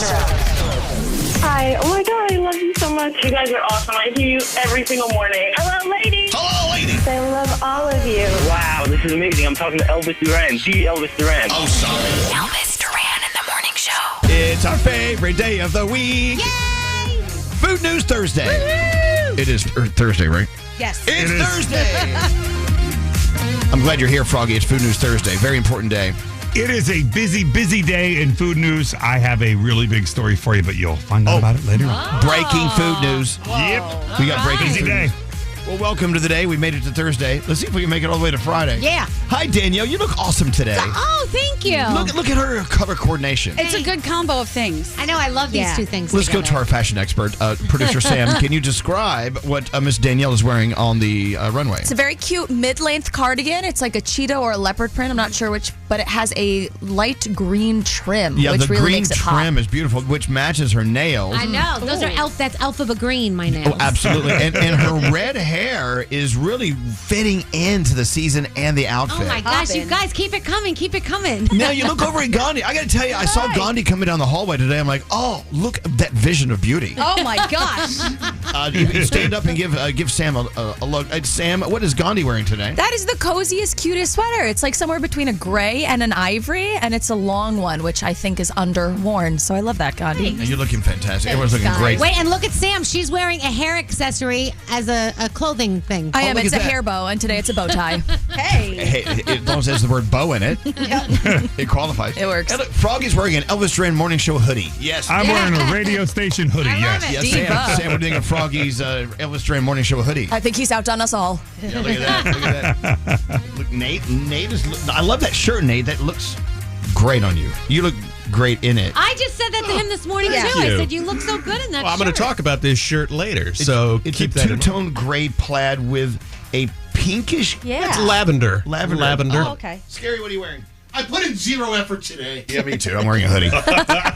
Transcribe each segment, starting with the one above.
Hi. Oh my God, I love you so much. You guys are awesome. I hear you every single morning. Hello, ladies. Hello, ladies. I love all of you. Wow, this is amazing. I'm talking to Elvis Duran, the Elvis Duran. Oh, sorry. Elvis Duran in the morning show. It's our favorite day of the week. Yay! Food News Thursday. Woo-hoo! It is Thursday, right? Yes. It's Thursday. I'm glad you're here, Froggy. It's Food News Thursday. Very important day. It is a busy, busy day in food news. I have a really big story for you, but you'll find out about it later on. Breaking food news. Yep. We got breaking Busy food day. news. Well, welcome to the day. We made it to Thursday. Let's see if we can make it all the way to Friday. Yeah. Hi, Danielle. You look awesome today. Oh, thank you. Look at her color coordination. It's a good combo of things. I know. I love these two things. Let's together. go to our fashion expert, producer Sam. Can you describe what Miss Danielle is wearing on the runway? It's a very cute mid-length cardigan. It's like a cheetah or a leopard print. I'm not sure which, but it has a light green trim, Yeah, which the really green makes it trim pop. is beautiful, which matches her nails. I know. Those are that's alphaba green, my nails. Oh, absolutely. and her red hair is really fitting into the season and the outfit. Oh, my gosh. You guys, keep it coming. Keep it coming. Now, you look over at Gandhi. I got to tell you, I saw Gandhi coming down the hallway today. I'm like, oh, look at that vision of beauty. Oh, my gosh. You stand up and give Sam a look. Sam, what is Gandhi wearing today? That is the coziest, cutest sweater. It's like somewhere between a gray and an ivory, and it's a long one, which I think is underworn. So I love that, Gandhi. And you're looking fantastic. Everyone's looking great. Wait, and look at Sam. She's wearing a hair accessory as a clothing thing. I am. look It's at a that. hair bow, and today it's a bow tie. Hey. Hey, as long as there's the word bow in it, it qualifies. It works. And look, Froggy's wearing an Elvis Duran morning show hoodie. Yes. I'm wearing a radio station hoodie, I love yes. it. Yes, Diva. Sam, we're doing a Froggy's Elvis Duran morning show hoodie. I think he's outdone us all. Yeah, look at that. Look at that. Look, Nate is. I love that shirt, Nate. That looks great on you. You look great in it. I just said that to him this morning, too. Thank I you. said, you look so good in that Well, I'm going to shirt. talk about this shirt later, so It's keep a that in mind. two-tone gray plaid with a pinkish. Yeah. It's lavender. Lavender. Oh, okay. Scary, what are you wearing? I put in zero effort today. Yeah, me too. I'm wearing a hoodie.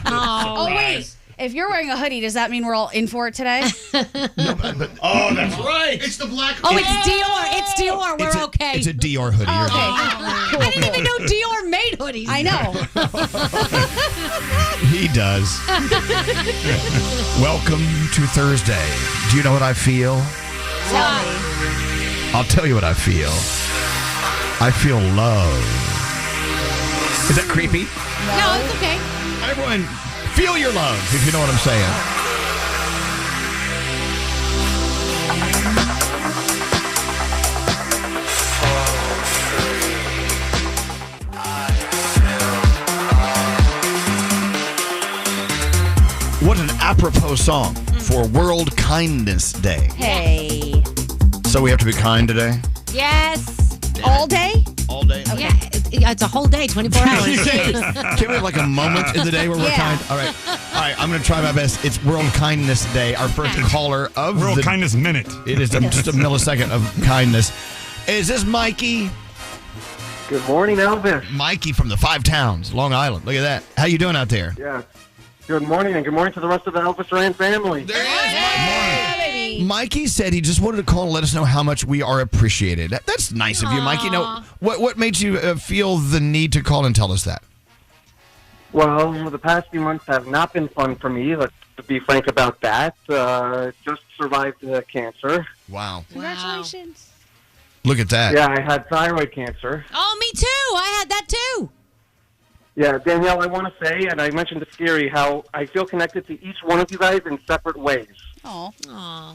Oh, wait. If you're wearing a hoodie, does that mean we're all in for it today? Oh, that's right. It's the black. Oh, it's Dior. It's Dior. We're okay. It's a Dior hoodie. You're Okay. right. I didn't even know Dior made hoodies. I know. He does. Welcome to Thursday. Do you know what I feel? Tell me. I'll tell you what I feel. I feel love. Is that creepy? No, it's okay. Everyone, feel your love, if you know what I'm saying. What an apropos song for World Kindness Day. Hey. So we have to be kind today? Yes. All day? All day? Yeah, it's a whole day, 24 hours. Can we have like a moment in the day where we're Yeah. kind? All right, I'm going to try my best. It's World Kindness Day. Our first caller of World the Kindness Minute. It is just a millisecond of kindness. Is this Mikey? Good morning, Elvis. Mikey from the Five Towns, Long Island. Look at that. How you doing out there? Yeah. Good morning, and good morning to the rest of the Elvis Duran family. There he is, Yeah, baby. Mikey said he just wanted to call and let us know how much we are appreciated. That's nice of you, Mikey. Now, what made you feel the need to call and tell us that? Well, the past few months have not been fun for me. Let's be frank about that. Just survived cancer. Wow. Congratulations. Look at that. Yeah, I had thyroid cancer. Oh, me too. I had that too. Yeah, Danielle, I want to say, and I mentioned to Scary, how I feel connected to each one of you guys in separate ways. Oh. Aw.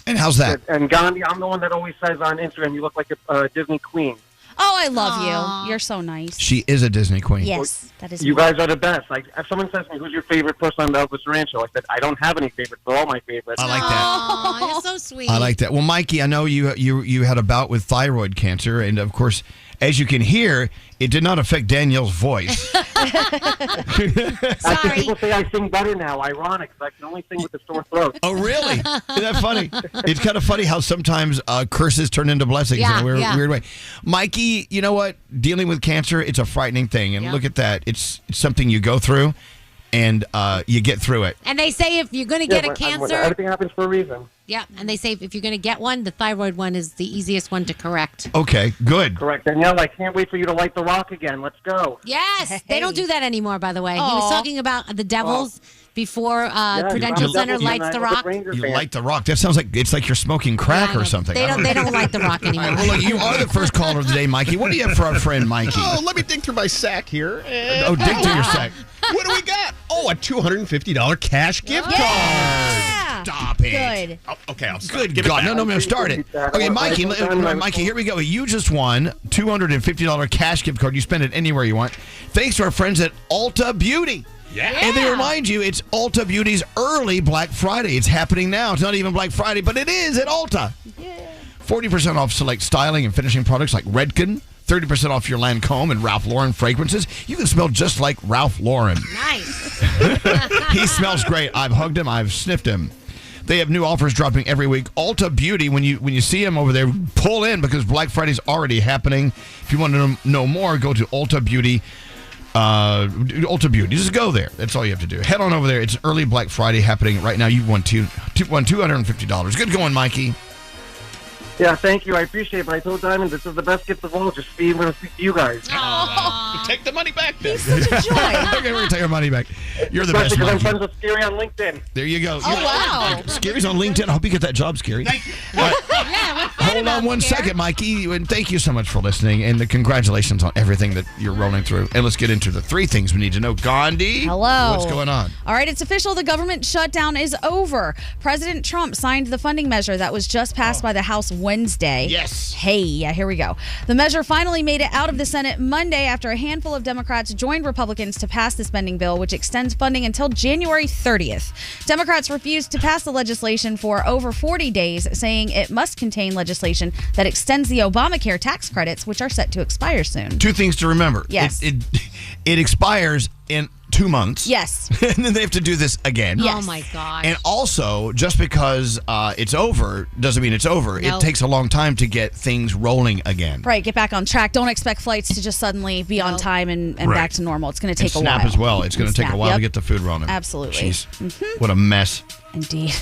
And how's that? And Gandhi, I'm the one that always says on Instagram, you look like a Disney queen. Oh, I love Aw. you. You're so nice. She is a Disney queen. Yes, that is You me. guys are the best. Like, if someone says to me, who's your favorite person on the Elvis Duran show? I said, I don't have any favorites. They're all my favorites. I like that. Aw, you're so sweet. I like that. Well, Mikey, I know you had a bout with thyroid cancer, and of course, as you can hear, it did not affect Danielle's voice. Actually, Sorry. people say I sing better now. Ironic, 'cause I can only sing with the sore throat. Oh, really? Isn't that funny? It's kind of funny how sometimes curses turn into blessings in a weird way. Mikey, you know what? Dealing with cancer, it's a frightening thing. And look at that. It's something you go through. and you get through it. And they say if you're going to get a cancer, everything happens for a reason. yeah. And they say if you're going to get one, the thyroid one is the easiest one to correct. Okay, good. Correct. Danielle, I can't wait for you to light the rock again. Let's go. Yes, they don't do that anymore. By the way, he Aw. was talking about the Devils before Prudential Center lights the rock. You light the rock. That sounds like it's like you're smoking crack or something. They don't light the rock anymore. Well, look, you are the first caller of the day, Mikey. What do you have for our friend Mikey? Oh, let me dig through my sack here. Oh, dig through your sack. What do we got? Oh, a $250 cash gift card. Yeah. Stop it. Good. Oh, okay, I'll stop. Good Give it God. back. No, start it. Okay, Mikey, here we go. You just won $250 cash gift card. You spend it anywhere you want. Thanks to our friends at Ulta Beauty. Yeah. And they remind you, it's Ulta Beauty's early Black Friday. It's happening now. It's not even Black Friday, but it is at Ulta. Yeah. 40% off select styling and finishing products like Redken. 30% off your Lancome and Ralph Lauren fragrances. You can smell just like Ralph Lauren. Nice. He smells great. I've hugged him. I've sniffed him. They have new offers dropping every week. Ulta Beauty, when you see them over there, pull in because Black Friday's already happening. If you want to know more, go to Ulta Beauty. Ulta Beauty. Just go there. That's all you have to do. Head on over there. It's early Black Friday happening right now. You won $250. Good going, Mikey. Yeah, thank you. I appreciate it. But I told Diamond this is the best gift of all. Just being able to speak to you guys. Take the money back then. Such a joy. Okay, we're going to take our money back. You're the best, Especially because I'm Mikey. friends with Scary on LinkedIn. There you go. wow. Scary's on LinkedIn. I hope you get that job, Scary. Hold on one second, Mikey. And thank you so much for listening. And congratulations on everything that you're rolling through. And let's get into the three things we need to know. Gandhi. Hello. What's going on? All right, it's official. The government shutdown is over. President Trump signed the funding measure that was just passed by the House Wednesday. Yes. Hey, yeah, here we go. The measure finally made it out of the Senate Monday after a handful of Democrats joined Republicans to pass the spending bill, which extends funding until January 30th. Democrats refused to pass the legislation for over 40 days, saying it must contain legislation that extends the Obamacare tax credits, which are set to expire soon. Two things to remember. Yes. It expires in 2 months. Yes. And then they have to do this again. Yes. Oh my gosh. And also, just because it's over doesn't mean it's over. No. It takes a long time to get things rolling again. Right, get back on track. Don't expect flights to just suddenly be on time and Right. back to normal. It's going to take And a while. snap as well. It's going to take a Snap, while to yep. get the food rolling. Absolutely. Jeez. What a mess. Indeed.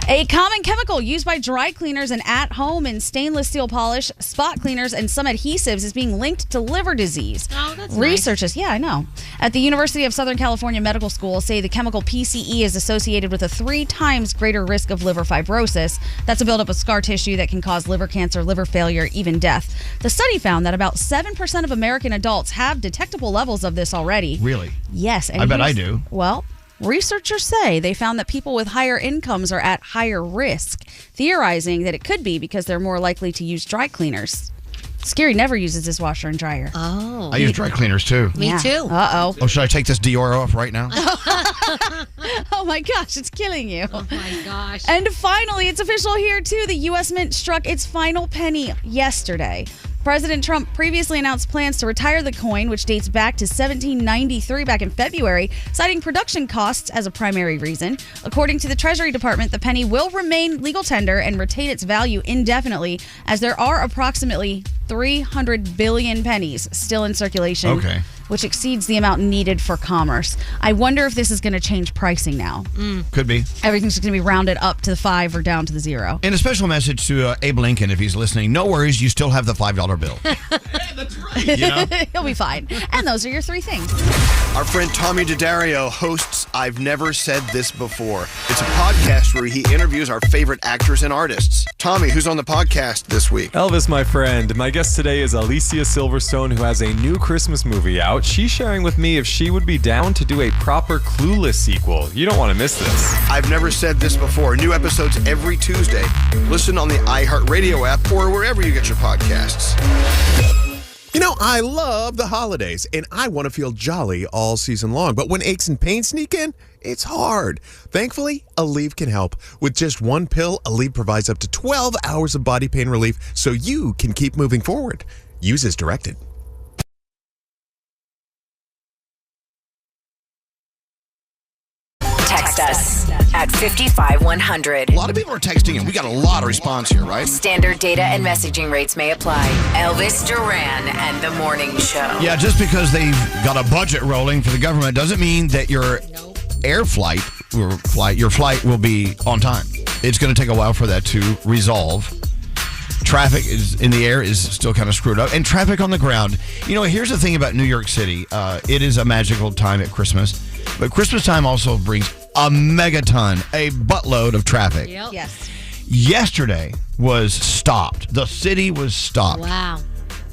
A common chemical used by dry cleaners and at-home and stainless steel polish, spot cleaners, and some adhesives is being linked to liver disease. Oh, that's Researchers, yeah, I know, at the University of Southern California Medical School say the chemical PCE is associated with a 3 times greater risk of liver fibrosis. That's a buildup of scar tissue that can cause liver cancer, liver failure, even death. The study found that about 7% of American adults have detectable levels of this already. Really? Yes. And I bet here's- I do. Well, researchers say they found that people with higher incomes are at higher risk, theorizing that it could be because they're more likely to use dry cleaners. Scary never uses his washer and dryer. Oh. I use dry cleaners too. Me too. Uh-oh. Oh, should I take this Dior off right now? Oh my gosh, it's killing you. Oh my gosh. And finally, it's official here too. The U.S. Mint struck its final penny yesterday. President Trump previously announced plans to retire the coin, which dates back to 1793 back in February, citing production costs as a primary reason. According to the Treasury Department, the penny will remain legal tender and retain its value indefinitely, as there are approximately 300 billion pennies still in circulation, Okay. which exceeds the amount needed for commerce. I wonder if this is going to change pricing now. Could be. Everything's going to be rounded up to the 5 or down to the 0. And a special message to Abe Lincoln if he's listening. No worries, you still have the $5 bill. That's right. You know? He'll be fine. And those are your 3 things. Our friend Tommy Daddario hosts I've Never Said This Before. It's a podcast where he interviews our favorite actors and artists. Tommy, who's on the podcast this week? Elvis, my friend. My guest today is Alicia Silverstone, who has a new Christmas movie out. She's sharing with me if she would be down to do a proper Clueless sequel. You don't want to miss this. I've Never Said This Before. New episodes every Tuesday. Listen on the iHeartRadio app or wherever you get your podcasts. You know, I love the holidays, and I want to feel jolly all season long. But when aches and pains sneak in, it's hard. Thankfully, Aleve can help. With just one pill, Aleve provides up to 12 hours of body pain relief so you can keep moving forward. Use as directed. Text us at 55100. A lot of people are texting in. We got a lot of response here, right? Standard data and messaging rates may apply. Elvis Duran and the Morning Show. Yeah, just because they've got a budget rolling for the government doesn't mean that your your flight will be on time. It's going to take a while for that to resolve. Traffic is in the air is still kind of screwed up, and traffic on the ground. You know, here's the thing about New York City. It is a magical time at Christmas, but Christmas time also brings a megaton, a buttload of traffic. Yep. Yes. Yesterday was stopped. The city was stopped. Wow.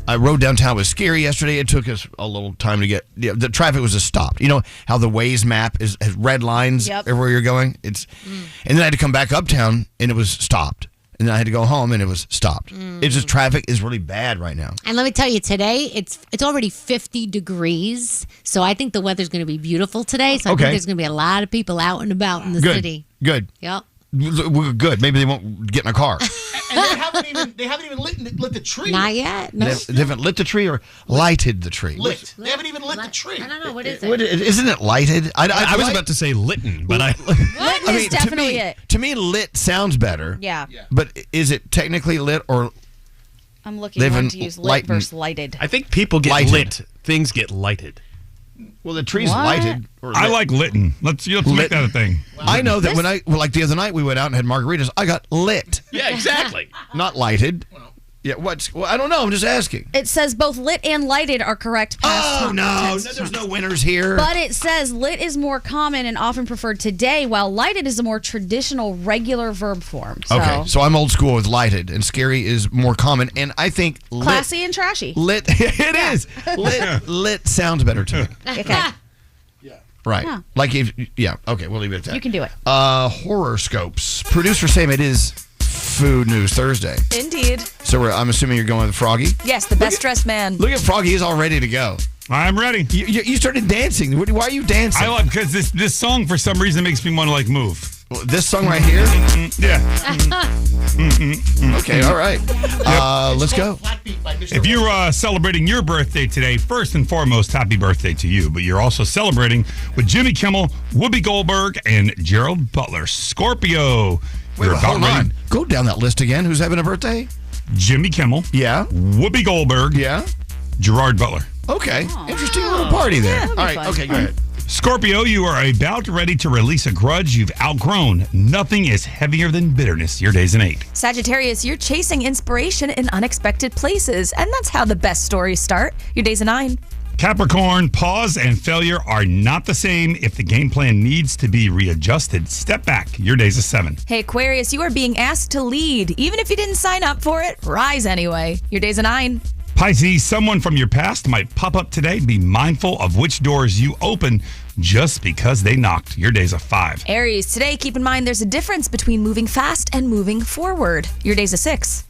I rode downtown. It was scary yesterday. It took us a little time to get. The traffic was just stopped. You know how the Waze map has red lines everywhere you're going. And then I had to come back uptown, and it was stopped. And then I had to go home, and it was stopped. It's just traffic is really bad right now. And let me tell you, today it's already 50 degrees, so I think the weather's going to be beautiful today. So I think there's going to be a lot of people out and about in the city. Good. Yep. Good. Maybe they won't get in a car. And they haven't even lit the tree. Not yet. No. They haven't lit the tree or lighted the tree. Lit. They haven't even lit the tree. I don't know. What is it? Isn't it lighted? I was about to say litten, but Litten is definitely it. To me, lit sounds better. Yeah. But is it technically lit or... I'm looking to use lit versus lighted. I think people get lit. Things get lighted. Well, the tree's lighted. I like litten. Let's make that a thing. I know that when like the other night we went out and had margaritas, I got lit. Yeah, exactly. Not lighted. Yeah, I don't know. I'm just asking. It says both lit and lighted are correct past tense. There's no winners here. But it says lit is more common and often preferred today, while lighted is a more traditional, regular verb form. So. Okay, so I'm old school with lighted, and scary is more common, and I think classy and trashy. Lit, it is. Lit sounds better to me. Okay. Right. Yeah. Like okay, we'll leave it at that. You can do it. Horoscopes. Producers say it is Food News Thursday. Indeed. So I'm assuming you're going with Froggy? Yes, the best dressed man. Look at Froggy. He's all ready to go. I'm ready. You started dancing. Why are you dancing? I like because this song for some reason makes me want to move. Well, this song right here? Yeah. Okay, all right. Let's go. If you're celebrating your birthday today, first and foremost, happy birthday to you. But you're also celebrating with Jimmy Kimmel, Whoopi Goldberg, and Gerald Butler. Scorpio. Wait, hold on. Go down that list again. Who's having a birthday? Jimmy Kimmel. Yeah. Whoopi Goldberg. Yeah. Gerard Butler. Okay. Interesting little party there. Yeah, all right. Okay, go ahead. Scorpio, you are about ready to release a grudge you've outgrown. Nothing is heavier than bitterness. Your day's an 8. Sagittarius, you're chasing inspiration in unexpected places, and that's how the best stories start. Your day's a 9. Capricorn, pause and failure are not the same. If the game plan needs to be readjusted, step back. Your day's a 7. Hey, Aquarius, you are being asked to lead. Even if you didn't sign up for it, rise anyway. Your day's a 9. Pisces, someone from your past might pop up today. Be mindful of which doors you open just because they knocked. Your day's a 5. Aries, today keep in mind there's a difference between moving fast and moving forward. Your day's a 6.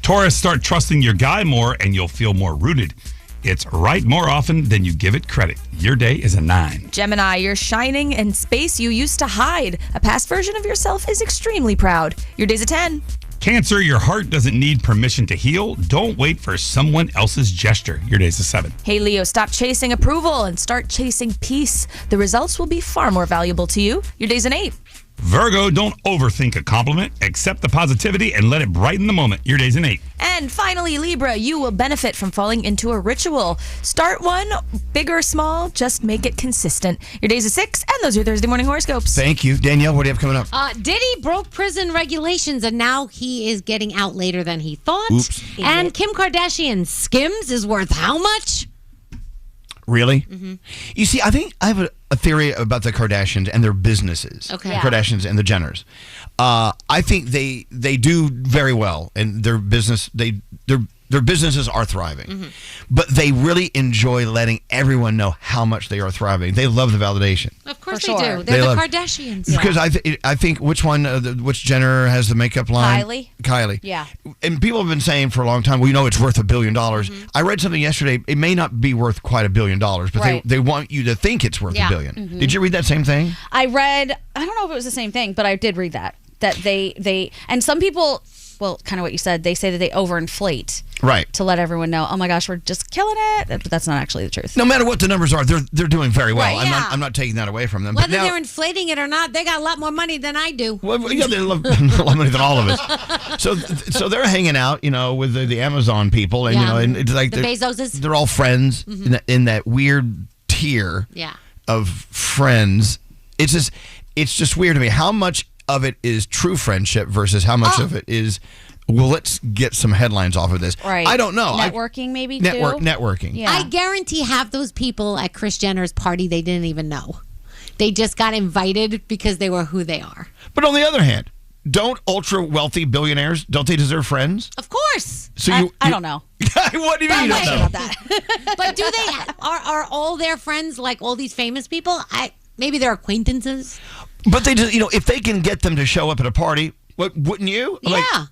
Taurus, start trusting your guy more and you'll feel more rooted. It's right more often than you give it credit. Your day is a 9. Gemini, you're shining in space you used to hide. A past version of yourself is extremely proud. Your day's a 10. Cancer, your heart doesn't need permission to heal. Don't wait for someone else's gesture. Your day's a 7. Hey, Leo, stop chasing approval and start chasing peace. The results will be far more valuable to you. Your day's an 8. Virgo, don't overthink a compliment. Accept the positivity and let it brighten the moment. Your day's an 8. And finally, Libra, you will benefit from falling into a ritual. Start one, big or small, just make it consistent. Your day's a 6, and those are your Thursday morning horoscopes. Thank you. Danielle, what do you have coming up? Diddy broke prison regulations, and now he is getting out later than he thought. Oops. And Kim Kardashian's Skims is worth how much? Really? Mm-hmm. You see, I think I have a theory about the Kardashians and their businesses. Okay. The Kardashians and the Jenners. I think they do very well, and their businesses are thriving. Mm-hmm. But they really enjoy letting everyone know how much they are thriving. They love the validation. Of course For they sure. do. They're the Kardashians. Because I think which Jenner has the makeup line? Kylie. Yeah. And people have been saying for a long time, well, it's worth $1 billion. Mm-hmm. I read something yesterday. It may not be worth quite $1 billion, but right. they want you to think it's worth $1 billion. Mm-hmm. Did you read that same thing? I don't know if it was the same thing, but I did read that they and some people well, kind of what you said. They say that they overinflate. Right. To let everyone know, oh my gosh, we're just killing it. But that's not actually the truth. No matter what the numbers are, they're doing very well. Right, yeah. I'm not taking that away from them. Whether but now, they're inflating it or not, they got a lot more money than I do. Well, yeah, they love a lot of money than all of us. So they're hanging out, with the Amazon people, and and it's like the Bezoses. They're all friends in that weird tier of friends. It's just weird to me. How much of it is true friendship versus how much of it is? Well, let's get some headlines off of this. Right. I don't know. Networking, maybe, Networking. Yeah. I guarantee half those people at Kris Jenner's party, they didn't even know. They just got invited because they were who they are. But on the other hand, don't ultra-wealthy billionaires, don't they deserve friends? Of course. So I don't know. What do you mean you don't know? About that. But do they, are all their friends like all these famous people? Maybe they're acquaintances. But they just, if they can get them to show up at a party, wouldn't you? Yeah.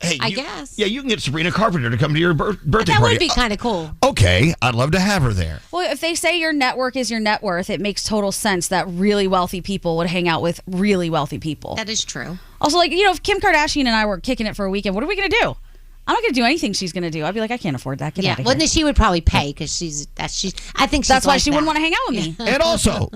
Hey, I guess. Yeah, you can get Sabrina Carpenter to come to your birthday That party. would be kind of cool. Okay, I'd love to have her there. Well, if they say your network is your net worth, it makes total sense that really wealthy people would hang out with really wealthy people. That is true. Also, if Kim Kardashian and I were kicking it for a weekend, what are we going to do? I'm not going to do anything she's going to do. I'd be like, I can't afford that. Get out of here. Well, then she would probably pay because I think that's why like she that. wouldn't want to hang out with me. And also,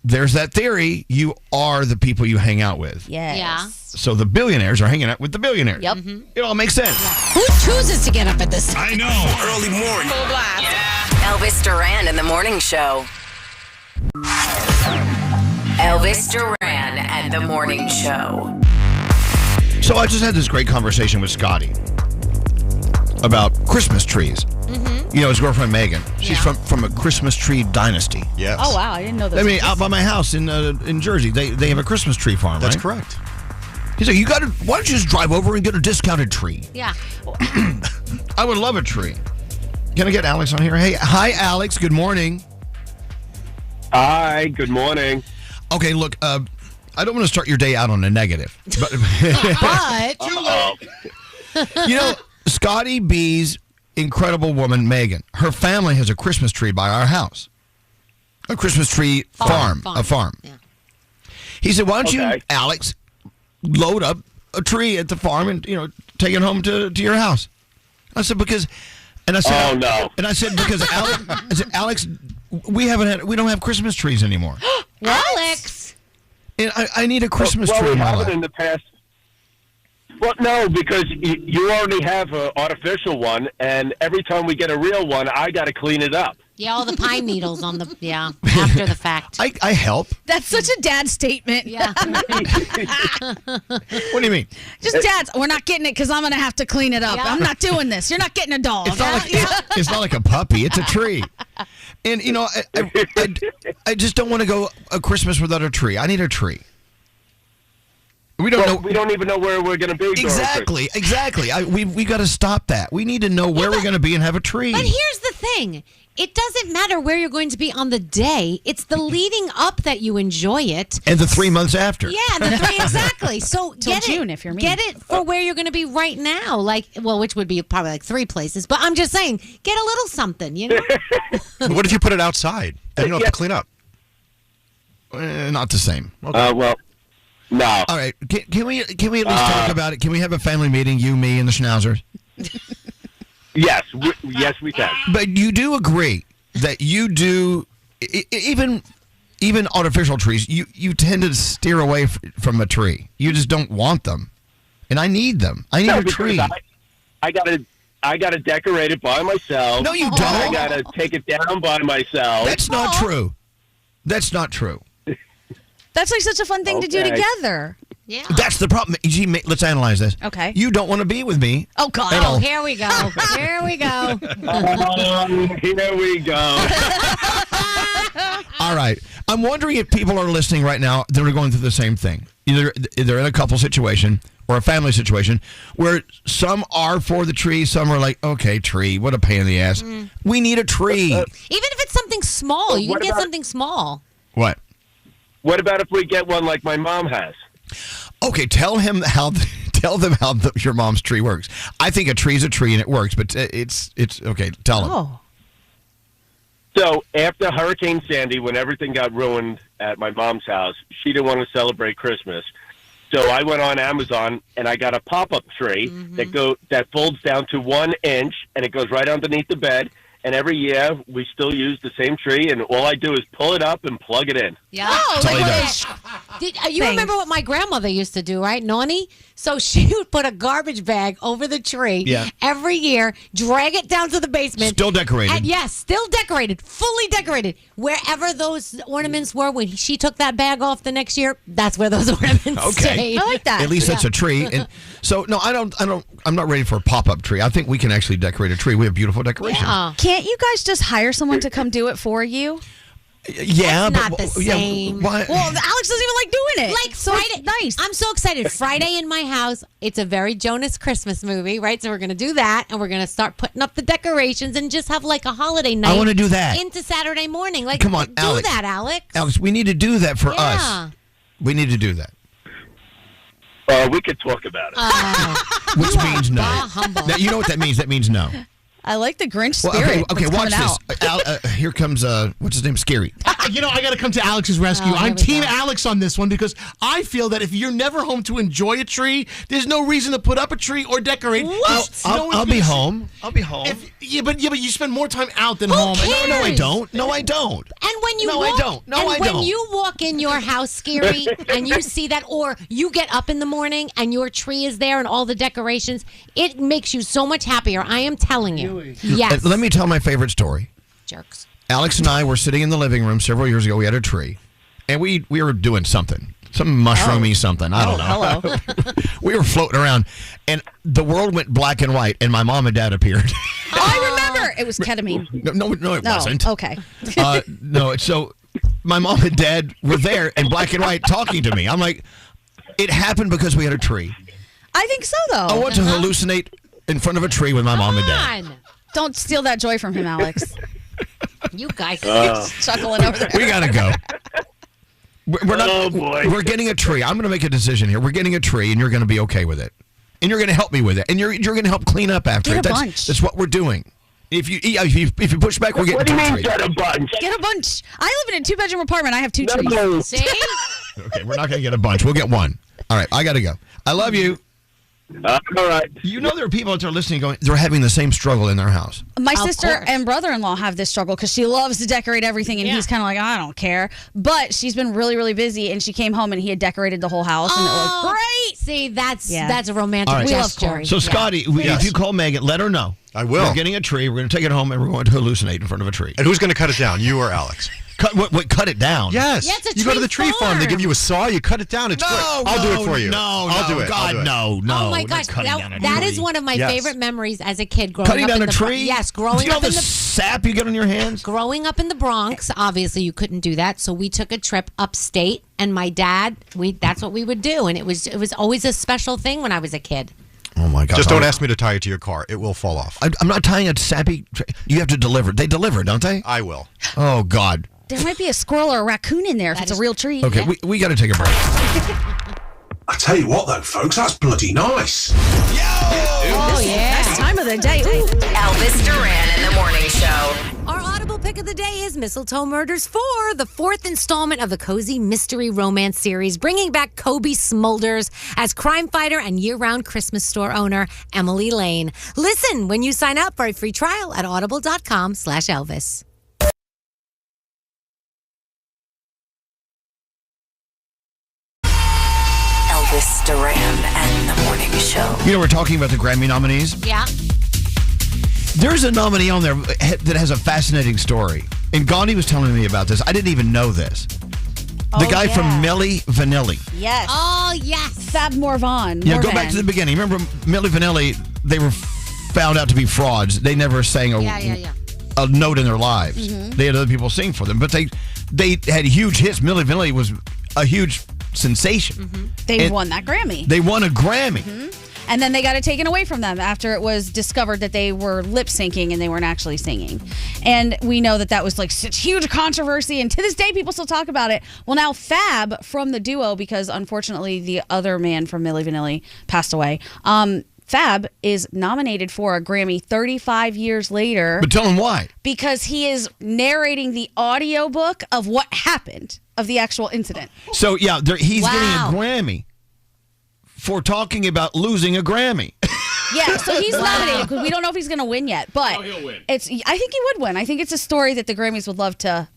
there's that theory, you are the people you hang out with. Yes. Yeah. So the billionaires are hanging out with the billionaires. Yep. It all makes sense. Who chooses to get up at this? I know. Early morning. Full blast. Elvis Duran in the morning show. Elvis Duran and the morning show. So I just had this great conversation with Scotty about Christmas trees. His girlfriend Megan. She's from a Christmas tree dynasty. Yes. Oh, wow. I didn't know that. I mean, out by my house in Jersey, they have a Christmas tree farm, That's right? correct. He's like, why don't you just drive over and get a discounted tree? Yeah. I would love a tree. Can I get Alex on here? Hey, hi, Alex. Good morning. Hi, good morning. Okay, look, I don't want to start your day out on a negative. But Scotty B's incredible woman, Megan, her family has a Christmas tree by our house. A Christmas tree farm. A farm. Yeah. He said, why don't you, Alex, load up a tree at the farm and, take it home to your house? I said, because... And I said, oh, no. And I said, because Alex, we don't have Christmas trees anymore. Alex! And I need a Christmas tree in my life. In the past. Well, no, because you already have an artificial one, and every time we get a real one, I got to clean it up. Yeah, all the pine needles on after the fact. I help. That's such a dad statement. Yeah. What do you mean? Just dads, we're not getting it because I'm going to have to clean it up. Yeah. I'm not doing this. You're not getting a dog. It's not like a puppy. It's a tree. And, I just don't want to go a Christmas without a tree. I need a tree. We don't know. We don't even know where we're going to be. Exactly. We got to stop that. We need to know where we're going to be and have a tree. But here's the thing. It doesn't matter where you're going to be on the day. It's the leading up that you enjoy it. And the 3 months after. Yeah, exactly. So get June, if you're me. Get it for where you're going to be right now. Which would be probably like 3 places. But I'm just saying, get a little something, What if you put it outside? Then you don't have to clean up. Not the same. Okay. Well, no. All right. Can we at least talk about it? Can we have a family meeting, you, me, and the Schnauzers? Yes, we can. But you do agree that you do, even artificial trees, you tend to steer away from a tree. You just don't want them. And I need them. I need a tree. I gotta decorate it by myself. No, you don't. I gotta take it down by myself. That's not true. That's not true. That's like such a fun thing to do together. Yeah. That's the problem. Let's analyze this. Okay. You don't want to be with me. Oh, God. Oh, here we go. Here we go. Here we go. All right. I'm wondering if people are listening right now that are going through the same thing. Either they're in a couple situation or a family situation where some are for the tree, some are like, okay, tree, what a pain in the ass. We need a tree. Even if it's something small, you can get something small. What? What about if we get one like my mom has? Okay, tell them how your mom's tree works. I think a tree's a tree and it works, but it's okay. Tell them. Oh. So after Hurricane Sandy, when everything got ruined at my mom's house, she didn't want to celebrate Christmas. So I went on Amazon and I got a pop-up tree that folds down to 1 inch, and it goes right underneath the bed. And every year we still use the same tree, and all I do is pull it up and plug it in. Yeah. You remember what my grandmother used to do, right? Noni? So she would put a garbage bag over the tree every year, drag it down to the basement. Still decorated. And yes, still decorated, fully decorated. Wherever those ornaments were, when she took that bag off the next year, that's where those ornaments stayed. I like that. At least that's a tree. And so no, I'm not ready for a pop-up tree. I think we can actually decorate a tree. We have beautiful decorations. Yeah. Can't you guys just hire someone to come do it for you? Yeah, That's not the same. Why? Well, Alex doesn't even like doing it. Like Friday, nice. I'm so excited. Friday in my house, it's a very Jonas Christmas movie, right? So we're going to do that, and we're going to start putting up the decorations and just have like a holiday night. I want to do that. Into Saturday morning. Like, come on, do Alex. that, Alex. Alex, we need to do that for us. We need to do that. We could talk about it. Which means no. Now, you know what that means? That means no. I like the Grinch spirit. Okay, watch this. Here comes, what's his name? Scary. I got to come to Alex's rescue. I'm Team Alex on this one because I feel that if you're never home to enjoy a tree, there's no reason to put up a tree or decorate. I'll be home. I'll be home. But you spend more time out than home. Cares? No, I don't. And when you when you walk in your house, Scary, and you see that, or you get up in the morning and your tree is there and all the decorations, it makes you so much happier. I am telling you. Yes. Let me tell my favorite story. Jerks. Alex and I were sitting in the living room several years ago. We had a tree, and we were doing something. Some mushroomy something. I don't know. Hello. We were floating around, and the world went black and white, and my mom and dad appeared. I remember. It was ketamine. No, it wasn't. Okay. No, so my mom and dad were there in black and white talking to me. I'm like, it happened because we had a tree. I think so, though. I want to hallucinate in front of a tree with my mom and dad. Don't steal that joy from him, Alex. You guys chuckling over there. We got to go. We're not, oh, boy. We're getting a tree. I'm going to make a decision here. We're getting a tree, and you're going to be okay with it. And you're going to help me with it. And you're going to help clean up after Get it. a bunch. That's what we're doing. If you push back, we're getting What do you two mean trees. get a bunch? Get a bunch. I live in a 2-bedroom apartment. I have 2 trees. See? Okay, we're not going to get a bunch. We'll get one. All right, I got to go. I love you. All right. You know there are people out there listening going, they're having the same struggle in their house. My sister and brother-in-law have this struggle because she loves to decorate everything, and he's kind of like, I don't care. But she's been really, really busy, and she came home, and he had decorated the whole house, and it looked great. See, that's a romantic Right. gesture. So, Scotty, if you call Megan, let her know. I will. We're getting a tree. We're going to take it home, and we're going to hallucinate in front of a tree. And who's going to cut it down? You or Alex? Cut it down? Yes. Yeah, it's a you go to tree the tree farm. They give you a saw. You cut it down. It's great. I'll do it for you. I'll do it. God, no. Oh my gosh, that is one of my favorite memories as a kid. Cutting down a tree? Yes, growing do you know up in the sap you get on your hands? Growing up in the Bronx, obviously you couldn't do that, so we took a trip upstate, and my dad, that's what we would do, and it was always a special thing when I was a kid. Oh my God! Just don't ask me to tie it to your car. It will fall off. I'm not tying a sappy. You have to deliver. They deliver, don't they? I will. Oh God! There might be a squirrel or a raccoon in there if it's a real tree. Okay, we got to take a break. I tell you what, though, folks, that's bloody nice. Oh yeah! Best time of the day. Ooh. Elvis Duran in the morning show. Our Audible pick of the day is Mistletoe Murders 4, the 4th installment of the cozy mystery romance series, bringing back Kobe Smulders as crime fighter and year-round Christmas store owner Emily Lane. Listen when you sign up for a free trial at audible.com/Elvis. Elvis Duran and the morning show. You know, we're talking about the Grammy nominees. Yeah. There's a nominee on there that has a fascinating story. And Gandhi was telling me about this. I didn't even know this. The guy from Milli Vanilli. Yes. Oh, yes. Fab Morvan. Yeah, go back to the beginning. Remember Milli Vanilli, they were found out to be frauds. They never sang a note in their lives. Mm-hmm. They had other people sing for them. But they had huge hits. Milli Vanilli was a huge sensation. Mm-hmm. They won that Grammy. They won a Grammy. Mm-hmm. And then they got it taken away from them after it was discovered that they were lip syncing and they weren't actually singing. And we know that was like such huge controversy. And to this day, people still talk about it. Well, now Fab from the duo, because unfortunately the other man from Milli Vanilli passed away. Fab is nominated for a Grammy 35 years later. But tell him why. Because he is narrating the audiobook of what happened, of the actual incident. So, yeah, he's getting a Grammy for talking about losing a Grammy. Yeah, so he's nominated because we don't know if he's going to win yet. But he'll win. I think he would win. I think it's a story that the Grammys would love to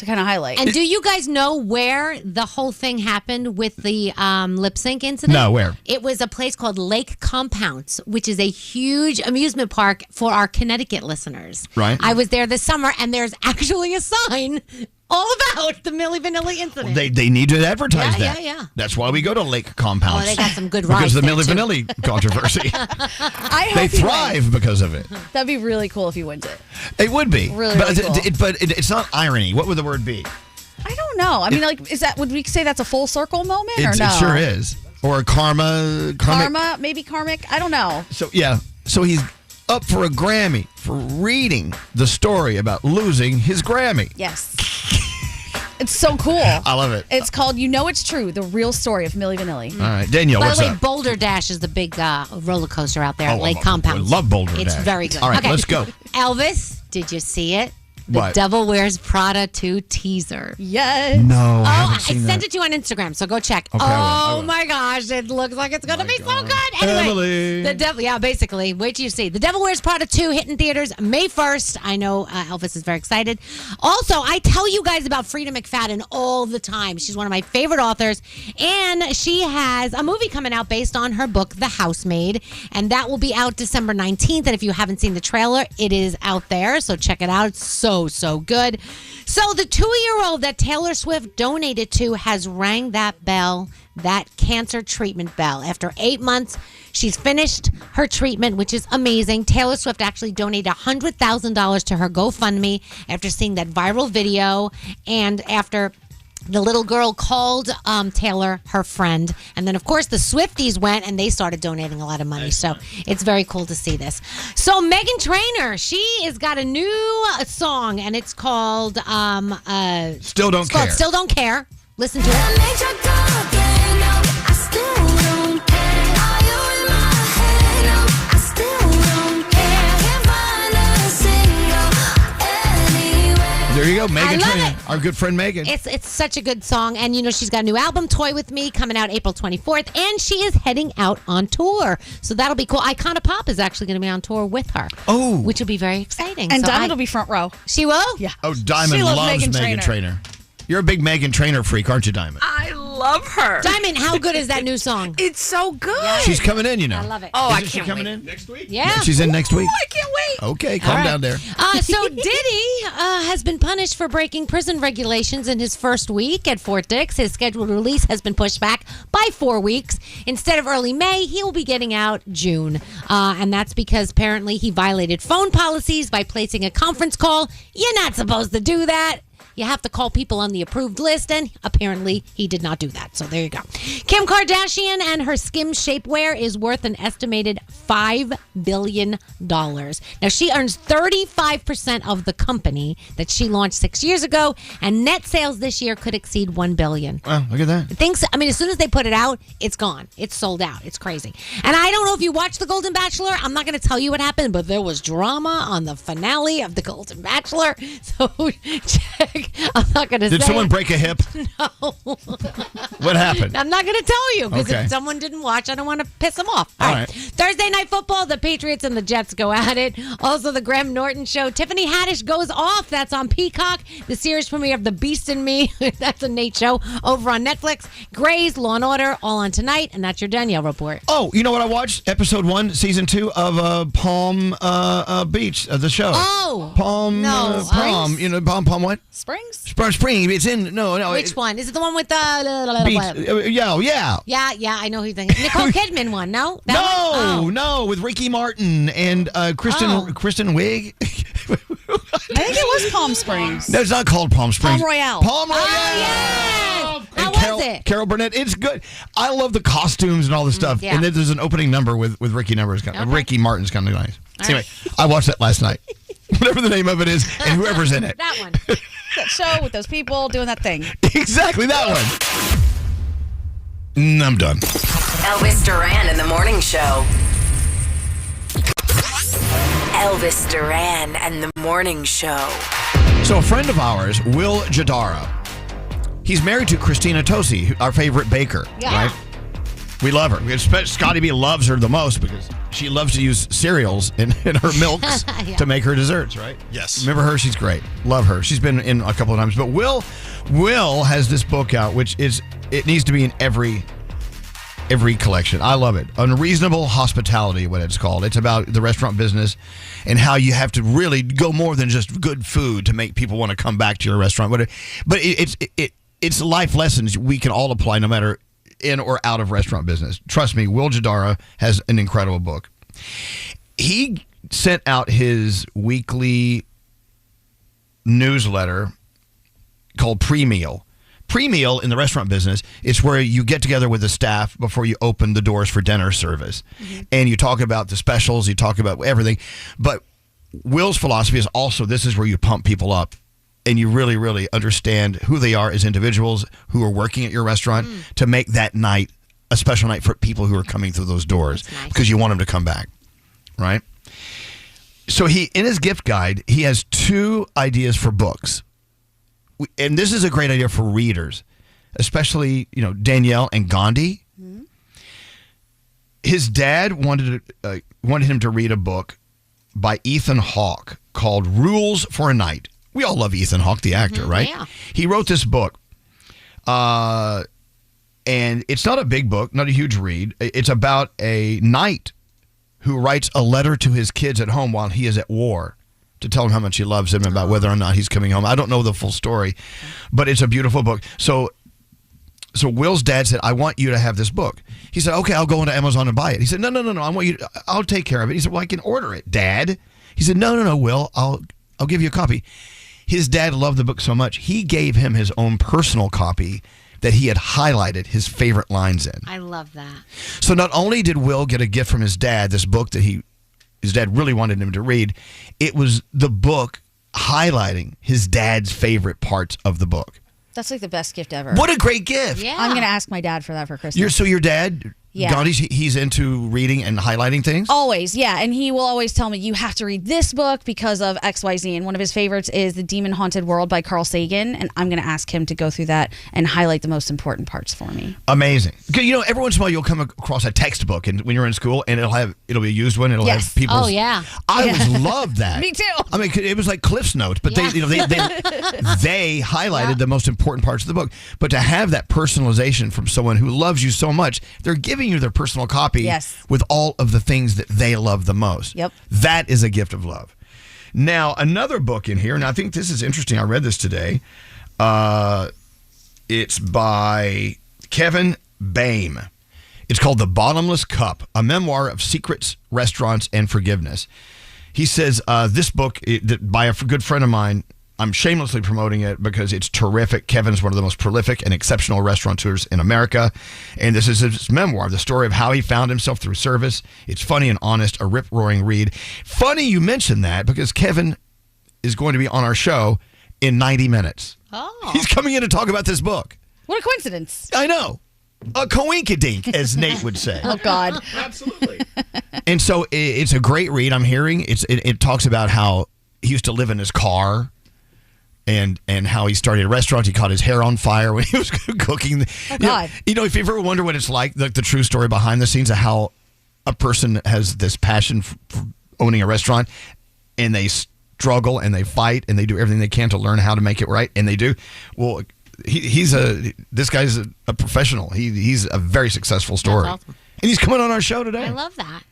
kind of highlight. And do you guys know where the whole thing happened with the lip sync incident? No, where? It was a place called Lake Compounce, which is a huge amusement park for our Connecticut listeners. Right. I was there this summer, and there's actually a sign all about the Milli Vanilli incident. They need to advertise that. Yeah. That's why we go to Lake Compounce. Oh, they got some good rides because of the there, Milli too. Vanilli controversy. I hope They he thrive wins. because of it. That'd be really cool if he wins it. It would be. Really, but, really cool. but it's not irony. What would the word be? I don't know. I mean, would we say that's a full circle moment or no? It sure is. Or a karmic. Maybe karmic. I don't know. So he's up for a Grammy for reading the story about losing his Grammy. Yes. It's so cool. I love it. It's called You Know It's True, the real story of Milli Vanilli. All right, Danielle, By what's the way, up? Boulder Dash is the big roller coaster out there at Oh, Lake I Compounce. love Boulder It's Dash. very good. All right, Okay. let's go. Elvis, did you see it? The What? Devil Wears Prada 2 teaser. Yes. No, I I haven't seen sent that. it to you on Instagram, so go check. Okay, I will. My gosh, it looks like it's going to be so good. Anyway, Emily. the devil, basically. Wait till you see. The Devil Wears Prada 2 hitting theaters May 1st. I know Elvis is very excited. Also, I tell you guys about Frida McFadden all the time. She's one of my favorite authors, and she has a movie coming out based on her book, The Housemaid, and that will be out December 19th. And if you haven't seen the trailer, it is out there, so check it out. It's so good. So the 2-year-old that Taylor Swift donated to has rang that bell, that cancer treatment bell. After 8 months, she's finished her treatment, which is amazing. Taylor Swift actually donated $100,000 to her GoFundMe after seeing that viral video and after the little girl called Taylor her friend. And then, of course, the Swifties went and they started donating a lot of money. So it's very cool to see this. So Meghan Trainor, she has got a new song, and it's called Still Don't Care. Still Don't Care. Listen to it. There you go, Meghan I love Trainor, it. our good friend Megan. It's such a good song. And, she's got a new album, Toy With Me, coming out April 24th. And she is heading out on tour. So that'll be cool. Icona Pop is actually going to be on tour with her. Oh. Which will be very exciting. And So Diamond will be front row. She will? Yeah. Oh, Diamond She loves loves Meghan Meghan Trainor. You're a big Meghan Trainor freak, aren't you, Diamond? I love her. Diamond, how good is that new song? It's so good. She's coming in, I love it. Oh, I Isn't she can't coming wait. in? Next week? Yeah. She's in next week. I can't wait. Okay, calm down there. So Diddy has been punished for breaking prison regulations in his first week at Fort Dix. His scheduled release has been pushed back by 4 weeks. Instead of early May, he will be getting out June. And that's because apparently he violated phone policies by placing a conference call. You're not supposed to do that. You have to call people on the approved list, and apparently he did not do that. So there you go. Kim Kardashian and her Skim shapewear is worth an estimated $5 billion. Now, she earns 35% of the company that she launched 6 years ago, and net sales this year could exceed $1 billion. Wow, look at that. As soon as they put it out, it's gone. It's sold out. It's crazy. And I don't know if you watched The Golden Bachelor. I'm not going to tell you what happened, but there was drama on the finale of The Golden Bachelor. So check. I'm not going to say. Did someone break a hip? No. What happened? I'm not going to tell you because Okay. if someone didn't watch, I don't want to piss them off. All right. Thursday Night Football, the Patriots and the Jets go at it. Also, the Graham Norton Show. Tiffany Haddish goes off. That's on Peacock. The series premiere of The Beast in Me. That's a Nate show over on Netflix. Grey's Law & Order, all on tonight. And that's your Danielle report. Oh, you know what I watched? Episode 1, season 2 of Palm Beach, the show. Oh. Palm. No. Palm. Springs? You know, Palm what? Springs? Spring. It's in. No. Which one? Is it the one with the... Beach. Yeah. Yeah, I know who you're thinking. Nicole Kidman one, no? That one? Oh. No, with Ricky Martin and Kristen Wiig. I think it was Palm Springs. No, it's not called Palm Springs. Palm Royale. Palm Royale. Oh, yes! How Carol, was it? Carol Burnett. It's good. I love the costumes and all the stuff. yeah. And then there's an opening number with Ricky Ricky Martin's kind of nice. Anyway, I watched that last night. Whatever the name of it is, and whoever's in it. That one. That show with those people doing that thing. Exactly that one. I'm done. Elvis Duran in the Morning Show. Elvis Duran and the Morning Show. So a friend of ours, Will Jadara, he's married to Christina Tosi, our favorite baker, Yeah. right? We love her. Scotty B loves her the most because she loves to use cereals in her milks to make her desserts, right? Yes. Remember her? She's great. Love her. She's been in a couple of times. But Will has this book out, which it needs to be in every collection. I love it. Unreasonable Hospitality, what it's called. It's about the restaurant business and how you have to really go more than just good food to make people want to come back to your restaurant. But it's life lessons we can all apply no matter in or out of restaurant business. Trust me, Will Jadara has an incredible book. He sent out his weekly newsletter called Pre-Meal. Pre-meal in the restaurant business is where you get together with the staff before you open the doors for dinner service. Mm-hmm. And you talk about the specials, you talk about everything. But Will's philosophy is also this is where you pump people up and you really, really understand who they are as individuals who are working at your restaurant to make that night a special night for people who are coming through those doors because you want them to come back, right? So in his gift guide, he has 2 ideas for books. And this is a great idea for readers, especially, Danielle and Gandhi. Mm-hmm. His dad wanted him to read a book by Ethan Hawke called Rules for a Night. We all love Ethan Hawke, the actor, right? Yeah. He wrote this book, and it's not a big book, not a huge read. It's about a knight who writes a letter to his kids at home while he is at war to tell him how much he loves him and about whether or not he's coming home. I don't know the full story, but it's a beautiful book. So Will's dad said, I want you to have this book. He said, okay, I'll go into Amazon and buy it. He said, no, I want you I'll take care of it. He said, well, I can order it, Dad. He said, no, Will, I'll give you a copy. His dad loved the book so much, he gave him his own personal copy that he had highlighted his favorite lines in. I love that. So not only did Will get a gift from his dad, this book that his dad really wanted him to read, it was the book highlighting his dad's favorite parts of the book. That's like the best gift ever. What a great gift. Yeah. I'm going to ask my dad for that for Christmas. Your dad, Yeah. Gandhi, he's into reading and highlighting things? Always, yeah. And he will always tell me, you have to read this book because of XYZ. And one of his favorites is The Demon Haunted World by Carl Sagan. And I'm going to ask him to go through that and highlight the most important parts for me. Amazing. Because, every once in a while you'll come across a textbook and when you're in school and it'll be a used one. It'll have people's... Oh, yeah. I always loved that. Me too. I mean, it was like Cliff's Notes, but they highlighted the most important parts of the book. But to have that personalization from someone who loves you so much, they're giving you their personal copy with all of the things that they love the most. Yep. That is a gift of love. Now, another book in here, and I think this is interesting. I read this today. It's by Kevin Boehm. It's called The Bottomless Cup, a memoir of secrets, restaurants, and forgiveness. He says this book, by a good friend of mine, I'm shamelessly promoting it because it's terrific. Kevin's one of the most prolific and exceptional restaurateurs in America. And this is his memoir, the story of how he found himself through service. It's funny and honest, a rip-roaring read. Funny you mentioned that because Kevin is going to be on our show in 90 minutes. Oh. He's coming in to talk about this book. What a coincidence. I know. A coinkydink, as Nate would say. Oh, God. Absolutely. And so it's a great read. I'm hearing it talks about how he used to live in his car. And how he started a restaurant. He caught his hair on fire when he was cooking. Oh, God. If you ever wonder what it's like, the true story behind the scenes of how a person has this passion for owning a restaurant, and they struggle and they fight and they do everything they can to learn how to make it right, and they do. Well, this guy's a professional. He's a very successable story. That's awesome. And he's coming on our show today. I love that.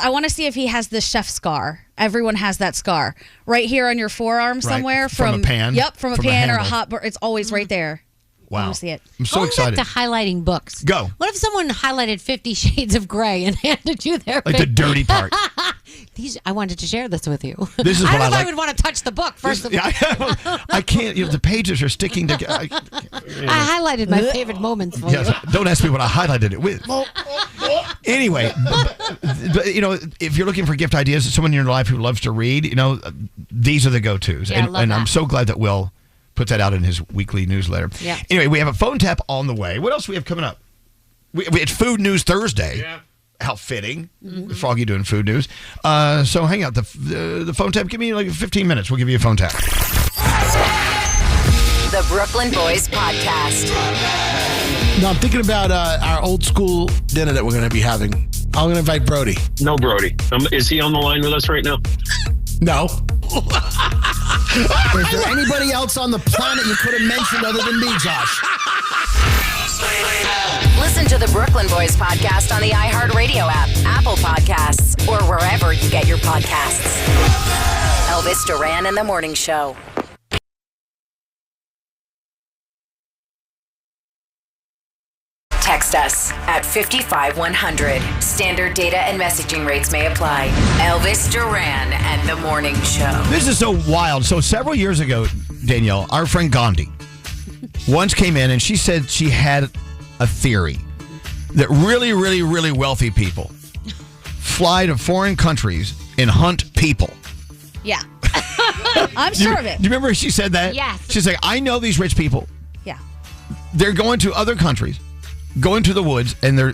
I want to see if he has the chef scar. Everyone has that scar right here on your forearm somewhere from a pan. Yep, from a pan or a handle. hot. It's always right there. Wow. I want to see it. I'm so excited. Back to highlighting books. Go. What if someone highlighted 50 Shades of Grey and handed you their Like the dirty part. I wanted to share this with you. This is I what don't know I if I would want to touch the book first of all. I can't. The pages are sticking together. I highlighted my favorite moments for you. Don't ask me what I highlighted it with. Anyway, but, if you're looking for gift ideas, someone in your life who loves to read, these are the go-tos. Yeah, I love that. I'm so glad that Will put that out in his weekly newsletter. Yeah. Anyway, we have a phone tap on the way. What else do we have coming up? It's Food News Thursday. Yeah. How fitting. Mm-hmm. Froggy doing food news. So hang out. The phone tap, give me like 15 minutes. We'll give you a phone tap. The Brooklyn Boys Podcast. No, I'm thinking about our old school dinner that we're going to be having. I'm going to invite Brody. No, Brody. Is he on the line with us right now? No. Is there anybody else on the planet you could have mentioned other than me, Josh? Listen to the Brooklyn Boys podcast on the iHeartRadio app, Apple Podcasts, or wherever you get your podcasts. Elvis Duran and the Morning Show. Text us at 55100. Standard data and messaging rates may apply. Elvis Duran and the Morning Show. This is so wild. So several years ago, Danielle, our friend Gandhi once came in and she said she had a theory that really, really, really wealthy people fly to foreign countries and hunt people. Yeah. I'm sure of it. Do you remember she said that? Yes. She's like, I know these rich people. Yeah. They're going to other countries, going to the woods, and they're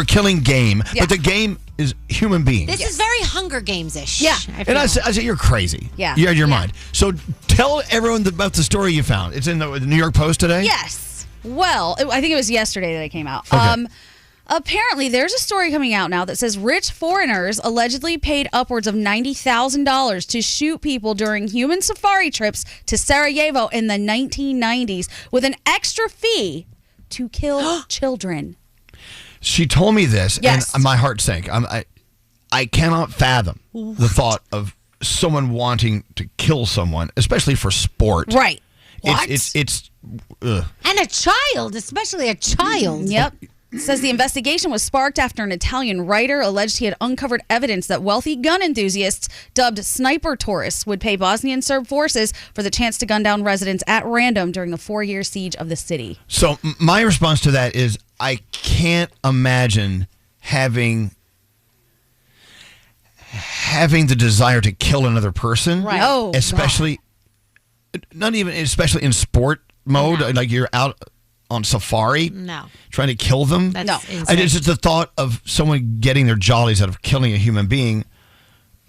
killing game. Yeah. But the game is human beings. This is very Hunger Games-ish. Yeah. And I said, you're crazy. Yeah. You're out of your mind. So tell everyone about the story you found. It's in the New York Post today? Yes. Well, I think it was yesterday that it came out. Okay. Apparently, there's a story coming out now that says rich foreigners allegedly paid upwards of $90,000 to shoot people during human safari trips to Sarajevo in the 1990s with an extra fee to kill children. She told me this, Yes. and my heart sank. I cannot fathom the thought of someone wanting to kill someone, especially for sport. Right. It's ugh. And a child, especially a child. Yep. It says the investigation was sparked after an Italian writer alleged he had uncovered evidence that wealthy gun enthusiasts dubbed sniper tourists would pay Bosnian Serb forces for the chance to gun down residents at random during the 4-year siege of the city. So my response to that is I can't imagine having the desire to kill another person. Right. Oh, especially especially in sport mode, like you're out on safari, trying to kill them. That's insane. It's just the thought of someone getting their jollies out of killing a human being.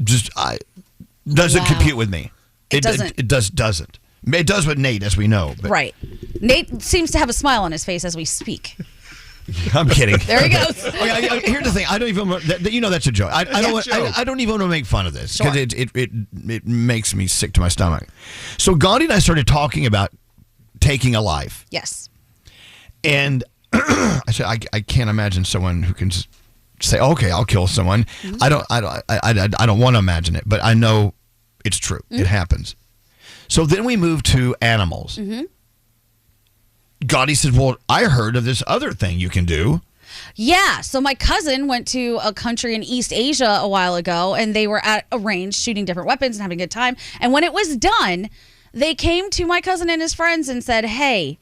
Doesn't compute with me. It doesn't. It doesn't. It does with Nate, as we know. But Right. Nate seems to have a smile on his face as we speak. I'm kidding. There he goes. Okay, here's the thing. I don't even. That's a joke. I don't even want to make fun of this because it makes me sick to my stomach. So Gandhi and I started talking about taking a life. Yes. And I said, I can't imagine someone who can just say, okay, I'll kill someone. Mm-hmm. I don't want to imagine it, but I know it's true. Mm-hmm. It happens. So then we moved to animals. Mm-hmm. Gandhi said, well, I heard of this other thing you can do. Yeah, so my cousin went to a country in East Asia a while ago, and they were at a range shooting different weapons and having a good time. And when it was done, they came to my cousin and his friends and said, hey,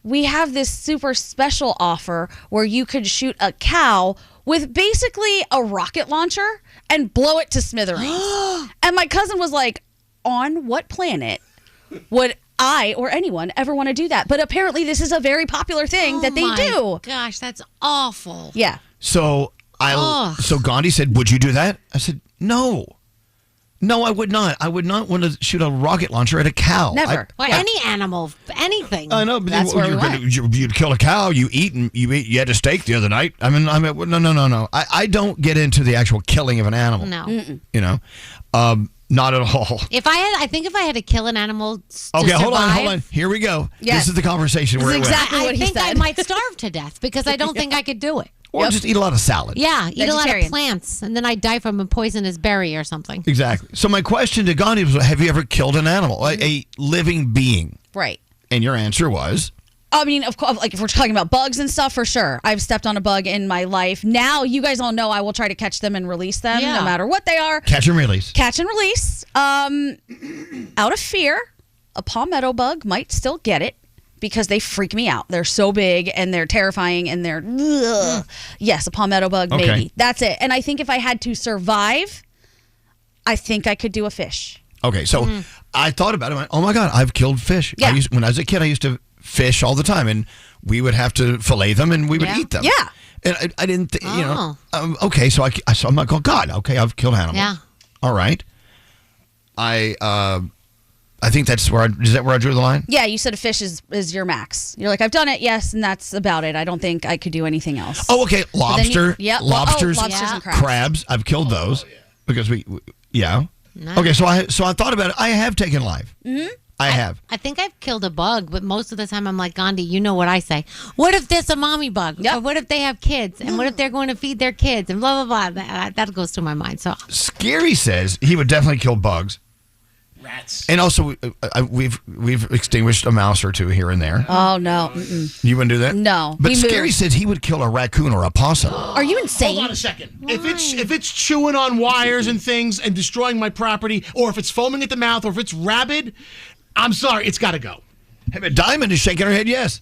we have this super special offer where you could shoot a cow with basically a rocket launcher and blow it to smithereens. And my cousin was like, on what planet would I or anyone ever want to do that? But apparently this is a very popular thing that they do. Gosh, that's awful. Yeah. So so Gandhi said, would you do that? I said, no. No, I would not. I would not want to shoot a rocket launcher at a cow. Never. Any animal, anything. I know, but that's where we went. you'd kill a cow. You had a steak the other night. I mean, no. I don't get into the actual killing of an animal. No. Mm-mm. You know, not at all. I think if I had to kill an animal to Okay, hold survive, on. Here we go. Yes. This is the conversation This where is it exactly went. what he I think I said. might starve to death because I don't think I could do it. Or just eat a lot of salad. Yeah, eat a lot of Vegetarian. plants, and then I die from a poisonous berry or something. Exactly. So my question to Gandhi was, have you ever killed an animal, a living being? Right. And your answer was? I mean, of course, like if we're talking about bugs and stuff, for sure. I've stepped on a bug in my life. Now, you guys all know I will try to catch them and release them, no matter what they are. Catch and release. Catch and release. Out of fear, a palmetto bug might still get it because they freak me out. They're so big and they're terrifying and they're... Ugh. Yes, a palmetto bug, Okay. maybe. That's it. And I think if I had to survive, I think I could do a fish. Okay, so I thought about it. I went, oh my God, I've killed fish. Yeah. When I was a kid, I used to fish all the time, and we would have to fillet them, and we would eat them. Yeah. And I didn't, okay, so I'm like, oh God, okay, I've killed animals. Yeah. All right. I I think is that where I drew the line? Yeah, you said a fish is your max. You're like, I've done it, yes, and that's about it. I don't think I could do anything else. Oh, okay. Lobster. Lobsters. Lobsters and crabs. I've killed those because yeah. Nice. Okay, so I thought about it. I have taken life. Mm-hmm. I have. I think I've killed a bug, but most of the time I'm like, Gandhi, you know what I say. What if there's a mommy bug? Yep. Or what if they have kids? And what if they're going to feed their kids? And blah, blah, blah. That goes through my mind. So Scary says he would definitely kill bugs. Rats. And also, we've extinguished a mouse or two here and there. Oh, no. Mm-mm. You wouldn't do that? No. But Scary says he would kill a raccoon or a possum. Are you insane? Hold on a second. If it's chewing on wires and things and destroying my property, or if it's foaming at the mouth, or if it's rabid, I'm sorry, it's got to go. Hey, but Diamond is shaking her head yes.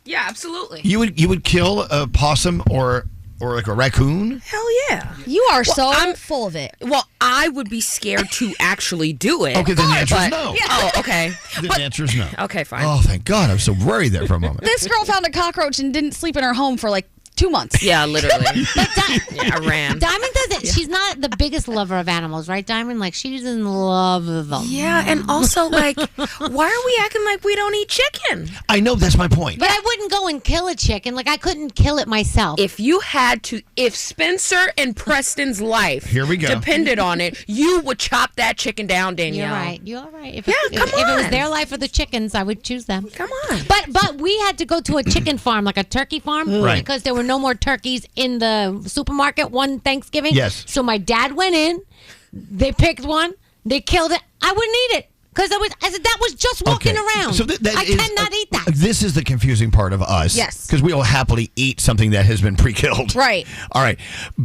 Yeah, absolutely. You would kill a possum or like a raccoon? Hell yeah. You are I'm full of it. Well, I would be scared to actually do it. Okay, then the answer is no. Yeah. Oh, okay. The answer is no. Okay, fine. Oh, thank God. I was so worried there for a moment. This girl found a cockroach and didn't sleep in her home for like 2 months. Yeah, literally. I ran. Diamond doesn't. She's not the biggest lover of animals, right, Diamond? Like, she's in love with them. Yeah, and also, like, why are we acting like we don't eat chicken? I know, that's my point. But I wouldn't go and kill a chicken. Like, I couldn't kill it myself. If Spencer and Preston's life Here we go. depended on it, you would chop that chicken down, Danielle. You're right. If come it on. was their life or the chickens, I would choose them. Come on. But we had to go to a chicken farm, like a turkey farm, Right. because there were no more turkeys in the supermarket one Thanksgiving. Yes. So my dad went in, they picked one, they killed it. I wouldn't eat it because I said that was just walking around. So that I is- cannot eat that. This is the confusing part of us. Yes. Because we will happily eat something that has been pre-killed. Right. All right.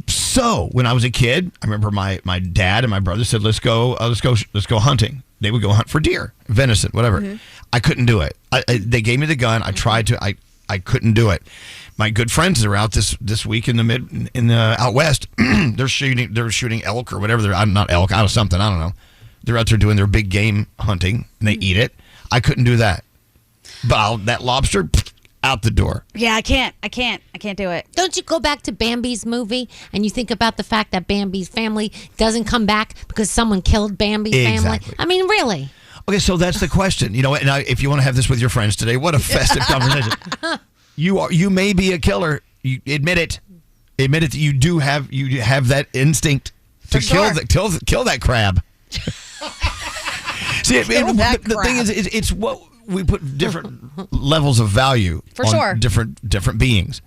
So when I was a kid, I remember my dad and my brother said, let's go hunting. They would go hunt for deer, venison, whatever. Mm-hmm. I couldn't do it. They gave me the gun. I tried to. I couldn't do it. My good friends are out this week in the out west. they're shooting elk or whatever. They're not elk, out of something. I don't know. They're out there doing their big game hunting and they eat it. I couldn't do that. But that lobster out the door. Yeah, I can't do it. Don't you go back to Bambi's movie and you think about the fact that Bambi's family doesn't come back because someone killed Bambi's family? Exactly. I mean, really? Okay, so that's the question. You know, and if you want to have this with your friends today, what a festive conversation. You may be a killer. You admit it. Admit it that you have that instinct to kill that crab. See, the thing is, it's what we put different levels of value on different beings.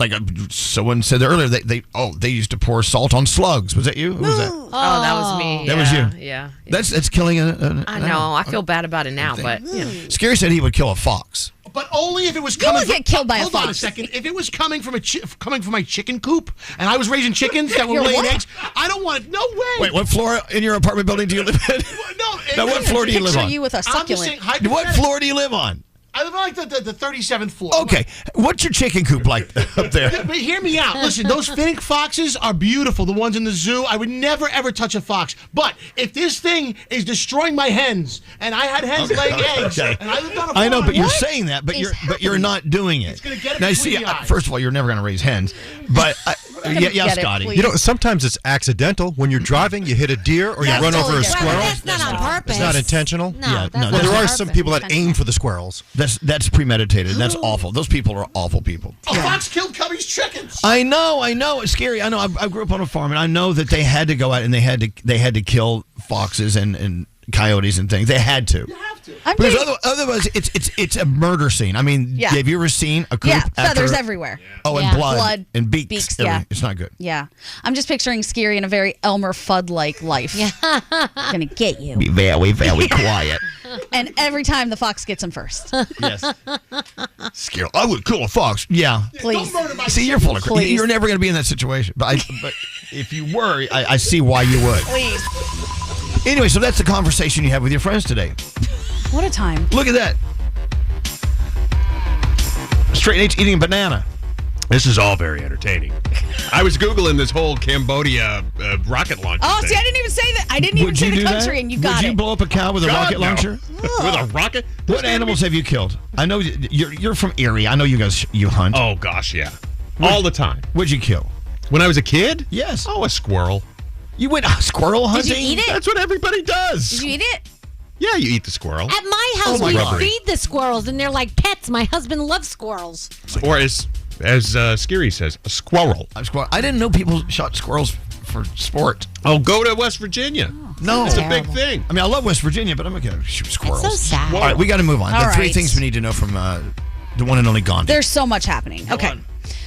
Like someone said earlier, they used to pour salt on slugs. Was that you? Who was that? Oh, that was me. That was you. Yeah. That's killing I know. I feel bad about it now, but you know. Scary said he would kill a fox. But only if it was coming. You would get killed by a Hold on a fox. second. If it was coming from my chicken coop, and I was raising chickens that were You're laying what? eggs, I don't want it. No way. Wait, what floor in your apartment building do you live in? Now, what floor do you live Picture on? you with a I'm just succulent. saying, What floor do you live on? I live on like the 37th floor. Okay, what's your chicken coop like up there? But hear me out. Listen, those finnick foxes are beautiful. The ones in the zoo. I would never ever touch a fox. But if this thing is destroying my hens, and I had hens laying eggs, and I lived on a farm, I know, but you're what saying that, but is you're not doing it. It's gonna get it now, between see, the eyes. first of all, you're never going to raise hens, but yeah, Scotty. please. You know, sometimes it's accidental. When you're driving, you hit a deer or you That's run over totally a different. squirrel. That's not on purpose. It's not intentional. No, Yeah, that's no, not But there on are some purpose. people that aim for the squirrels. That's premeditated. That's awful. Those people are awful people. A fox killed Cubby's chickens. I know. It's scary. I know. I grew up on a farm, and I know that they had to go out and they had to kill foxes and coyotes and things. They had to. You have to. Because otherwise, it's a murder scene. I mean, Yeah. have you ever seen a coop? Yeah, feathers after- everywhere. Oh, and Yeah. blood and beaks. yeah. everything. It's not good. Yeah. I'm just picturing Scary in a very Elmer Fudd-like life. Yeah. Gonna get you. Be very, very quiet. And every time the fox gets him first. Yes. Scary. I would kill a fox. Yeah. Please. Don't murder my See, you're full of crap. Please. You're never going to be in that situation. But if you were, I see why you would. Please. Anyway, so that's the conversation you have with your friends today. What a time. Look at that. Straight H eating a banana. This is all very entertaining. I was Googling this whole Cambodia rocket launcher Oh, thing. see, I didn't even say that. I didn't even say the country, and you got Would you it. blow up a cow with a God, rocket no. launcher? With a rocket? What animals have you killed? I know you're from Erie. I know you guys you hunt. Oh, gosh, yeah. All the time. What'd you kill? When I was a kid? Yes. Oh, a squirrel. You went squirrel hunting? Did you eat it? That's what everybody does. Did you eat it? Yeah, you eat the squirrel. At my house, my we God. feed the squirrels, and they're like pets. My husband loves squirrels. Or as Scary says, a squirrel. I didn't know people shot squirrels for sport. Oh, go to West Virginia. No. It's a big thing. I mean, I love West Virginia, but I'm not going to shoot squirrels. That's so sad. All right, we got to move on. All There are three right. things we need to know from the one and only Gandhi. There's so much happening. Okay.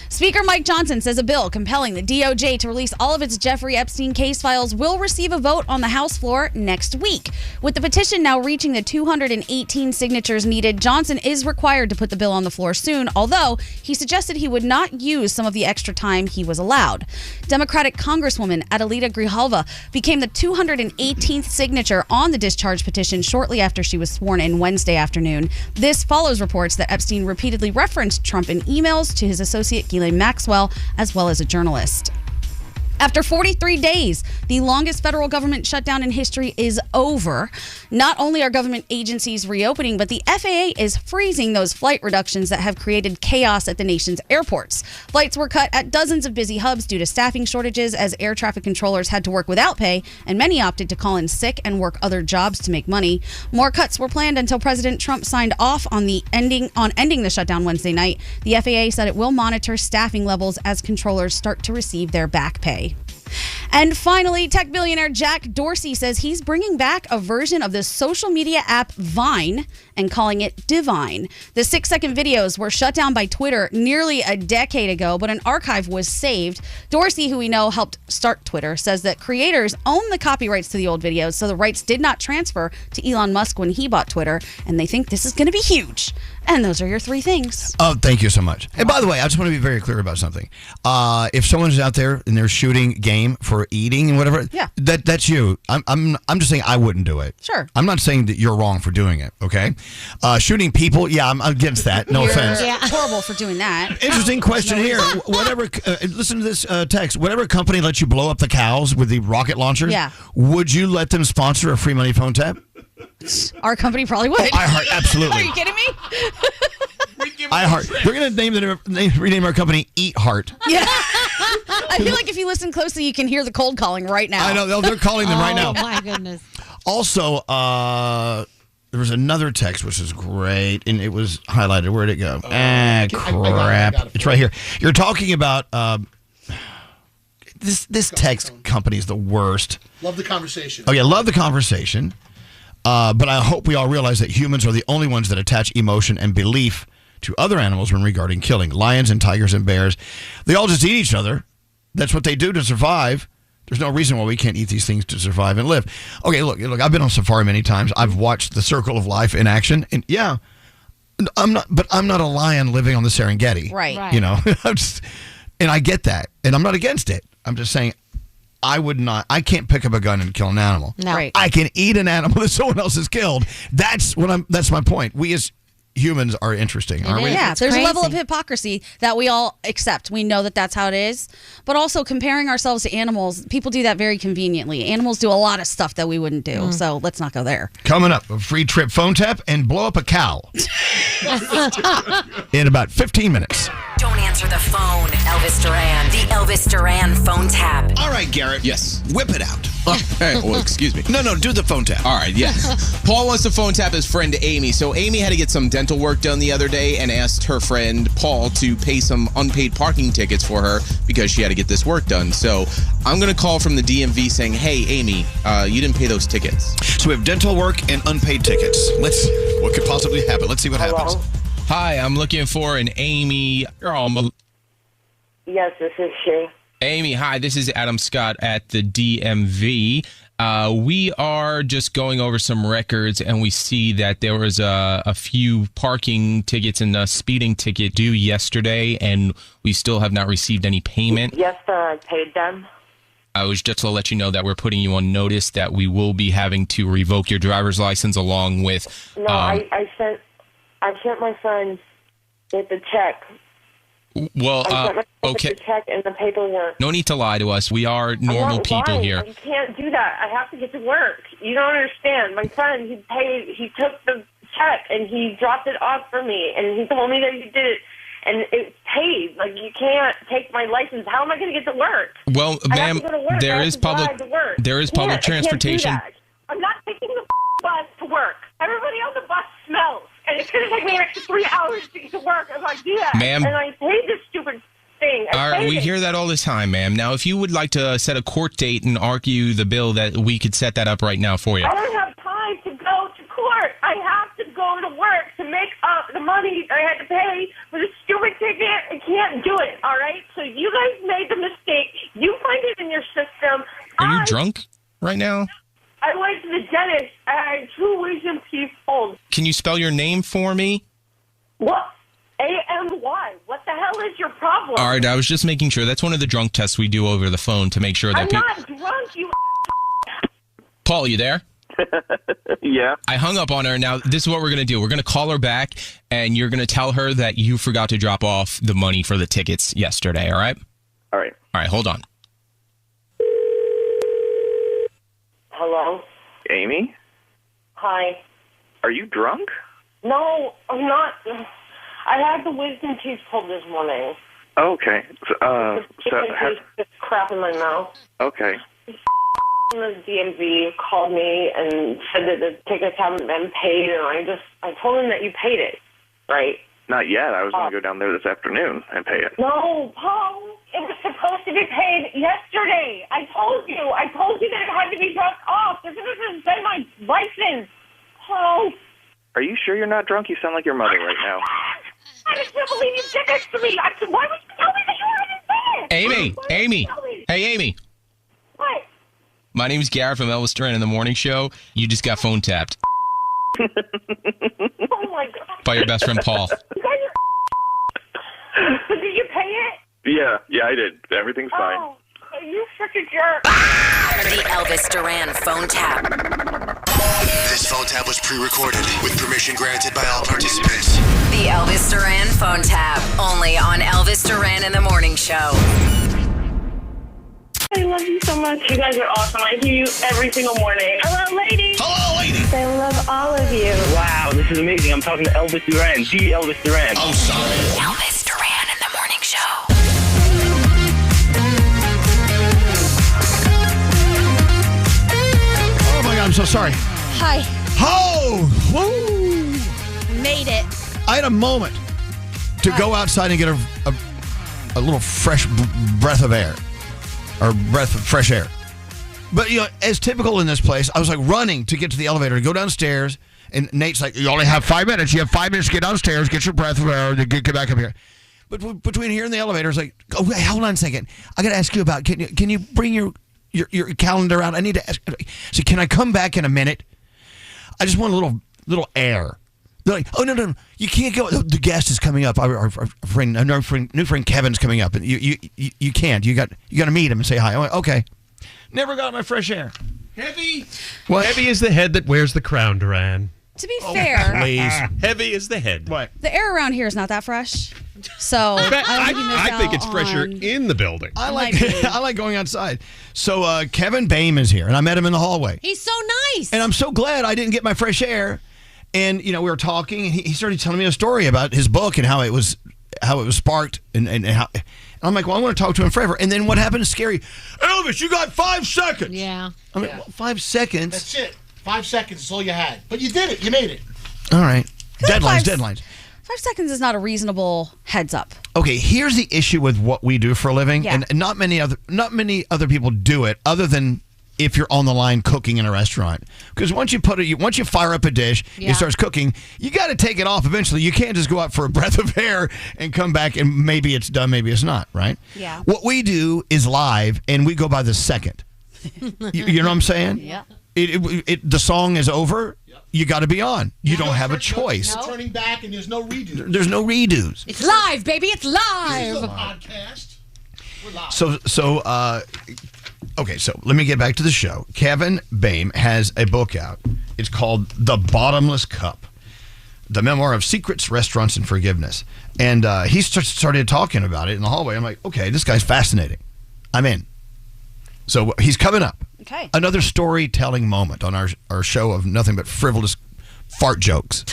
Speaker Mike Johnson says a bill compelling the DOJ to release all of its Jeffrey Epstein case files will receive a vote on the House floor next week. With the petition now reaching the 218 signatures needed, Johnson is required to put the bill on the floor soon, although he suggested he would not use some of the extra time he was allowed. Democratic Congresswoman Adelita Grijalva became the 218th signature on the discharge petition shortly after she was sworn in Wednesday afternoon. This follows reports that Epstein repeatedly referenced Trump in emails to his associate Ghislaine Maxwell, as well as a journalist. After 43 days, the longest federal government shutdown in history is over. Not only are government agencies reopening, but the FAA is freezing those flight reductions that have created chaos at the nation's airports. Flights were cut at dozens of busy hubs due to staffing shortages as air traffic controllers had to work without pay, and many opted to call in sick and work other jobs to make money. More cuts were planned until President Trump signed off on ending the shutdown Wednesday night. The FAA said it will monitor staffing levels as controllers start to receive their back pay. And finally, tech billionaire Jack Dorsey says he's bringing back a version of the social media app Vine and calling it Divine. The 6-second videos were shut down by Twitter nearly a decade ago, but an archive was saved. Dorsey, who we know helped start Twitter, says that creators own the copyrights to the old videos, so the rights did not transfer to Elon Musk when he bought Twitter, and they think this is going to be huge. And those are your three things. Oh, thank you so much. And by the way, I just want to be very clear about something. If someone's out there and they're shooting game for eating and whatever, that's you. I'm just saying I wouldn't do it. Sure. I'm not saying that you're wrong for doing it. Okay. Shooting people, I'm against that. No offense. Yeah, horrible for doing that. Interesting question here. Whatever. Listen to this text. Whatever company lets you blow up the cows with the rocket launchers, would you let them sponsor a free money phone tap? Our company probably would. Absolutely. Are you kidding me? They're going to rename our company Eat Heart. Yeah. I feel like if you listen closely, you can hear the cold calling right now. I know. They're calling them right now. Oh, my goodness. Also, there was another text, which is great, and it was highlighted. Where'd it go? Crap. It's right here. You're talking about this text company is the worst. Love the conversation. Oh, yeah, love the conversation. But I hope we all realize that humans are the only ones that attach emotion and belief to other animals when regarding killing. Lions and tigers and bears, they all just eat each other. That's what they do to survive. There's no reason why we can't eat these things to survive and live. Okay, look, I've been on safari many times. I've watched the circle of life in action. And I'm not a lion living on the Serengeti. Right. You know, and I get that. And I'm not against it. I'm just saying, I can't pick up a gun and kill an animal. No. Right. I can eat an animal that someone else has killed. That's my point. We as humans are interesting, aren't we? Yeah, It's there's crazy. a level of hypocrisy that we all accept. We know that that's how it is. But also comparing ourselves to animals, people do that very conveniently. Animals do a lot of stuff that we wouldn't do. So let's not go there. Coming up, a free trip phone tap and blow up a cow in about 15 minutes. Don't answer the phone. Elvis Duran. The Elvis Duran phone tap. All right, Garrett. Yes. Whip it out. Well, excuse me. No, do the phone tap. All right, yes. Paul wants to phone tap his friend Amy. So Amy had to get some dental work done the other day and asked her friend Paul to pay some unpaid parking tickets for her because she had to get this work done. So I'm going to call from the DMV saying, hey, Amy, you didn't pay those tickets. So we have dental work and unpaid tickets. What could possibly happen? Let's see what happens. Hi, I'm looking for an Amy. Yes, this is she. Amy, hi, this is Adam Scott at the DMV. We are just going over some records, and we see that there was a few parking tickets and a speeding ticket due yesterday, and we still have not received any payment. Yes, sir, I paid them. I was just to let you know that we're putting you on notice that we will be having to revoke your driver's license along with... No, I sent my son with the check. Well, I sent my son okay. with the check and the paperwork. No need to lie to us. We are normal people here. You can't do that. I have to get to work. You don't understand. My son, he took the check and he dropped it off for me, and he told me that he did it, and it's paid. Like, you can't take my license. How am I going to get to work? Well, ma'am, there is public transportation. I'm not taking the bus to work. if I do that. Ma'am. And I paid this stupid thing. All right, we hear that all the time, ma'am. Now, if you would like to set a court date and argue the bill, that we could set that up right now for you. I don't have time to go to court. I have to go to work to make up the money I had to pay for the stupid ticket. I can't do it, all right? So you guys made the mistake. You find it in your system. Are you drunk right now? I went to the dentist. I had 2 wisdom teeth pulled. Can you spell your name for me? What? A-M-Y. What the hell is your problem? All right, I was just making sure. That's one of the drunk tests we do over the phone to make sure that I'm not drunk, you Paul, you there? Yeah. I hung up on her. Now, this is what we're going to do. We're going to call her back, and you're going to tell her that you forgot to drop off the money for the tickets yesterday, all right? All right. All right, hold on. Hello? Amy? Hi. Are you drunk? No, I'm not. I had the wisdom teeth pulled this morning. Okay. This crap in my mouth. Okay. The DMV called me and said that the tickets haven't been paid, and I told him that you paid it, right? Not yet. I was going to go down there this afternoon and pay it. No, Paul, it was supposed to be paid yesterday. I told you that it had to be dropped off. They're going to suspend my license. Paul. Are you sure you're not drunk? You sound like your mother right now. I just can't believe you did this to me. Why would you tell me that you were in bed? Amy. Hey, Amy. What? My name's Garrett from Elvis Duran in the Morning Show. You just got phone tapped. Oh, my God. By your best friend, Paul. So did you pay it? Yeah, I did. Everything's fine. Oh, you such a jerk. The Elvis Duran phone tap. This phone tap was pre-recorded with permission granted by all participants. The Elvis Duran phone tap. Only on Elvis Duran in the Morning Show. I love you so much. You guys are awesome. I hear you every single morning. Hello, ladies. Hello, ladies. I love all of you. Wow, this is amazing. I'm talking to Elvis Duran, the Elvis Duran. Oh, sorry. Elvis Duran in the Morning Show. Oh my God, I'm so sorry. Hi. Oh, woo. Made it. I had a moment to go outside and get a little fresh breath of air. Or breath of fresh air. But, as typical in this place, I was like running to get to the elevator to go downstairs. And Nate's like, you only have 5 minutes. You have 5 minutes to get downstairs, get your breath of air, then get back up here. But between here and the elevator, it's like, oh, wait, hold on a second. I got to ask you about, can you bring your calendar out? I need to ask. So can I come back in a minute? I just want a little air. They're like, oh, no, you can't go. The guest is coming up. Our new friend Kevin's coming up. And you can't. You got to meet him and say hi. I'm like, okay. Never got my fresh air. Heavy. Well, heavy is the head that wears the crown, Duran. To be fair, Please. Heavy is the head. What? the air around here is not that fresh. So I think it's fresher on... in the building. I like going outside. So Kevin Boehm is here, and I met him in the hallway. He's so nice. And I'm so glad I didn't get my fresh air. And we were talking, and he started telling me a story about his book and how it was sparked, and how. And I'm like, well, I want to talk to him forever. And then what happened is scary. Elvis, you got 5 seconds. Yeah. I mean, 5 seconds. That's it. 5 seconds is all you had. But you did it. You made it. All right. Deadlines. 5 seconds is not a reasonable heads up. Okay, here's the issue with what we do for a living, Yeah. and not many other people do it, other than if you're on the line cooking in a restaurant. Because once you fire up a dish, it starts cooking, you got to take it off eventually. You can't just go out for a breath of air and come back and maybe it's done, maybe it's not, right? Yeah. What we do is live, and we go by the second. You know what I'm saying? Yeah. The song is over. You got to be on. You don't have a choice. No turning back, and there's no redos. There's no redos. It's live, baby. It's This live. is a podcast. We're live. Okay, so let me get back to the show. Kevin Boehm has a book out. It's called The Bottomless Cup, the memoir of secrets, restaurants, and forgiveness. And he started talking about it in the hallway. I'm like, okay, this guy's fascinating. I'm in. So he's coming up. Okay. Another storytelling moment on our show of nothing but frivolous fart jokes.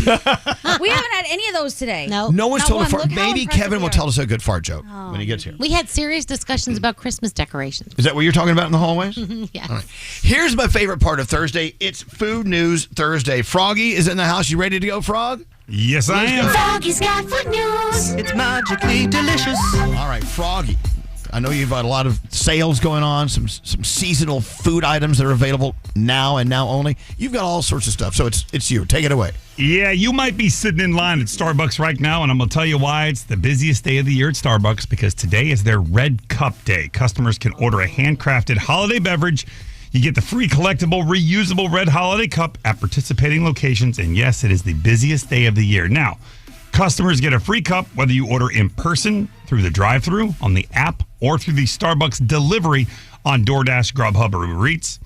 We haven't had any of those today. No. No one's Not told a one. fart. Look how Maybe impressive Kevin we will are. tell us a good fart joke when he gets here. We had serious discussions about Christmas decorations. Is that what you're talking about in the hallways? Yes. All right. Here's my favorite part of Thursday. It's Food News Thursday. Froggy is in the house. You ready to go, Frog? Yes, I am. Froggy's got food news. It's magically delicious. All right, Froggy. I know you've got a lot of sales going on, some seasonal food items that are available now and now only. You've got all sorts of stuff, so it's you. Take it away. Yeah, you might be sitting in line at Starbucks right now, and I'm going to tell you why it's the busiest day of the year at Starbucks, because today is their Red Cup Day. Customers can order a handcrafted holiday beverage. You get the free collectible, reusable Red Holiday Cup at participating locations, and yes, it is the busiest day of the year. Now, customers get a free cup whether you order in person, through the drive-thru, on the app, or through the Starbucks delivery on DoorDash, Grubhub, or Uber Eats.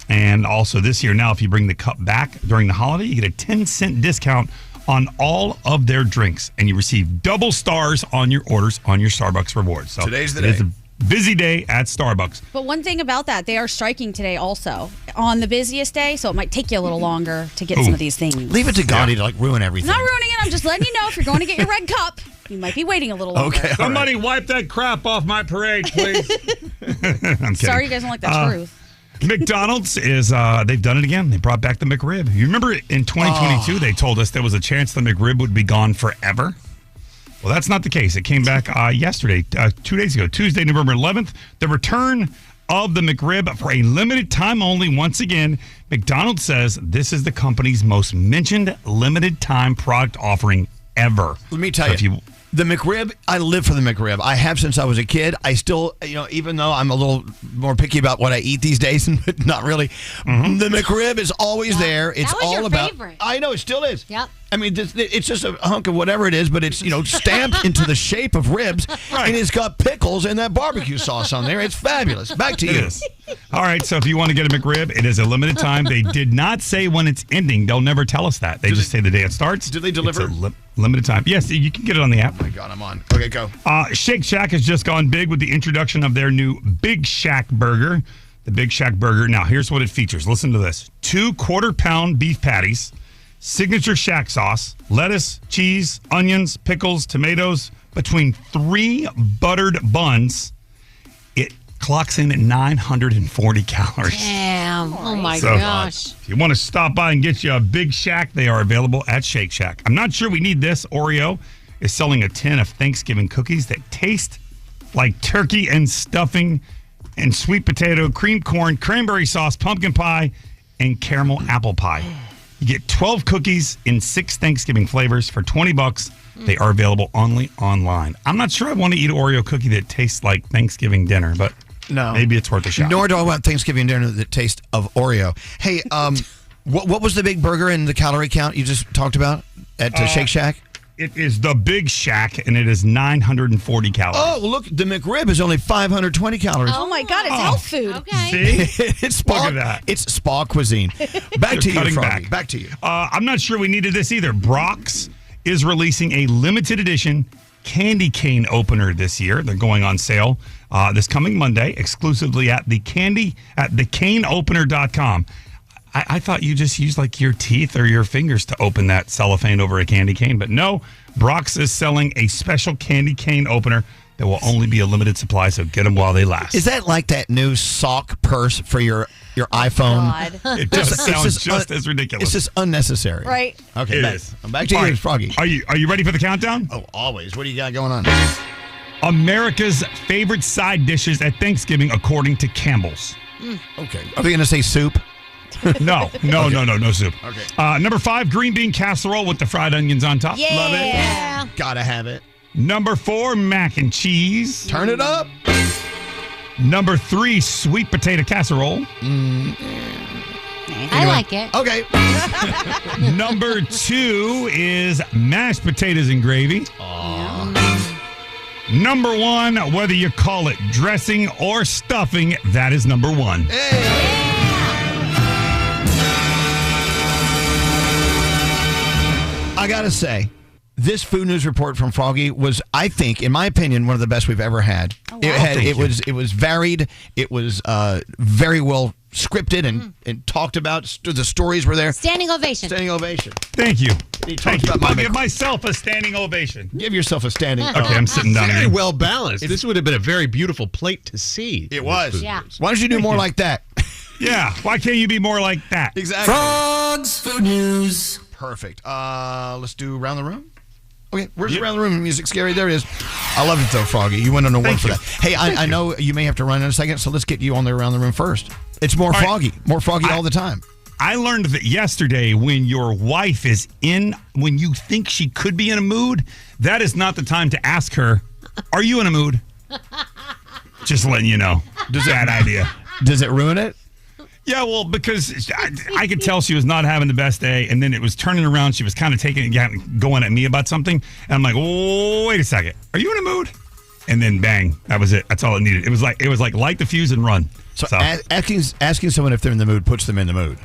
And also this year now, if you bring the cup back during the holiday, you get a 10-cent discount on all of their drinks, and you receive double stars on your orders on your Starbucks rewards. So today's the day. It's a busy day at Starbucks. But one thing about that, they are striking today also on the busiest day, so it might take you a little longer to get some of these things. Leave it to Gandhi to ruin everything. I'm not ruining it. I'm just letting you know if you're going to get your red cup, you might be waiting a little longer. Okay, somebody wipe that crap off my parade, please. I'm kidding. Sorry you guys don't like the truth. McDonald's is, they've done it again. They brought back the McRib. You remember in 2022, they told us there was a chance the McRib would be gone forever? Well, that's not the case. It came back yesterday, 2 days ago, Tuesday, November 11th. The return of the McRib for a limited time only. Once again, McDonald's says this is the company's most mentioned limited time product offering ever. Let me tell you, the McRib, I live for the McRib. I have since I was a kid. I still, even though I'm a little more picky about what I eat these days, not really, the McRib is always there. It's That was all your about. favorite. I know, it still is. Yep. I mean, it's just a hunk of whatever it is, but it's, stamped into the shape of ribs, and it's got pickles and that barbecue sauce on there. It's fabulous. Back to you. It is. All right, so if you want to get a McRib, it is a limited time. They did not say when it's ending. They'll never tell us that. They just say the day it starts. Do they deliver? It's a limited time. Yes, you can get it on the app. Oh, my God, I'm on. Okay, go. Shake Shack has just gone big with the introduction of their new Big Shack Burger. The Big Shack Burger. Now, here's what it features. Listen to this. 2 quarter-pound beef patties, signature Shack sauce, lettuce, cheese, onions, pickles, tomatoes, between 3 buttered buns. It clocks in at 940 calories. Damn. Oh, my So, gosh. If you want to stop by and get you a Big Shack, they are available at Shake Shack. I'm not sure we need this. Oreo is selling a tin of Thanksgiving cookies that taste like turkey and stuffing and sweet potato, creamed corn, cranberry sauce, pumpkin pie, and caramel apple pie. You get 12 cookies in 6 Thanksgiving flavors for $20. They are available only online. I'm not sure I want to eat an Oreo cookie that tastes like Thanksgiving dinner, but no, maybe it's worth a shot. Nor do I want Thanksgiving dinner that tastes of Oreo. Hey, what was the big burger and the calorie count you just talked about at Shake Shack? It is the Big Shack, and it is 940 calories. Oh, well, look, the McRib is only 520 calories. Oh my God, it's health food. Okay. See? It's spa, Look at that. It's spa cuisine. Back to you, cutting Froggy. back. Back to you. I'm not sure we needed this either. Brock's is releasing a limited edition candy cane opener this year. They're going on sale this coming Monday, exclusively at thecaneopener.com. I thought you just used like your teeth or your fingers to open that cellophane over a candy cane, but no. Brock's is selling a special candy cane opener that will only be a limited supply, so get them while they last. Is that like that new sock purse for your iPhone? God. It just sounds just as ridiculous. It's just unnecessary. Right. Okay, It back, is. I'm back to All you, right. Froggy. Are you ready for the countdown? Oh, always. What do you got going on? America's favorite side dishes at Thanksgiving, according to Campbell's. Okay. Are they going to say soup? No soup. Okay. Number 5, green bean casserole with the fried onions on top. Yeah. Love it. Yeah. Gotta have it. Number 4, mac and cheese. Turn it up. Number 3, sweet potato casserole. I like it. Okay. Number 2 is mashed potatoes and gravy. Number 1, whether you call it dressing or stuffing, that is number 1. I gotta say, this food news report from Froggy was, I think, in my opinion, one of the best we've ever had. It was varied. It was very well scripted and talked about. The stories were there. Standing ovation. Standing ovation. Thank you. He talked Thank you. about I'll give myself a standing ovation. Give yourself a standing. Okay, I'm sitting down Very again. well balanced. This would have been a very beautiful plate to see. It was. Yeah. Why don't you do more like that? Yeah, why can't you be more like that? Exactly. Frogs food news. Perfect. Let's do Around the Room. Okay, where's Around the Room music, Scary? There it is. I love it, though, Froggy. You went on a one for that. Hey, I know you may have to run in a second, so let's get you on the Around the Room first. It's more Froggy. More Froggy all the time. I learned that yesterday when your wife is when you think she could be in a mood, that is not the time to ask her, are you in a mood? Just letting you know. Bad idea. Does it ruin it? Yeah, well, because I could tell she was not having the best day, and then it was turning around. She was kind of going at me about something, and I'm like, oh, wait a second. Are you in a mood? And then bang, that was it. That's all it needed. It was like light the fuse and run. So. Asking someone if they're in the mood puts them in the mood.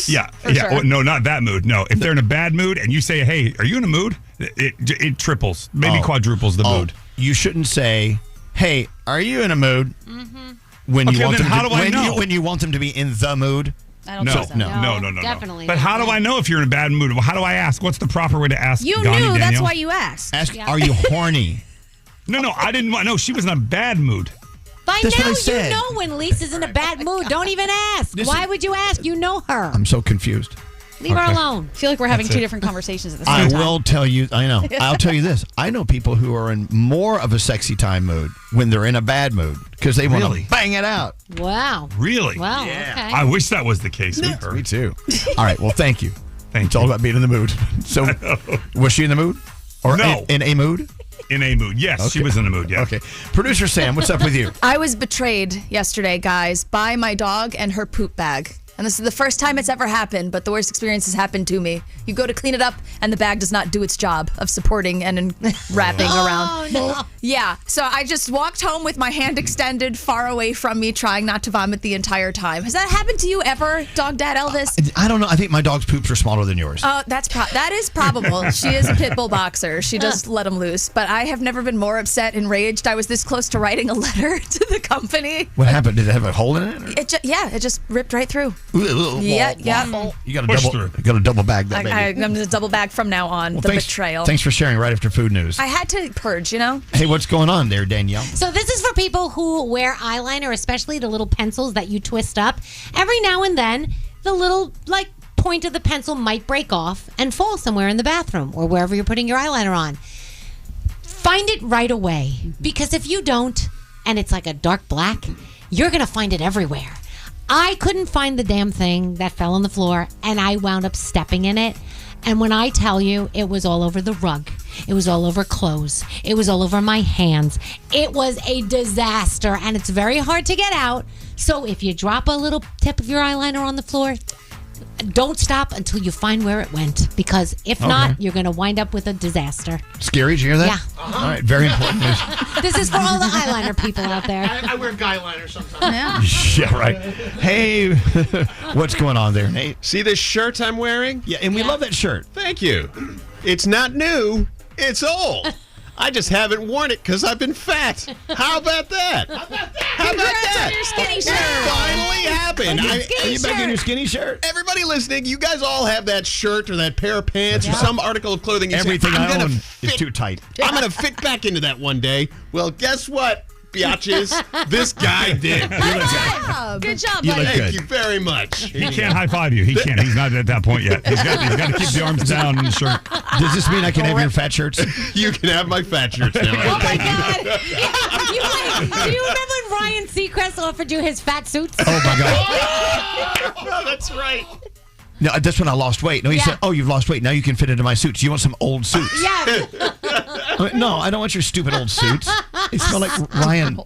Yeah. Sure. Oh, no, not that mood. No, if they're in a bad mood and you say, hey, are you in a mood? It triples, maybe quadruples the mood. You shouldn't say, hey, are you in a mood? Mm-hmm. When you want them how do I know? When you want them to be in the mood? I don't think so. No. Definitely. But how do I know if you're in a bad mood? How do I ask? What's the proper way to ask? You Gandhi, knew. That's Danielle? why you asked. Ask, are you horny? No, I didn't want. No, she was in a bad mood. By That's now, what I said. you know when Lisa's in a bad mood. Don't even ask. Why would you ask? You know her. I'm so confused. Leave her alone. I feel like we're having two different conversations at the same time. I will tell you. I know. I'll tell you this. I know people who are in more of a sexy time mood when they're in a bad mood because they want to bang it out. Wow. Really? Wow. Yeah. Okay. I wish that was the case with her. Me too. All right. Well, thank you. Thank it's you. all about being in the mood. So, was she in the mood? Or no. In a mood? In a mood. Yes, Okay. she was in a mood. Yeah. Okay. Producer Sam, what's up with you? I was betrayed yesterday, guys, by my dog and her poop bag. And this is the first time it's ever happened, but the worst experience has happened to me. You go to clean it up, and the bag does not do its job of supporting and wrapping around. No. Yeah, so I just walked home with my hand extended far away from me, trying not to vomit the entire time. Has that happened to you ever, Dog Dad Elvis? I don't know. I think my dog's poops are smaller than yours. That is probable. She is a pit bull boxer. She does let them loose. But I have never been more upset, enraged. I was this close to writing a letter to the company. What happened? Did it have a hole in it? It just ripped right through. Yeah. You got to double bag that baby. I'm going to double bag from now on. Betrayal. Thanks for sharing right after food news. I had to purge, you know? Hey, what's going on there, Danielle? So this is for people who wear eyeliner, especially the little pencils that you twist up. Every now and then, the little, point of the pencil might break off and fall somewhere in the bathroom or wherever you're putting your eyeliner on. Find it right away. Because if you don't, and it's like a dark black, you're going to find it everywhere. I couldn't find the damn thing that fell on the floor, and I wound up stepping in it. And when I tell you, it was all over the rug. It was all over clothes. It was all over my hands. It was a disaster, and it's very hard to get out. So if you drop a little tip of your eyeliner on the floor, don't stop until you find where it went, because if not, you're going to wind up with a disaster. Scary, did you hear that? Yeah. All right, very important news. This is for all the eyeliner people out there. I wear guy liner sometimes. Yeah, right. Hey, what's going on there, Nate? See this shirt I'm wearing? Yeah, and we love that shirt. Thank you. It's not new. It's old. I just haven't worn it because I've been fat. How about that? How about that? Your skinny shirt. It finally happened. Are you back in your skinny shirt? Everybody listening, you guys all have that shirt or that pair of pants or some article of clothing. You Everything say, I own is too tight. I'm going to fit back into that one day. Well, guess what, biatches? This guy did. Good job, You buddy. look Thank good. you very much. He can't high five you. He can't. He's not at that point yet. He's got to keep the arms down in the shirt. Does this mean I can have your fat shirts? You can have my fat shirts now. Oh my God! Do you remember when Ryan Seacrest offered you his fat suits? Oh my God. That's right. No, that's when I lost weight. No, he said, "Oh, you've lost weight. Now you can fit into my suits. You want some old suits?" Yes. I went, no, I don't want your stupid old suits. They smell like Ryan.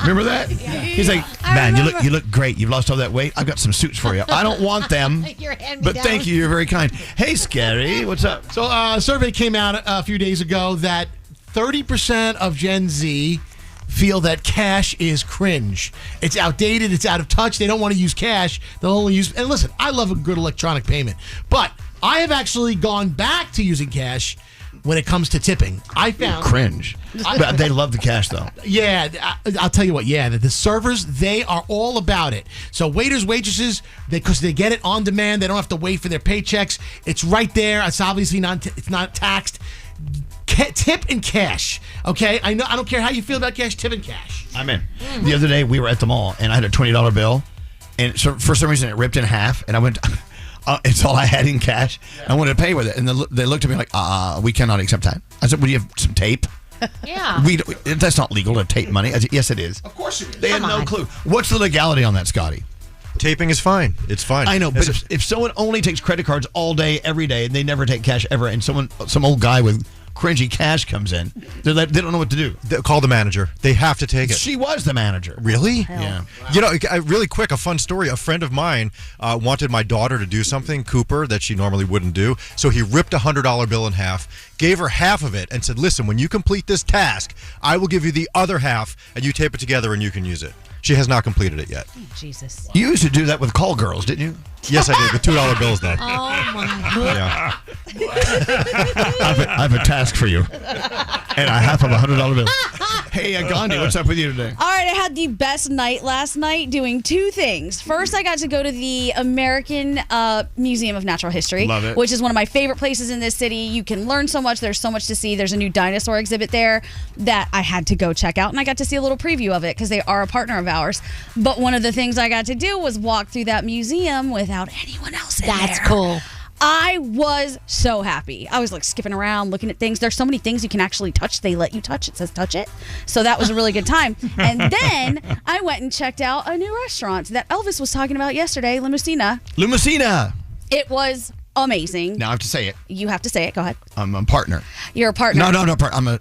Remember that? He's like, man, you look great. You've lost all that weight. I've got some suits for you. I don't want them, but thank you. You're very kind. Hey, Scary, what's up? So a survey came out a few days ago that 30% of Gen Z feel that cash is cringe. It's outdated. It's out of touch. They don't want to use cash. They'll only use... And listen, I love a good electronic payment. But I have actually gone back to using cash when it comes to tipping. I found... Cringe. But they love the cash, though. Yeah, I'll tell you what. Yeah, the servers, they are all about it. So waiters, waitresses, because they get it on demand. They don't have to wait for their paychecks. It's right there. It's obviously it's not taxed. Tip in cash, okay? I know. I don't care how you feel about cash. Tip in cash. I'm in. The other day we were at the mall and I had a $20 bill, and so for some reason it ripped in half. And I It's all I had in cash. I wanted to pay with it. And they looked at me like, we cannot accept that. I said, well, do you have some tape? Yeah. That's not legal to tape money. I said, yes, it is. Of course it is. They had no clue. What's the legality on that, Scotty? Taping is fine. It's fine. I know, but if someone only takes credit cards all day, every day, and they never take cash ever, and some old guy with cringy cash comes in, they don't know what to do. Call the manager. They have to take it. She was the manager. Really? Yeah. You know, really quick, a fun story. A friend of mine wanted my daughter to do something, Cooper, that she normally wouldn't do. So he ripped a $100 bill in half, gave her half of it, and said, listen, when you complete this task, I will give you the other half, and you tape it together and you can use it. She has not completed it yet. Oh, Jesus. You used to do that with call girls, didn't you? Yes, I did. With $2 bills, though. Oh, my God. Yeah. I have a task for you. And a half of $100 bill. Hey, Gandhi, what's up with you today? All right, I had the best night last night doing two things. First, I got to go to the American Museum of Natural History. Love it. Which is one of my favorite places in this city. You can learn so much. There's so much to see. There's a new dinosaur exhibit there that I had to go check out, and I got to see a little preview of it because they are a partner of ours. But one of the things I got to do was walk through that museum without anyone else in there. That's cool. I was so happy. I was like skipping around, looking at things. There's so many things you can actually touch. They let you touch. It says touch it. So that was a really good time. And then I went and checked out a new restaurant that Elvis was talking about yesterday, Lumusina. It was amazing. Now I have to say it. You have to say it. Go ahead. I'm a partner. You're a partner. No. I'm an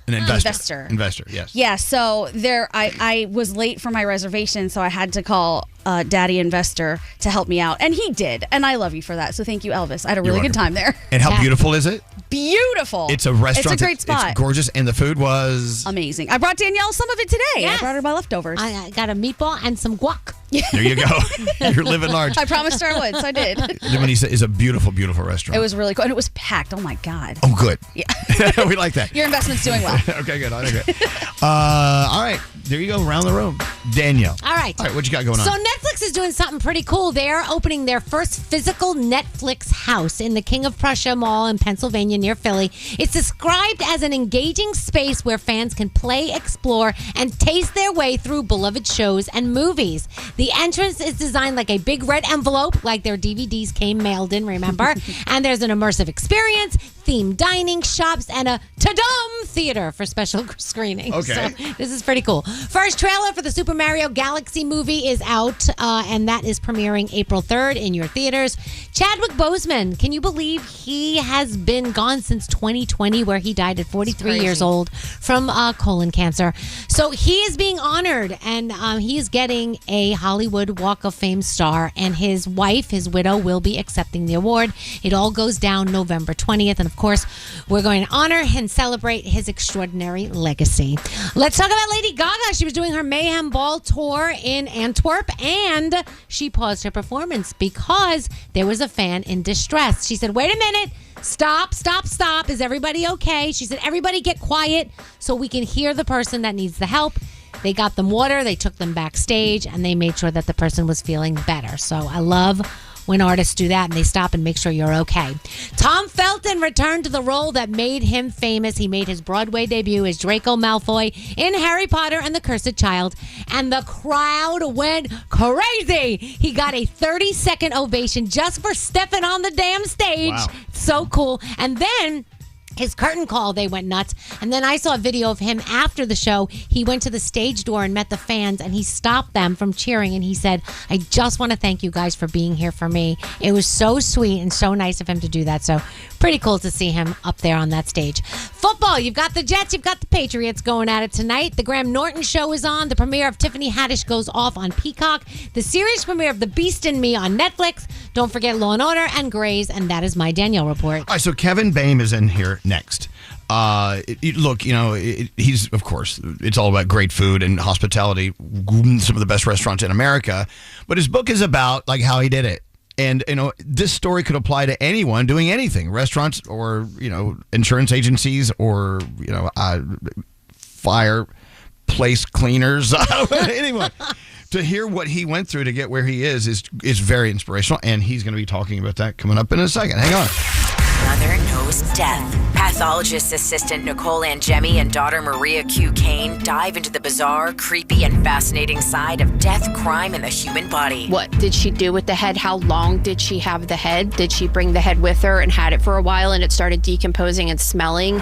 investor. Investor, yes. Yeah, so I was late for my reservation, so I had to call Daddy Investor to help me out. And he did. And I love you for that. So thank you, Elvis. I had a really good time there. And how beautiful is it? Beautiful. It's a restaurant. It's a great spot. It's gorgeous, and the food was amazing. I brought Danielle some of it today. Yes. I brought her my leftovers. I got a meatball and some guac. There you go. You're living large. I promised her I would, so I did. Lumunisa is a beautiful, beautiful restaurant. It was really cool. And it was packed. Oh, my God. Oh, good. Yeah. We like that. Your investment's doing well. Okay, good. Okay. All right. There you go. Around the room. Danielle. All right. What you got going on? So Netflix is doing something pretty cool. They're opening their first physical Netflix house in the King of Prussia Mall in Pennsylvania near Philly. It's described as an engaging space where fans can play, explore, and taste their way through beloved shows and movies. The entrance is designed like a big red envelope, like their DVDs came mailed in, remember? And there's an immersive experience, themed dining, shops, and a ta-dum theater for special screenings. Okay. So this is pretty cool. First trailer for the Super Mario Galaxy movie is out, and that is premiering April 3rd in your theaters. Chadwick Boseman, can you believe he has been gone since 2020, where he died at 43 years old from colon cancer? So he is being honored, and he is getting a Hollywood Walk of Fame star, and his wife, his widow, will be accepting the award. It all goes down November 20th, and of course, we're going to honor and celebrate his extraordinary legacy. Let's talk about Lady Gaga. She was doing her Mayhem Ball tour in Antwerp, and she paused her performance because there was a fan in distress. She said, wait a minute. Stop. Is everybody okay? She said, everybody get quiet so we can hear the person that needs the help. They got them water, they took them backstage, and they made sure that the person was feeling better. So I love when artists do that and they stop and make sure you're okay. Tom Felton returned to the role that made him famous. He made his Broadway debut as Draco Malfoy in Harry Potter and the Cursed Child, and the crowd went crazy. He got a 30-second ovation just for stepping on the damn stage. Wow. So cool. And then his curtain call, they went nuts. And then I saw a video of him after the show. He went to the stage door and met the fans, and he stopped them from cheering. And he said, I just want to thank you guys for being here for me. It was so sweet and so nice of him to do that. So pretty cool to see him up there on that stage. Football, you've got the Jets, you've got the Patriots going at it tonight. The Graham Norton show is on. The premiere of Tiffany Haddish goes off on Peacock. The series premiere of The Beast in Me on Netflix. Don't forget Law & Order and Grey's, and that is my Danielle report. All right, so Kevin Boehm is in here next. Look, he's, of course, it's all about great food and hospitality, some of the best restaurants in America. But his book is about like how he did it. And, this story could apply to anyone doing anything, restaurants or, insurance agencies or, fireplace cleaners, anyone. To hear what he went through to get where he is very inspirational. And he's going to be talking about that coming up in a second. Hang on. Mother Knows Death. Pathologist assistant Nicole Angemi and daughter Maria Q. Kane dive into the bizarre, creepy, and fascinating side of death, crime, and the human body. What did she do with the head? How long did she have the head? Did she bring the head with her and had it for a while and it started decomposing and smelling?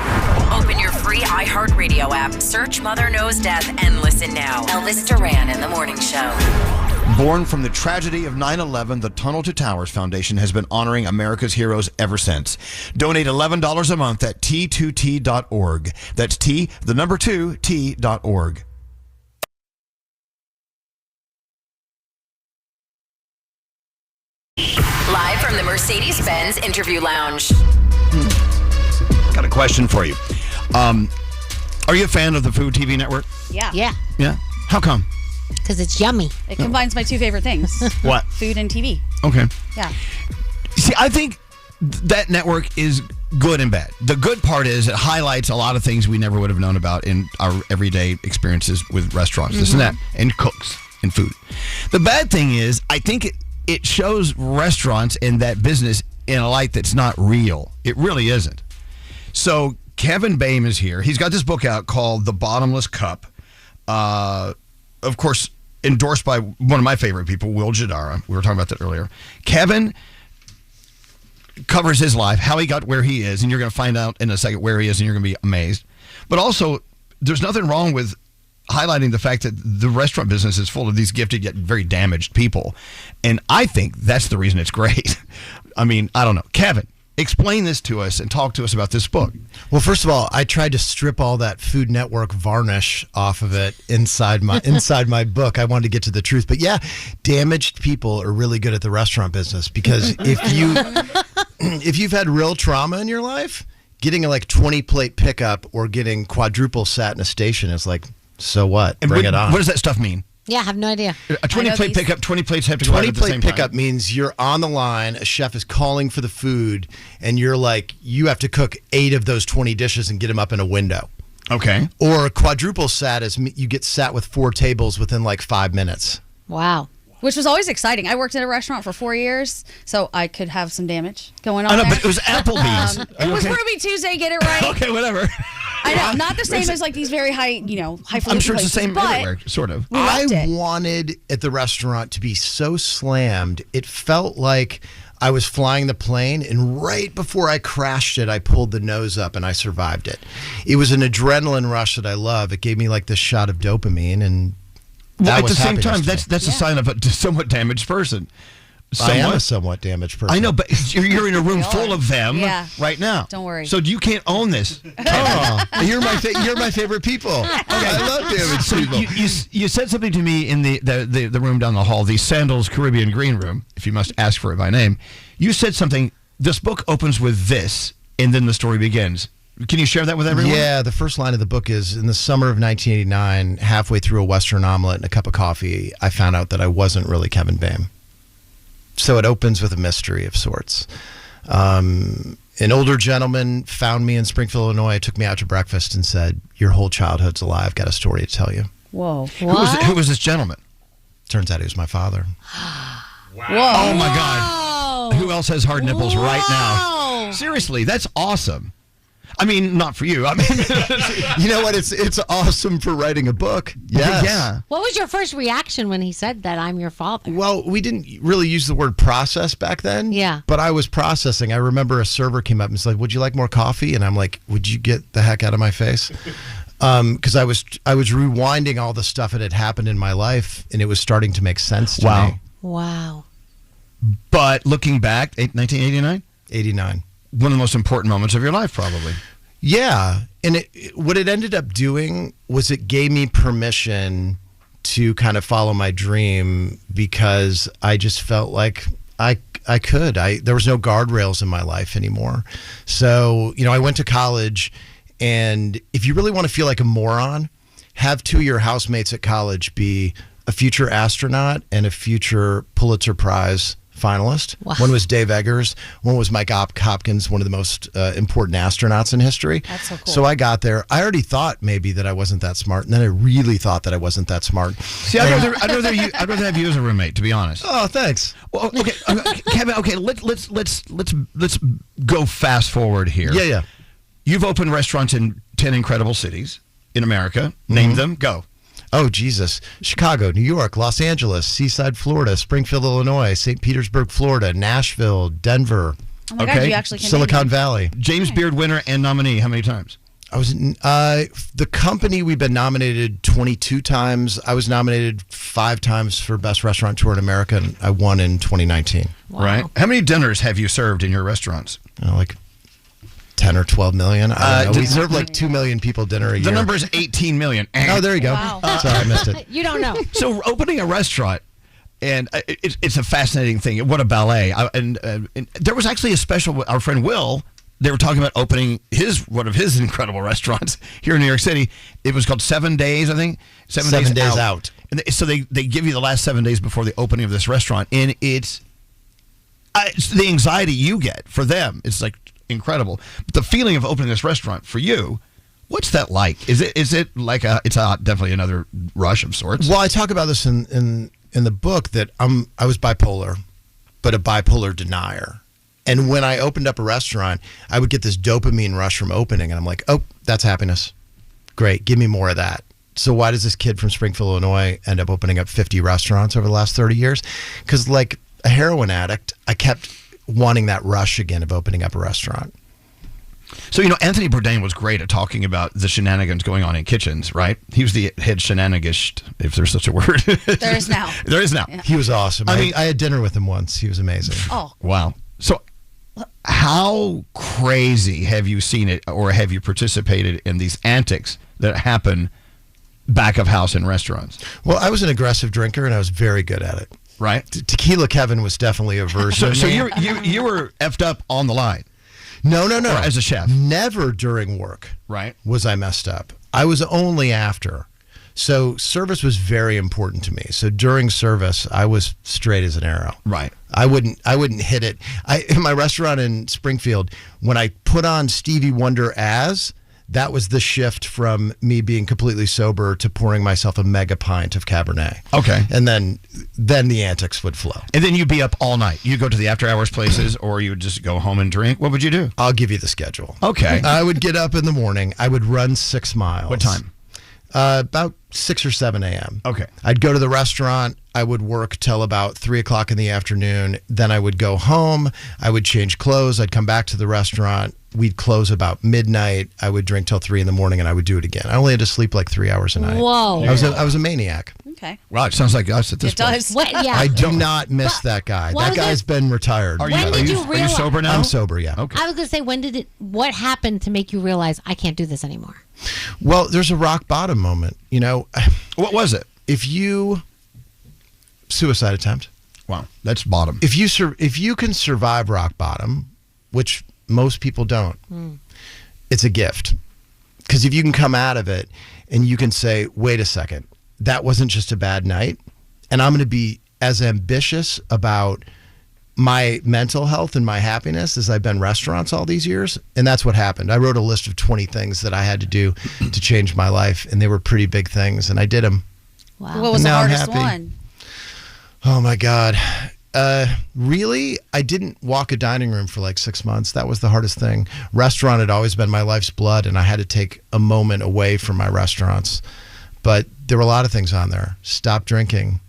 Open your free iHeartRadio app, search Mother Knows Death, and listen now. Elvis Duran in the Morning Show. Born from the tragedy of 9/11, the Tunnel to Towers Foundation has been honoring America's heroes ever since. Donate $11 a month at T2T.org. That's T2T.org. Live from the Mercedes-Benz Interview Lounge. Got a question for you. Are you a fan of the Food TV network? Yeah. Yeah. Yeah. How come? Because it's yummy. It combines my two favorite things. What? Food and TV. Okay. Yeah. See, I think that network is good and bad. The good part is it highlights a lot of things we never would have known about in our everyday experiences with restaurants, this and that, and cooks and food. The bad thing is I think it shows restaurants and that business in a light that's not real. It really isn't. So Kevin Boehm is here. He's got this book out called The Bottomless Cup. Of course, endorsed by one of my favorite people, Will Jadara. We were talking about that earlier. Kevin covers his life, how he got where he is, and you're going to find out in a second where he is, and you're going to be amazed. But also, there's nothing wrong with highlighting the fact that the restaurant business is full of these gifted yet very damaged people. And I think that's the reason it's great. I mean, I don't know. Kevin, explain this to us and talk to us about this book. Well, first of all, I tried to strip all that Food Network varnish off of it inside my book. I wanted to get to the truth. But yeah, damaged people are really good at the restaurant business because if you've had real trauma in your life, getting a 20-plate pickup or getting quadruple sat in a station is like, so what? Bring it on. What does that stuff mean? Yeah, I have no idea. A 20-plate pickup, 20 plates have to go out at the same 20-plate pickup means you're on the line, a chef is calling for the food, and you're you have to cook 8 of those 20 dishes and get them up in a window. Okay. Or quadruple sat is you get sat with 4 tables within 5 minutes. Wow. Which was always exciting. I worked at a restaurant for 4 years, so I could have some damage going on. I know, there. but it was Applebee's. It was Ruby Tuesday, get it right. Okay, whatever. I know, not the same as these very high, highfalutin I'm sure it's places, the same but everywhere, sort of. I wanted at the restaurant to be so slammed. It felt like I was flying the plane, and right before I crashed it, I pulled the nose up and I survived it. It was an adrenaline rush that I love. It gave me this shot of dopamine, and at the same time, that's a sign of a somewhat damaged person. I am a somewhat damaged person. I know, but you're in a room full of them right now. Don't worry. So you can't own this. Oh, you're my favorite people. I love damaged people. You said something to me in the room down the hall, the Sandals Caribbean Green Room, if you must ask for it by name. You said something. This book opens with this, and then the story begins. Can you share that with everyone? Yeah, the first line of the book is, in the summer of 1989, halfway through a Western omelet and a cup of coffee, I found out that I wasn't really Kevin Boehm. So it opens with a mystery of sorts. An older gentleman found me in Springfield, Illinois, took me out to breakfast and said, your whole childhood's a lie. I've got a story to tell you. Whoa. Who was this gentleman? Turns out he was my father. Wow. Oh, my God. Who else has hard nipples right now? Seriously, that's awesome. I mean, not for you. I mean, you know what? It's awesome for writing a book. Yes. Yeah. What was your first reaction when he said that I'm your father? Well, we didn't really use the word process back then. Yeah. But I was processing. I remember a server came up and said, would you like more coffee? And I'm like, would you get the heck out of my face? Because I was rewinding all the stuff that had happened in my life, and it was starting to make sense to me. Wow. But looking back, 1989? 89. One of the most important moments of your life, probably. Yeah. And what it ended up doing was it gave me permission to kind of follow my dream because I just felt like I could. There was no guardrails in my life anymore. So, I went to college, and if you really want to feel like a moron, have 2 of your housemates at college be a future astronaut and a future Pulitzer Prize finalist. Wow. One was Dave Eggers. One was Mike Hopkins, one of the most important astronauts in history. That's so cool. So I got there. I already thought maybe that I wasn't that smart, and then I really thought that I wasn't that smart. See, I'd rather have you as a roommate, to be honest. Oh, thanks. Well, okay, Kevin. Okay, let's go fast forward here. Yeah. You've opened restaurants in 10 incredible cities in America. Name them. Go. Oh, Jesus. Chicago, New York, Los Angeles, Seaside, Florida, Springfield, Illinois, St. Petersburg, Florida, Nashville, Denver. Oh my God, you actually can Silicon name them. Valley. James Beard winner and nominee. How many times? I was the company. We've been nominated 22 times. I was nominated 5 times for Best Restaurateur in America, and I won in 2019. Wow. Right. How many dinners have you served in your restaurants? Like 10 or 12 million. I don't know. We did- serve like 2 million people dinner a year. The number is 18 million. Oh, there you go. Wow. Sorry, I missed it. You don't know. So opening a restaurant, and it's a fascinating thing. What a ballet! And there was actually a special. Our friend Will. They were talking about opening one of his incredible restaurants here in New York City. It was called 7 Days, I think. 7 Days Out. And so they give you the last 7 days before the opening of this restaurant, and it's the anxiety you get for them. It's like incredible. But the feeling of opening this restaurant for you, what's that like? Is it like definitely another rush of sorts? Well, I talk about this in the book that I was bipolar, but a bipolar denier. And when I opened up a restaurant, I would get this dopamine rush from opening, and I'm like, oh, that's happiness. Great, give me more of that. So why does this kid from Springfield, Illinois end up opening up 50 restaurants over the last 30 years? Because like a heroin addict, I kept wanting that rush again of opening up a restaurant. So, Anthony Bourdain was great at talking about the shenanigans going on in kitchens, right? He was the head shenanigist, if there's such a word. There is now. There is now. Yeah. He was awesome. I had dinner with him once. He was amazing. Oh. Wow. So how crazy have you seen it, or have you participated in these antics that happen back of house in restaurants? Well, I was an aggressive drinker, and I was very good at it. Right. Tequila Kevin was definitely a version. So you were effed up on the line. No. Or as a chef. Never during work. Right. Was I messed up. I was only after. So service was very important to me. So during service, I was straight as an arrow. Right. I wouldn't hit it. In my restaurant in Springfield, when I put on Stevie Wonder that was the shift from me being completely sober to pouring myself a mega pint of Cabernet. Okay. And then the antics would flow. And then you'd be up all night. You go to the after hours places, or you would just go home and drink. What would you do? I'll give you the schedule. Okay. I would get up in the morning. I would run 6 miles. What time? About 6 or 7 a.m. Okay. I'd go to the restaurant. I would work till about 3 o'clock in the afternoon. Then I would go home. I would change clothes. I'd come back to the restaurant. We'd close about midnight. I would drink till 3 in the morning, and I would do it again. I only had to sleep like 3 hours a night. Whoa. I was a maniac. Okay. Wow, it sounds like us at this point. It does. What? Yeah. I do not miss that guy. What That was guy's it? been retired. Are When did you are you realize- sober now? I'm sober, yeah. Okay. I was going to say, what happened to make you realize I can't do this anymore? Well, there's a rock bottom moment. What was it? Suicide attempt. Wow, that's bottom. If you can survive rock bottom, which most people don't, it's a gift. Because if you can come out of it and you can say, wait a second, that wasn't just a bad night, and I'm going to be as ambitious about my mental health and my happiness as I've been restaurants all these years. And that's what happened. I wrote a list of 20 things that I had to do to change my life, and they were pretty big things, and I did them. Wow. What was the Now I'm hardest happy. one? Oh my God. Really? I didn't walk a dining room for like 6 months. That was the hardest thing. Restaurant had always been my life's blood, and I had to take a moment away from my restaurants. But there were a lot of things on there. Stop drinking.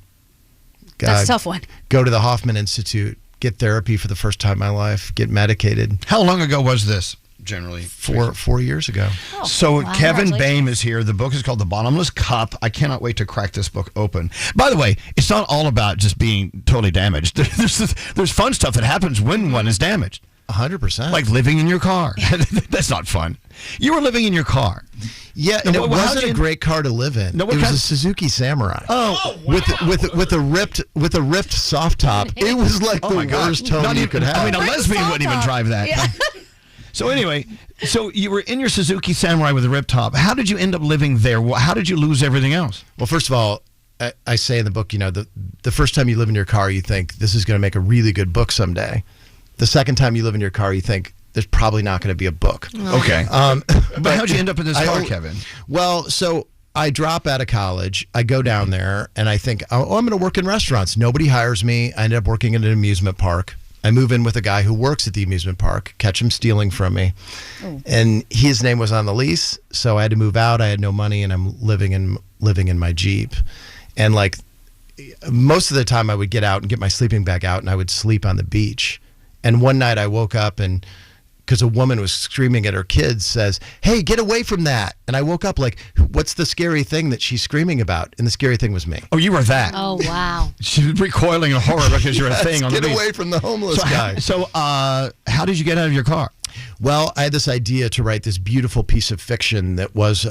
That's a tough one. Go to the Hoffman Institute. Get therapy for the first time in my life. Get medicated. How long ago was this, generally? 4 years ago. So wow. Kevin Boehm is here. The book is called The Bottomless Cup. I cannot wait to crack this book open. By the way, it's not all about just being totally damaged. There's fun stuff that happens when one is damaged. 100%. Like living in your car. That's not fun. You were living in your car. Yeah, and it wasn't a great car to live in. It was a Suzuki Samurai. Oh, wow. with a ripped soft top. It was like the worst tone you could have. I mean, a lesbian wouldn't even drive that. Yeah. So anyway, so you were in your Suzuki Samurai with a ripped top. How did you end up living there? How did you lose everything else? Well, first of all, I say in the book, the first time you live in your car, you think this is going to make a really good book someday. The second time you live in your car, you think there's probably not going to be a book. Okay. But how'd you end up in this car, Kevin? Well, so I drop out of college. I go down there and I think, I'm going to work in restaurants. Nobody hires me. I ended up working at an amusement park. I move in with a guy who works at the amusement park, catch him stealing from me. Oh. And his name was on the lease, so I had to move out. I had no money, and I'm living in my Jeep. And like most of the time I would get out and get my sleeping bag out and I would sleep on the beach. And one night I woke up and because a woman was screaming at her kids, says, "Hey, get away from that." And I woke up like, what's the scary thing that she's screaming about? And the scary thing was me. Oh, you were that. Oh, wow. She was recoiling in horror because you're a thing on the Get beach. away from the homeless guy. So how did you get out of your car? Well, I had this idea to write this beautiful piece of fiction that was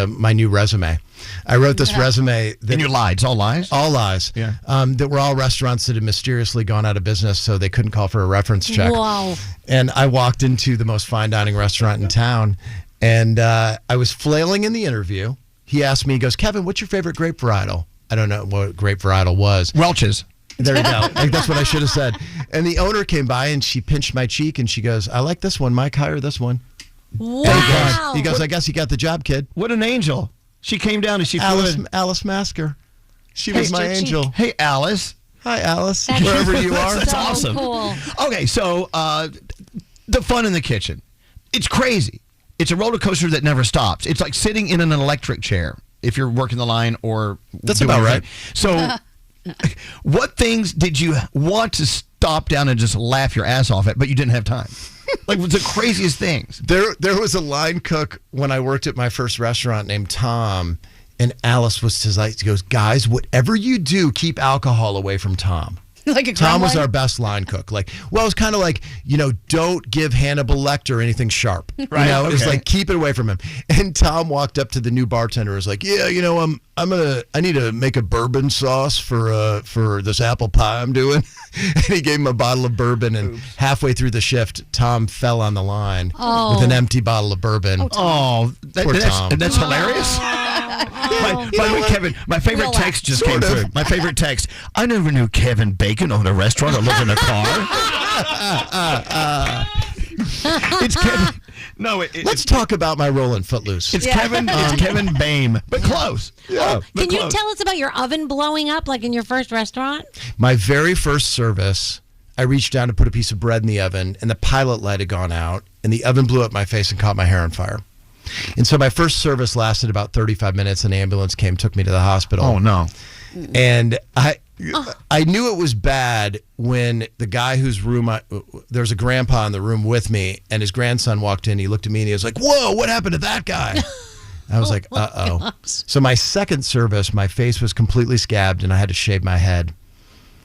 my new resume. I wrote this resume. And you lied. It's all lies? All lies. Yeah. That were all restaurants that had mysteriously gone out of business, so they couldn't call for a reference check. Wow. And I walked into the most fine dining restaurant in town, and I was flailing in the interview. He asked me, he goes, "Kevin, what's your favorite grape varietal?" I don't know what grape varietal was. Welch's. There you go. Like, that's what I should have said. And the owner came by, and she pinched my cheek, and she goes, "I like this one. Mike, hire this one." Wow. He goes, "I guess you got the job, kid." What an angel. She came down and she flew in. Alice Masker. She was my angel. Hey, Alice. Hi, Alice. Wherever you are. That's so awesome. Cool. Okay, so the fun in the kitchen. It's crazy. It's a roller coaster that never stops. It's like sitting in an electric chair if you're working the line or That's doing about anything. right. So what things did you want to stop down and just laugh your ass off at, but you didn't have time? Like, what's the craziest things? There was a line cook when I worked at my first restaurant named Tom, and Alice was his like, she goes, "Guys, whatever you do, keep alcohol away from Tom." Like a Tom was gremlin? our best line cook. Like, well, it was kind of like, don't give Hannibal Lecter anything sharp. Right, It was okay. like, keep it away from him. And Tom walked up to the new bartender and was like, "Yeah, I need to make a bourbon sauce for this apple pie I'm doing." And he gave him a bottle of bourbon, and halfway through the shift, Tom fell on the line with an empty bottle of bourbon. Oh, Poor Tom. that's hilarious. By the way, Kevin, my favorite text just came through. My favorite text. I never knew Kevin Bacon owned a restaurant or lived in a car. It's Kevin. No, Let's talk about my role in Footloose. It's Kevin. It's Kevin Boehm, but close. Yeah. Can you tell us about your oven blowing up like in your first restaurant? My very first service, I reached down to put a piece of bread in the oven, and the pilot light had gone out, and the oven blew up my face and caught my hair on fire. And so my first service lasted about 35 minutes. An ambulance came, took me to the hospital. Oh, no. And I knew it was bad when the guy whose room there was a grandpa in the room with me, and his grandson walked in. He looked at me and he was like, "Whoa, what happened to that guy?" I was like, "Uh-oh." So my second service, my face was completely scabbed and I had to shave my head.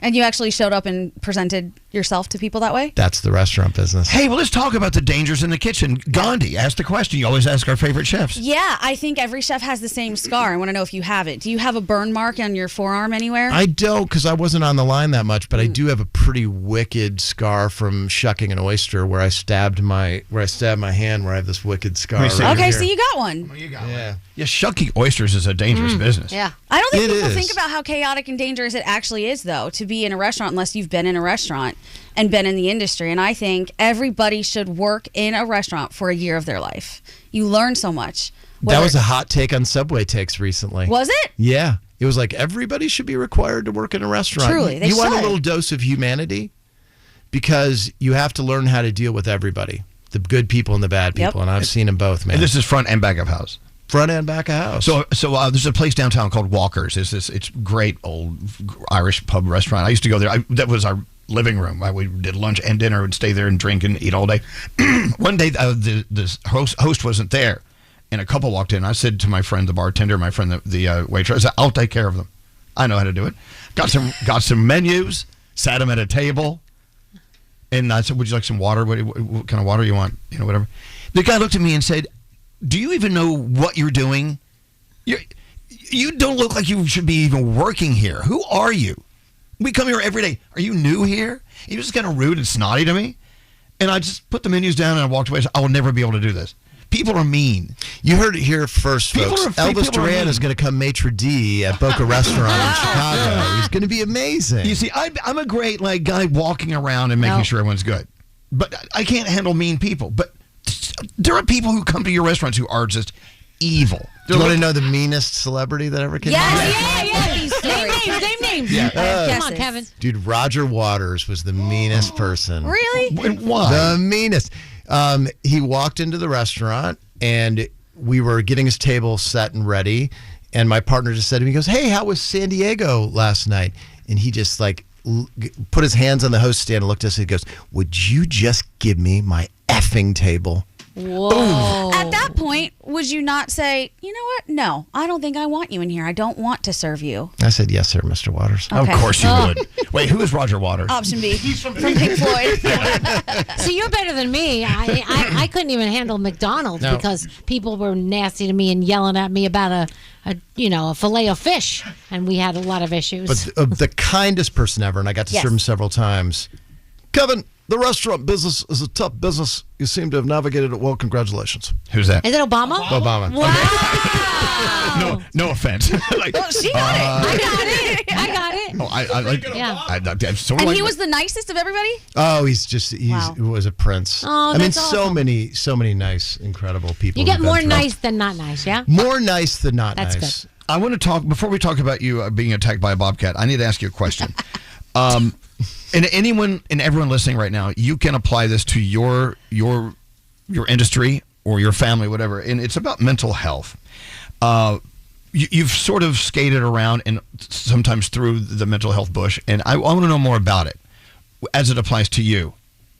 And you actually showed up and presented yourself to people that way? That's the restaurant business. Hey, well, let's talk about the dangers in the kitchen. Gandhi, ask the question. You always ask our favorite chefs. Yeah, I think every chef has the same scar. I want to know if you have it. Do you have a burn mark on your forearm anywhere? I don't, because I wasn't on the line that much, but I do have a pretty wicked scar from shucking an oyster where I stabbed my hand, where I have this wicked scar. Okay, so you got one. Yeah, shucking oysters is a dangerous business. Yeah. I don't think It people is. think about how chaotic and dangerous it actually is, though, to be in a restaurant unless you've been in a restaurant and been in the industry. And I think everybody should work in a restaurant for a year of their life. You learn so much. That was a hot take on Subway Takes recently. Was it? Yeah. It was like everybody should be required to work in a restaurant. Truly, they you want a should. little dose of humanity because you have to learn how to deal with everybody, the good people and the bad people. And I've seen them both, man. And this is front and back of house. Front and back of house. So there's a place downtown called Walker's. It's great old Irish pub restaurant. I used to go there. That was our living room. We did lunch and dinner and stay there and drink and eat all day. One day the host wasn't there, and a couple walked in. I said to my friend, the bartender, my friend, the waitress, I said, "I'll take care of them. I know how to do it." Got some menus, sat them at a table, and I said, "Would you like some water? What kind of water you want? Whatever." The guy looked at me and said, "Do you even know what you're doing? You don't look like you should be even working here. Who are you? We come here every day. Are you new here?" He was just kind of rude and snotty to me. And I just put the menus down and I walked away. I said, "I will never be able to do this." People are mean. You heard it here first, People folks. are- Elvis people are Duran mean. is going to come maitre d' at Boca Restaurant in Chicago. He's going to be amazing. You see, I'm a great guy walking around and making sure everyone's good, but I can't handle mean people. But there are people who come to your restaurants who are just evil. Do you want to know the meanest celebrity that ever came? Name names. Yeah. Come on, Kevin. Dude, Roger Waters was the meanest person. Really? Why? The meanest. He walked into the restaurant and we were getting his table set and ready. And my partner just said to me, he goes, "Hey, how was San Diego last night?" And he just put his hands on the host stand and looked at us and he goes, "Would you just give me my effing table?" Whoa. At that point, would you not say, you know what? No, I don't think I want you in here. I don't want to serve you. I said, "Yes, sir, Mr. Waters." Okay. Of course you would. Wait, who is Roger Waters? Option B. He's from Pink Floyd. See, you're better than me. I couldn't even handle McDonald's No. because people were nasty to me and yelling at me about a fillet of fish, and we had a lot of issues. But the kindest person ever, and I got to Yes. serve him several times. Kevin, the restaurant business is a tough business. You seem to have navigated it well. Congratulations. Who's that? Is it Obama? Obama. No offense. Well, she got it. I got it. Oh, I like. Yeah. I'm sort of And like. he was the nicest of everybody? Oh, he was a prince. Oh, I mean, that's so awesome. many nice, incredible people. You get who've been more through. nice than not nice, yeah? More nice than not That's nice. good. I want to talk before we talk about you being attacked by a bobcat. I need to ask you a question. And anyone and everyone listening right now, you can apply this to your industry or your family, whatever. And it's about mental health. You've sort of skated around and sometimes through the mental health bush, and I want to know more about it as it applies to you,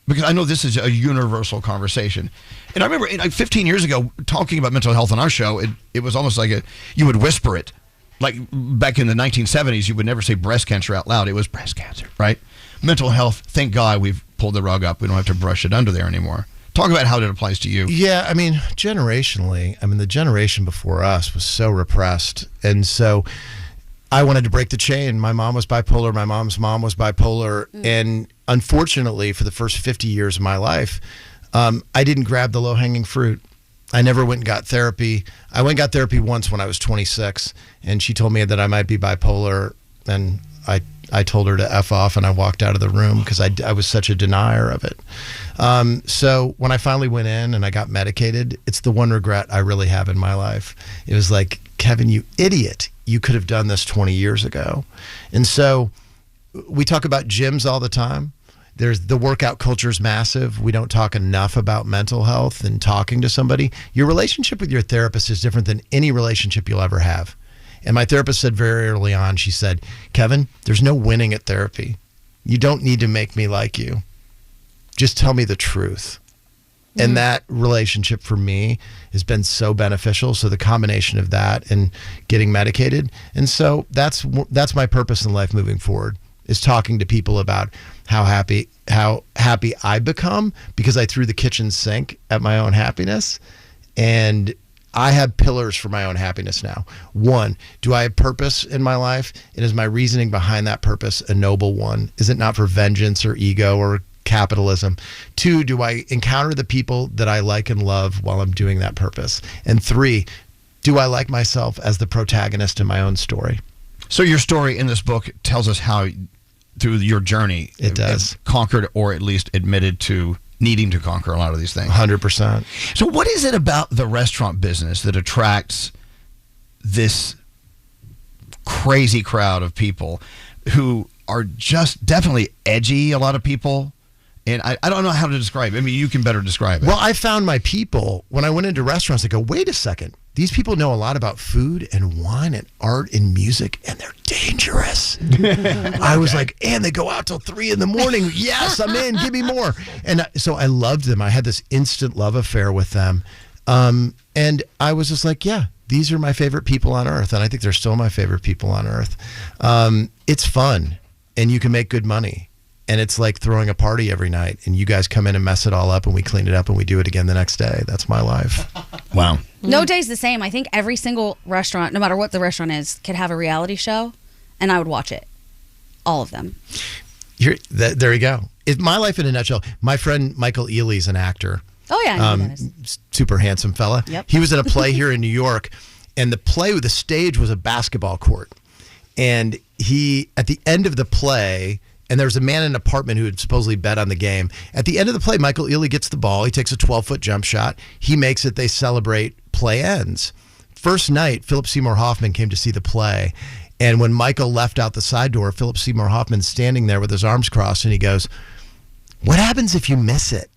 because I know this is a universal conversation. And I remember 15 years ago talking about mental health on our show. It was almost like you would whisper it. Like back in the 1970s, you would never say breast cancer out loud. It was breast cancer, right? Mental health, thank God we've pulled the rug up. We don't have to brush it under there anymore. Talk about how it applies to you. Yeah, I mean, generationally, the generation before us was so repressed. And so I wanted to break the chain. My mom was bipolar. My mom's mom was bipolar. And unfortunately, for the first 50 years of my life, I didn't grab the low-hanging fruit. I never went and got therapy. I went and got therapy once when I was 26, and she told me that I might be bipolar, and I told her to F off, and I walked out of the room because I was such a denier of it. So when I finally went in and I got medicated, it's the one regret I really have in my life. It was like, Kevin, you idiot. You could have done this 20 years ago. And so we talk about gyms all the time. The workout culture is massive. We don't talk enough about mental health and talking to somebody. Your relationship with your therapist is different than any relationship you'll ever have. And my therapist said very early on, she said, "Kevin, there's no winning at therapy. You don't need to make me like you. Just tell me the truth." And that relationship for me has been so beneficial. So the combination of that and getting medicated. And so that's my purpose in life moving forward, is talking to people about how happy I become because I threw the kitchen sink at my own happiness. And I have pillars for my own happiness now. One, do I have purpose in my life? And is my reasoning behind that purpose a noble one? Is it not for vengeance or ego or capitalism? Two, do I encounter the people that I like and love while I'm doing that purpose? And three, do I like myself as the protagonist in my own story? So your story in this book tells us how, through your journey, it does conquered or at least admitted to needing to conquer a lot of these things. 100%. So what is it about the restaurant business that attracts this crazy crowd of people who are just definitely edgy, a lot of people? And I don't know how to describe it. I mean, you can better describe it. Well, I found my people. When I went into restaurants, I go, wait a second. These people know a lot about food and wine and art and music, and they're dangerous. I was like, and they go out till 3 a.m. Yes, I'm in. Give me more. And so I loved them. I had this instant love affair with them. And I was just like, yeah, these are my favorite people on earth. And I think they're still my favorite people on earth. It's fun, and you can make good money. And it's like throwing a party every night, and you guys come in and mess it all up, and we clean it up, and we do it again the next day. That's my life. Wow. No day's the same. I think every single restaurant, no matter what the restaurant is, could have a reality show, and I would watch it. All of them. There you go. My life in a nutshell. My friend Michael Ealy's an actor. Oh, yeah. I know who that is. Super handsome fella. Yep. He was in a play here in New York, and the stage was a basketball court. And he, at the end of the play, and there was a man in an apartment who had supposedly bet on the game. At the end of the play, Michael Ealy gets the ball. He takes a 12-foot jump shot. He makes it. They celebrate. Play ends. First night, Philip Seymour Hoffman came to see the play. And when Michael left out the side door, Philip Seymour Hoffman's standing there with his arms crossed, and he goes, "What happens if you miss it?"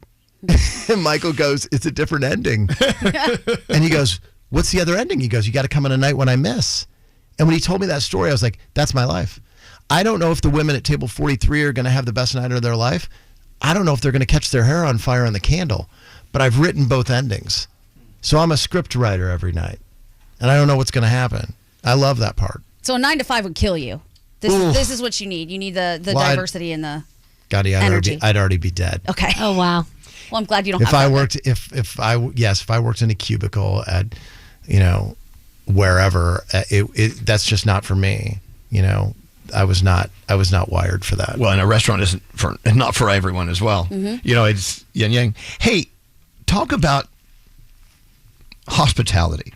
And Michael goes, "It's a different ending." And he goes, "What's the other ending?" He goes, "You got to come on a night when I miss." And when he told me that story, I was like, that's my life. I don't know if the women at table 43 are going to have the best night of their life. I don't know if they're going to catch their hair on fire on the candle. But I've written both endings. So I'm a script writer every night. And I don't know what's going to happen. I love that part. So a 9 to 5 would kill you. This is what you need. You need the diversity and the energy. I'd already be dead. Okay. Oh, wow. Well, I'm glad you don't If have I that. worked if I worked in a cubicle at, wherever, that's just not for me. I was not wired for that. Well, and a restaurant isn't not for everyone as well. Mm-hmm. It's yin yang. Hey, talk about hospitality.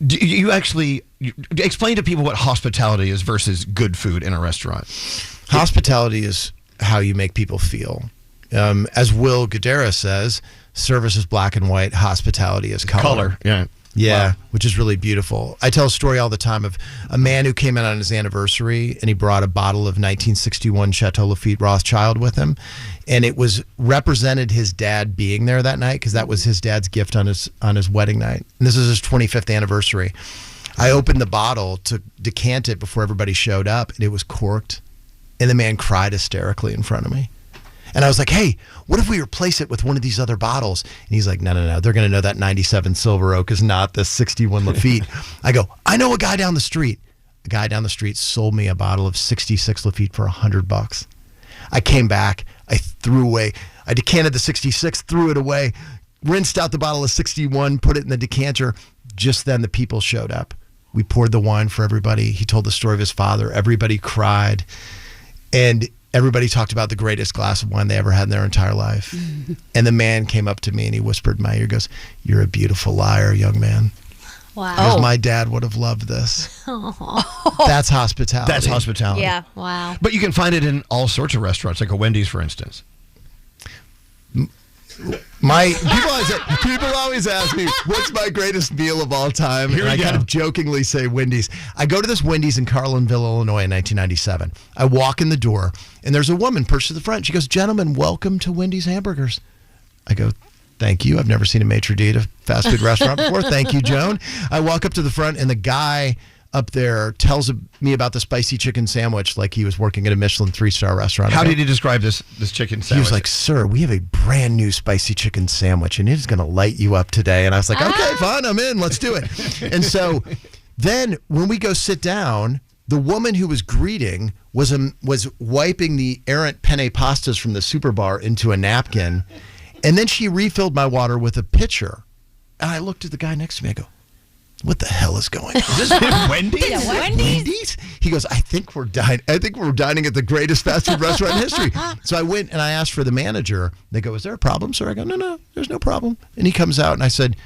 Do you actually explain to people what hospitality is versus good food in a restaurant? Hospitality is how you make people feel. As Will Guidara says, service is black and white, hospitality is color. Yeah. Yeah, Wow. which is really beautiful. I tell a story all the time of a man who came in on his anniversary and he brought a bottle of 1961 Chateau Lafite Rothschild with him. And it was represented his dad being there that night because that was his dad's gift on his wedding night. And this is his 25th anniversary. I opened the bottle to decant it before everybody showed up and it was corked. And the man cried hysterically in front of me. And I was like, hey, what if we replace it with one of these other bottles? And he's like, no. They're going to know that 97 Silver Oak is not the 61 Lafite. I go, I know a guy down the street. A guy down the street sold me a bottle of 66 Lafite for $100. I came back. I decanted the 66, threw it away, rinsed out the bottle of 61, put it in the decanter. Just then the people showed up. We poured the wine for everybody. He told the story of his father. Everybody cried. And everybody talked about the greatest glass of wine they ever had in their entire life. And the man came up to me and he whispered in my ear, goes, "You're a beautiful liar, young man." Wow. Because my dad would have loved this. That's hospitality. That's hospitality. Yeah. Wow. But you can find it in all sorts of restaurants, like a Wendy's, for instance. People always ask me, what's my greatest meal of all time? Here And we I go. kind of jokingly say Wendy's. I go to this Wendy's in Carlinville, Illinois in 1997. I walk in the door, and there's a woman perched at the front. She goes, "Gentlemen, welcome to Wendy's Hamburgers." I go, "Thank you. I've never seen a maitre d' at a fast food restaurant before. Thank you, Joan." I walk up to the front, and the guy up there tells me about the spicy chicken sandwich like he was working at a Michelin 3-star restaurant. How did he describe this chicken sandwich? He was like, "Sir, we have a brand new spicy chicken sandwich, and it is going to light you up today." And I was like, "Okay, fine, I'm in. Let's do it." And so then when we go sit down, the woman who was greeting was wiping the errant penne pastas from the super bar into a napkin, and then she refilled my water with a pitcher. And I looked at the guy next to me. I go, "What the hell is going on?" Is this Wendy's? Yeah, Wendy's? He goes, I think we're dining at the greatest fast food restaurant in history. So I went and I asked for the manager. They go, "Is there a problem, sir?" I go, No, there's no problem. And he comes out and I said,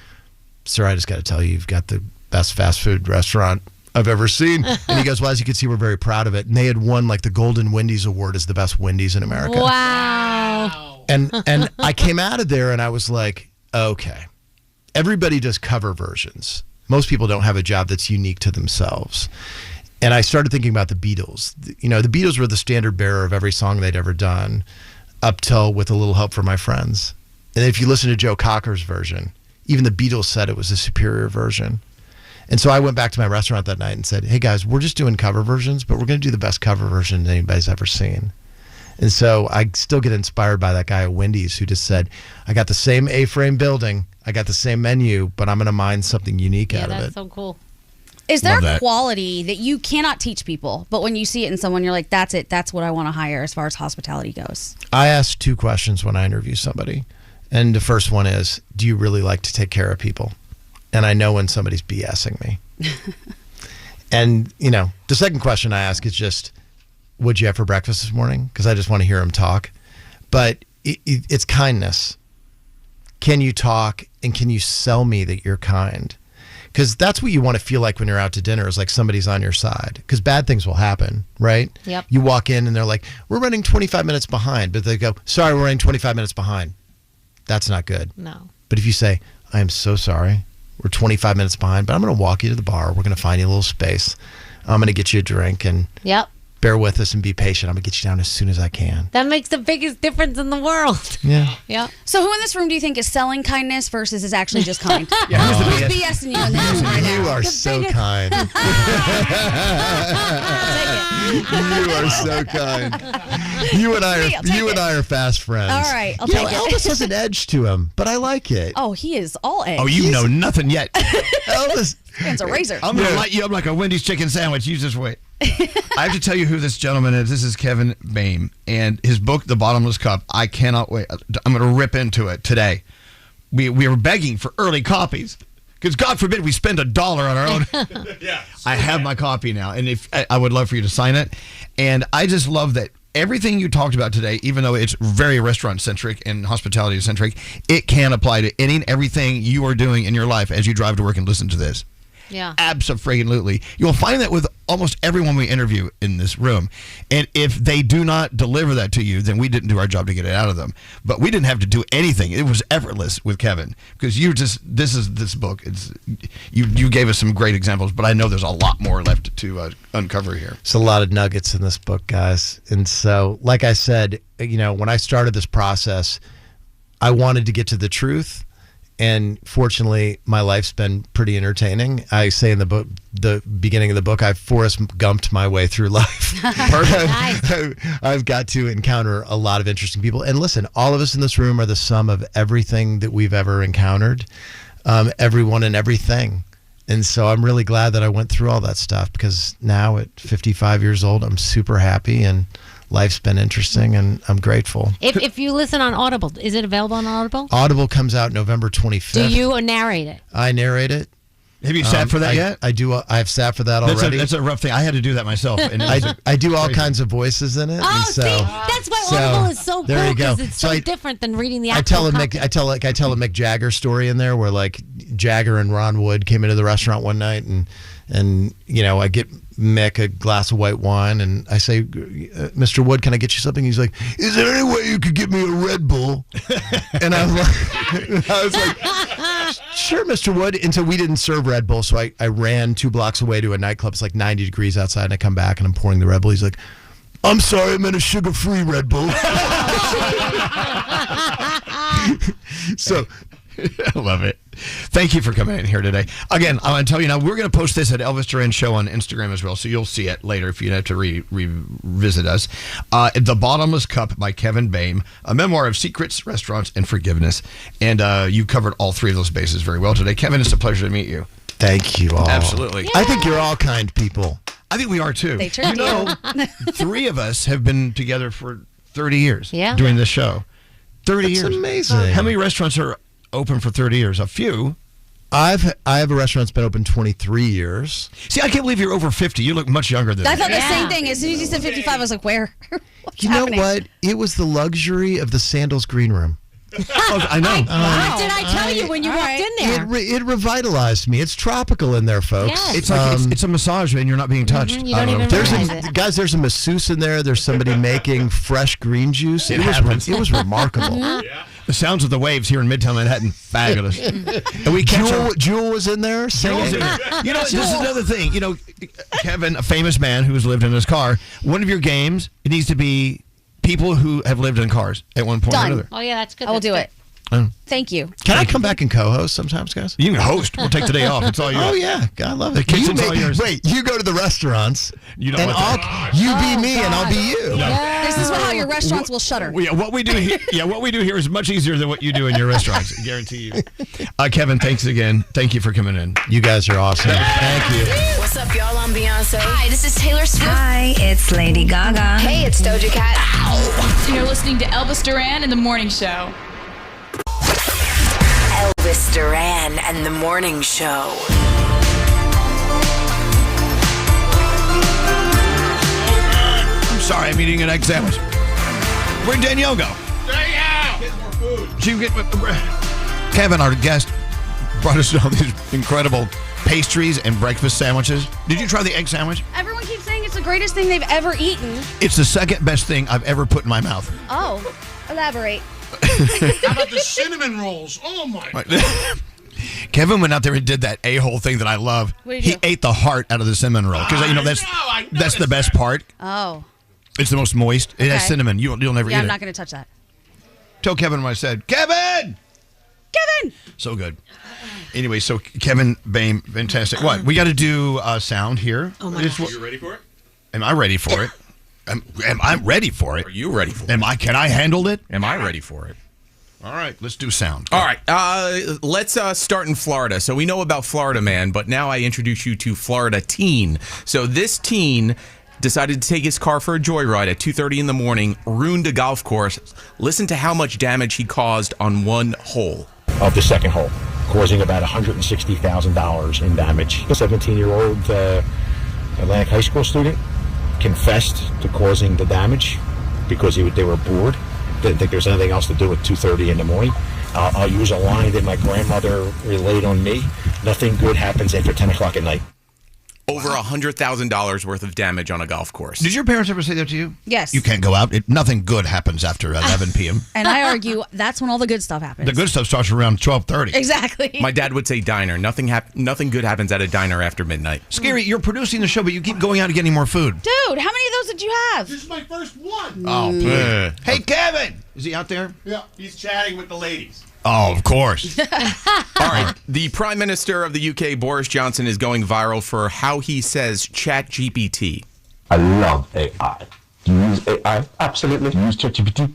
"Sir, I just got to tell you, you've got the best fast food restaurant I've ever seen." And he goes, "Well, as you can see, we're very proud of it." And they had won like the Golden Wendy's Award as the best Wendy's in America. Wow. And I came out of there and I was like, okay, everybody does cover versions. Most people don't have a job that's unique to themselves. And I started thinking about the Beatles. The Beatles were the standard bearer of every song they'd ever done up till With a Little Help from My Friends. And if you listen to Joe Cocker's version, even the Beatles said it was a superior version. And so I went back to my restaurant that night and said, "Hey guys, we're just doing cover versions, but we're going to do the best cover version anybody's ever seen." And so I still get inspired by that guy at Wendy's who just said, "I got the same A-frame building, I got the same menu, but I'm going to mine something unique out of it." That's so cool. Is there Love a that. quality that you cannot teach people, but when you see it in someone, you're like, that's it. That's what I want to hire as far as hospitality goes? I ask two questions when I interview somebody. And the first one is, do you really like to take care of people? And I know when somebody's BSing me. And, the second question I ask is just, what'd you have for breakfast this morning? Because I just want to hear them talk. But it's kindness. can you talk, and can you sell me that you're kind? Because that's what you want to feel like when you're out to dinner, is like somebody's on your side. Because bad things will happen, right? Yep. You walk in and they're like, we're running 25 minutes behind. But they go, sorry, we're running 25 minutes behind. That's not good. No. But if you say, I am so sorry, we're 25 minutes behind, but I'm going to walk you to the bar. We're going to find you a little space. I'm going to get you a drink and Yep. bear with us and be patient. I'm going to get you down as soon as I can. That makes the biggest difference in the world. Yeah. Yeah. So who in this room do you think is selling kindness versus is actually just kind? Yeah. Who's BSing you in this room right now? You are so kind. You are so kind. You and I are fast friends. All right, I'll take it. Elvis has an edge to him, but I like it. Oh, he is all edge. Oh, you know nothing yet. Elvis. It's a razor. I'm going to light you up like a Wendy's chicken sandwich. You just wait. I have to tell you who this gentleman is. This is Kevin Boehm, and his book, The Bottomless Cup. I cannot wait. I'm going to rip into it today. We were begging for early copies because God forbid we spend $1 on our own. I have my copy now, and if I would love for you to sign it. And I just love that everything you talked about today, even though it's very restaurant-centric and hospitality-centric, it can apply to any and everything you are doing in your life as you drive to work and listen to this. Yeah. Absolutely. You'll find that with almost everyone we interview in this room. And if they do not deliver that to you, then we didn't do our job to get it out of them. But we didn't have to do anything. It was effortless with Kevin because this book. You gave us some great examples, but I know there's a lot more left to uncover here. There's a lot of nuggets in this book, guys. And so, like I said, when I started this process, I wanted to get to the truth. And fortunately, my life's been pretty entertaining. I say in the book, the beginning of the book, I've Forrest Gumped my way through life. I've got to encounter a lot of interesting people. And listen, all of us in this room are the sum of everything that we've ever encountered, everyone and everything. And so I'm really glad that I went through all that stuff because now at 55 years old, I'm super happy and life's been interesting, and I'm grateful. If you listen on Audible, is it available on Audible? Audible comes out November 25th. Do you narrate it? I narrate it. Have you sat for that yet? I do. I've sat for that already. That's a rough thing. I had to do that myself. And I do all kinds of voices in it. Oh, see, that's why Audible is so cool. There you go. Because it's so different than reading the actual I tell a Mick Jagger story in there where like Jagger and Ron Wood came into the restaurant one night and I get Mick a glass of white wine and I say, Mr. Wood, can I get you something? He's like, is there any way you could get me a Red Bull? And I was like, sure, Mr. Wood. And so we didn't serve Red Bull. So I ran 2 blocks away to a nightclub. It's like 90 degrees outside. And I come back and I'm pouring the Red Bull. He's like, I'm sorry, I meant a sugar-free Red Bull. So I love it. Thank you for coming in here today. Again, I want to tell you now, we're going to post this at Elvis Duran Show on Instagram as well, so you'll see it later if you have to revisit us. The Bottomless Cup by Kevin Boehm, a memoir of secrets, restaurants, and forgiveness. And you covered all 3 of those bases very well today. Kevin, it's a pleasure to meet you. Thank you all. Absolutely. Yeah. I think you're all kind people. I think we are too. They turned you. 3 of us have been together for 30 years doing this show. 30 That's years. Amazing. How many restaurants are open for 30 years? A few. I have a restaurant that's been open 23 years. See, I can't believe you're over 50. You look much younger than me. I thought the same thing. As soon as you said 55, I was like, where? You know what? It was the luxury of the Sandals Green Room. I know. What did I tell you when you walked in there? It revitalized me. It's tropical in there, folks. Yes. It's like it's a massage, and you're not being touched. You don't even realize it. Guys, there's a masseuse in there. There's somebody making fresh green juice. It was remarkable. Yeah. The sounds of the waves here in Midtown Manhattan, fabulous. And we Jewel was in there singing. This is another thing. Kevin, a famous man who's lived in his car. One of your games, it needs to be people who have lived in cars at one point or another. Oh yeah, that's good. I will do it. Thank you. Can I come back and co-host sometimes, guys? You can host. We'll take the day off. It's all yours. Oh yeah, God, I love it. The kitchen's all yours. Wait, you go to the restaurants, you and you be me, and I'll be you. This is how your restaurants will shutter. What we do here is much easier than what you do in your restaurants. I guarantee you. Kevin, thanks again. Thank you for coming in. You guys are awesome. Thank you. What's up, y'all? I'm Beyonce. Hi, this is Taylor Swift. Hi, it's Lady Gaga. Hey, it's Doja Cat. You're listening to Elvis Duran in the Morning Show. Elvis Duran and the Morning Show. I'm sorry, I'm eating an egg sandwich. Where'd Danielle go? Danielle! Get more food. Kevin, our guest, brought us all these incredible pastries and breakfast sandwiches. Did you try the egg sandwich? Everyone keeps saying it's the greatest thing they've ever eaten. It's the second best thing I've ever put in my mouth. Oh, elaborate. How about the cinnamon rolls? Oh, my God. Kevin went out there and did that a-hole thing that I love. What did you He do? ate the heart out of the cinnamon roll. Because, that's the best part. Oh. It's the most moist. It has Okay. cinnamon. You'll never eat Yeah, it. I'm not going to touch that. Tell Kevin what I said. Kevin! So good. Anyway, so Kevin Boehm, fantastic. What? We got to do sound here. Oh, my It's gosh. what- You ready for it? Am I ready for it? Am I ready for it? Are you ready for it? Can I handle it? Am I ready for it? All right, let's do sound. All right, let's start in Florida. So we know about Florida Man, but now I introduce you to Florida Teen. So this teen decided to take his car for a joyride at 2:30 in the morning, ruined a golf course. Listen to how much damage he caused on one hole. Of the second hole, causing about $160,000 in damage. A 17-year-old Atlantic High School student confessed to causing the damage because they were bored. Didn't think there was anything else to do at 2:30 in the morning. I'll use a line that my grandmother relayed on me. Nothing good happens after 10 o'clock at night. Over $100,000 worth of damage on a golf course. Did your parents ever say that to you? Yes. You can't go out. Nothing good happens after 11 p.m. And I argue that's when all the good stuff happens. The good stuff starts around 12:30. Exactly. My dad would say diner. Nothing good happens at a diner after midnight. Scary, you're producing the show, but you keep going out and getting more food. Dude, how many of those did you have? This is my first one. Oh, please. Hey, Kevin! Is he out there? Yeah, he's chatting with the ladies. Oh, of course. All right. The Prime Minister of the UK, Boris Johnson, is going viral for how he says ChatGPT. I love AI. Do you use AI? Absolutely. Do you use ChatGPT? Do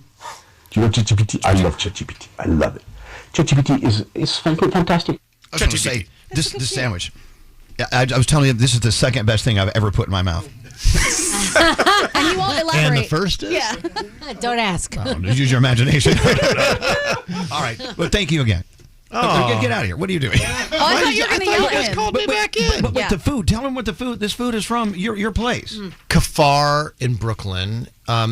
you love ChatGPT? I love ChatGPT. I love it. ChatGPT is fantastic. I was going to say, this sandwich. I was telling you, this is the second best thing I've ever put in my mouth. And you won't elaborate. And the first is? Yeah. Don't ask. Oh, just use your imagination. All right. Well, thank you again. Oh. Get out of here. What are you doing? Oh, I thought you were going to yell at him. called me back in. But with the food, tell him what this food is from your place. Kafar in Brooklyn.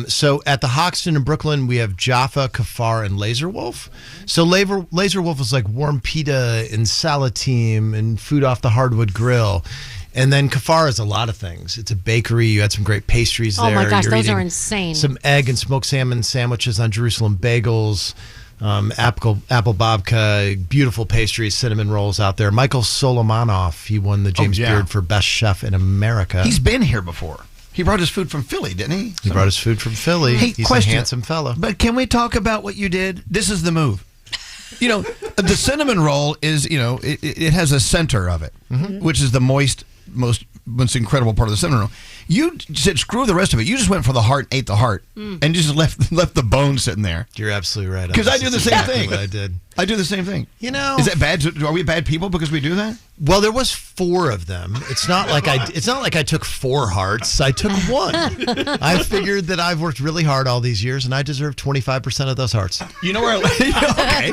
So at the Hoxton in Brooklyn, we have Jaffa, Kafar, and Laser Wolf. So Laser Wolf is like warm pita and salatine and food off the hardwood grill. And then Kafar is a lot of things. It's a bakery. You had some great pastries there. Oh my gosh, You're those eating are insane. Some egg and smoked salmon sandwiches on Jerusalem bagels. Apple babka, beautiful pastries, cinnamon rolls out there. Michael Solomonov, he won the James Beard for Best Chef in America. He's been here before. He brought his food from Philly, didn't he? He brought his food from Philly. Hey, He's question. a handsome fella. But can we talk about what you did? This is the move. You know, the cinnamon roll is, it has a center of it, which is the most incredible part of the cinnamon roll. You said screw the rest of it. You just went for the heart, ate the heart, and just left the bone sitting there. You're absolutely right. Because I do the same thing. What I did. I do the same thing. You know, is that bad? Are we bad people because we do that? Well, there was 4 of them. It's not like I took 4 hearts. I took 1. I figured that I've worked really hard all these years, and I deserve 25% of those hearts. You know where? Okay,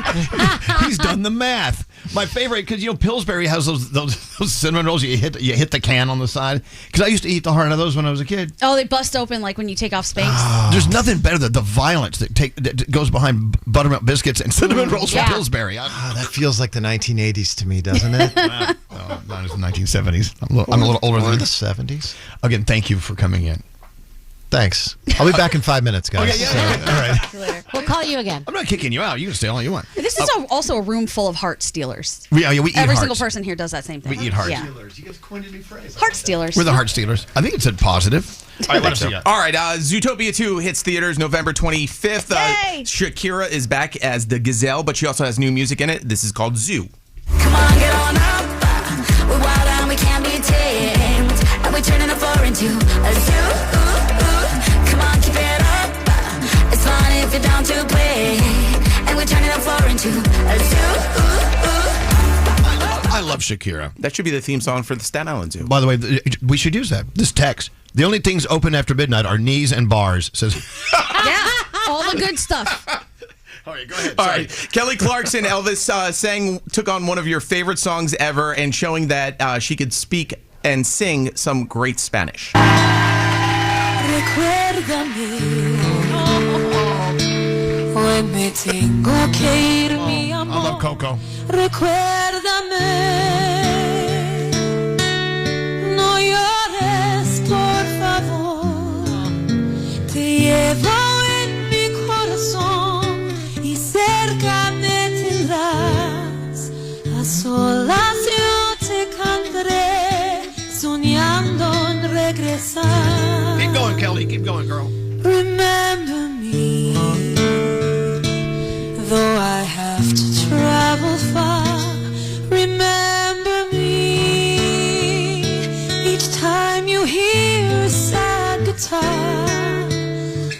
he's done the math. My favorite, because Pillsbury has those cinnamon rolls. You hit the can on the side. Because I used to eat the heart of those when I was a kid. Oh, they bust open like when you take off Spanx. There's nothing better than the violence that goes behind buttermilk biscuits and cinnamon rolls from Pillsbury. That feels like the 1980s to me, doesn't it? Mine is the 1970s. I'm a little older than the 70s. Again, thank you for coming in. Thanks. I'll be back in 5 minutes, guys. Okay, yeah. All right. Later. We'll call you again. I'm not kicking you out. You can stay all you want. This is also a room full of heart stealers. We eat Every hearts. single person here does that same thing. We eat hearts. Yeah. You guys coined a new phrase. Heart stealers. We're the heart stealers. I think it said positive. All right, Zootopia 2 hits theaters November 25th. Shakira is back as the gazelle, but she also has new music in it. This is called Zoo. Come on, get on up. We're wild and we can't be tamed. And we're turning the floor into a zoo. Come on, keep it up. It's fun if you're down to play. And we're turning the floor into a zoo. I love Shakira. That should be the theme song for the Staten Island Zoo. By the way, we should use that. This text. The only things open after midnight are knees and bars. Says. Yeah, all the good stuff. All right, go ahead. All right, Kelly Clarkson, Elvis took on one of your favorite songs ever and showing that she could speak and sing some great Spanish. Recuérdame when me tengo que ir, mi amor. love Coco. Recuérdame, no llores, por favor. Te llevo en mi corazón y cerca me tendrás. A solas yo te cantaré, soñando en regresar. Keep going, Kelly. Keep going, girl. Remember me, though I have to travel far. Remember me, each time you hear a sad guitar.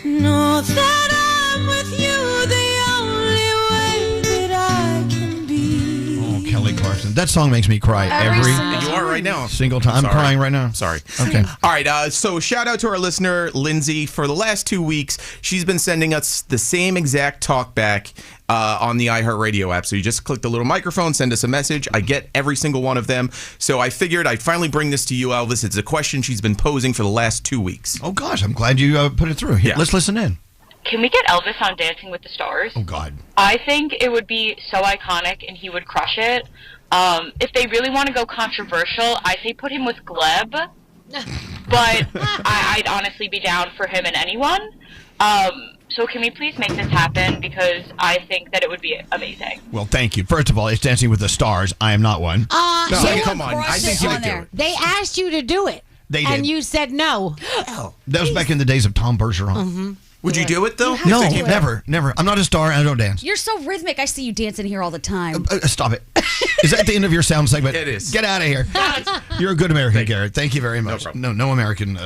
Know that I'm with you the only way that I can be. Oh, Kelly Clarkson. That song makes me cry every You are right now. single time. I'm sorry. crying right now. Sorry. Okay. All right. So shout out to our listener, Lindsay. For the last 2 weeks, she's been sending us the same exact talk back on the iHeartRadio app. So you just click the little microphone, send us a message. I get every single one of them. So I figured I'd finally bring this to you, Elvis. It's a question she's been posing for the last 2 weeks. Oh, gosh. I'm glad you put it through. Yeah. Let's listen in. Can we get Elvis on Dancing with the Stars? Oh, God. I think it would be so iconic and he would crush it. If they really want to go controversial, I say put him with Gleb. But I'd honestly be down for him and anyone. So can we please make this happen? Because I think that it would be amazing. Well, thank you. First of all, it's Dancing with the Stars. I am not one. No, come on. I think you would do it. They asked you to do it. They And did. you said no. That was back in the days of Tom Bergeron. Mm-hmm. Would you do it, though? No, never. I'm not a star and I don't dance. You're so rhythmic. I see you dancing here all the time. Stop it. Is that the end of your sound segment? It is. Get out of here. You're a good American, Garrett. Thank you very much. No American.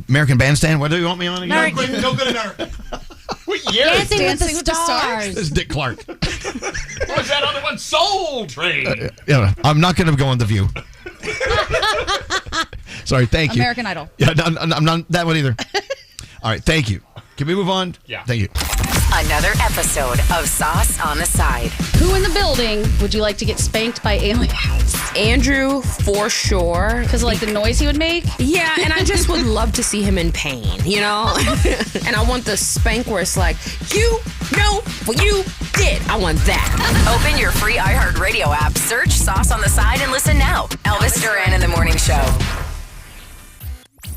American Bandstand. What do you want me on again? No good American. What year? Dancing with the Stars. This is Dick Clark. What was that other one? Soul Train. I'm not going to go on The View. Sorry, thank you. American Idol. Yeah, I'm not that one either. All right, thank you. Can we move on? Yeah. Thank you. Another episode of Sauce on the Side. Who in the building would you like to get spanked by aliens? Andrew, for sure. Because like the noise he would make? Yeah, and I just would love to see him in pain, you know? And I want the spank where it's like, you know what you did. I want that. Open your free iHeartRadio app, search Sauce on the Side, and listen now. Elvis Duran in the Morning Show.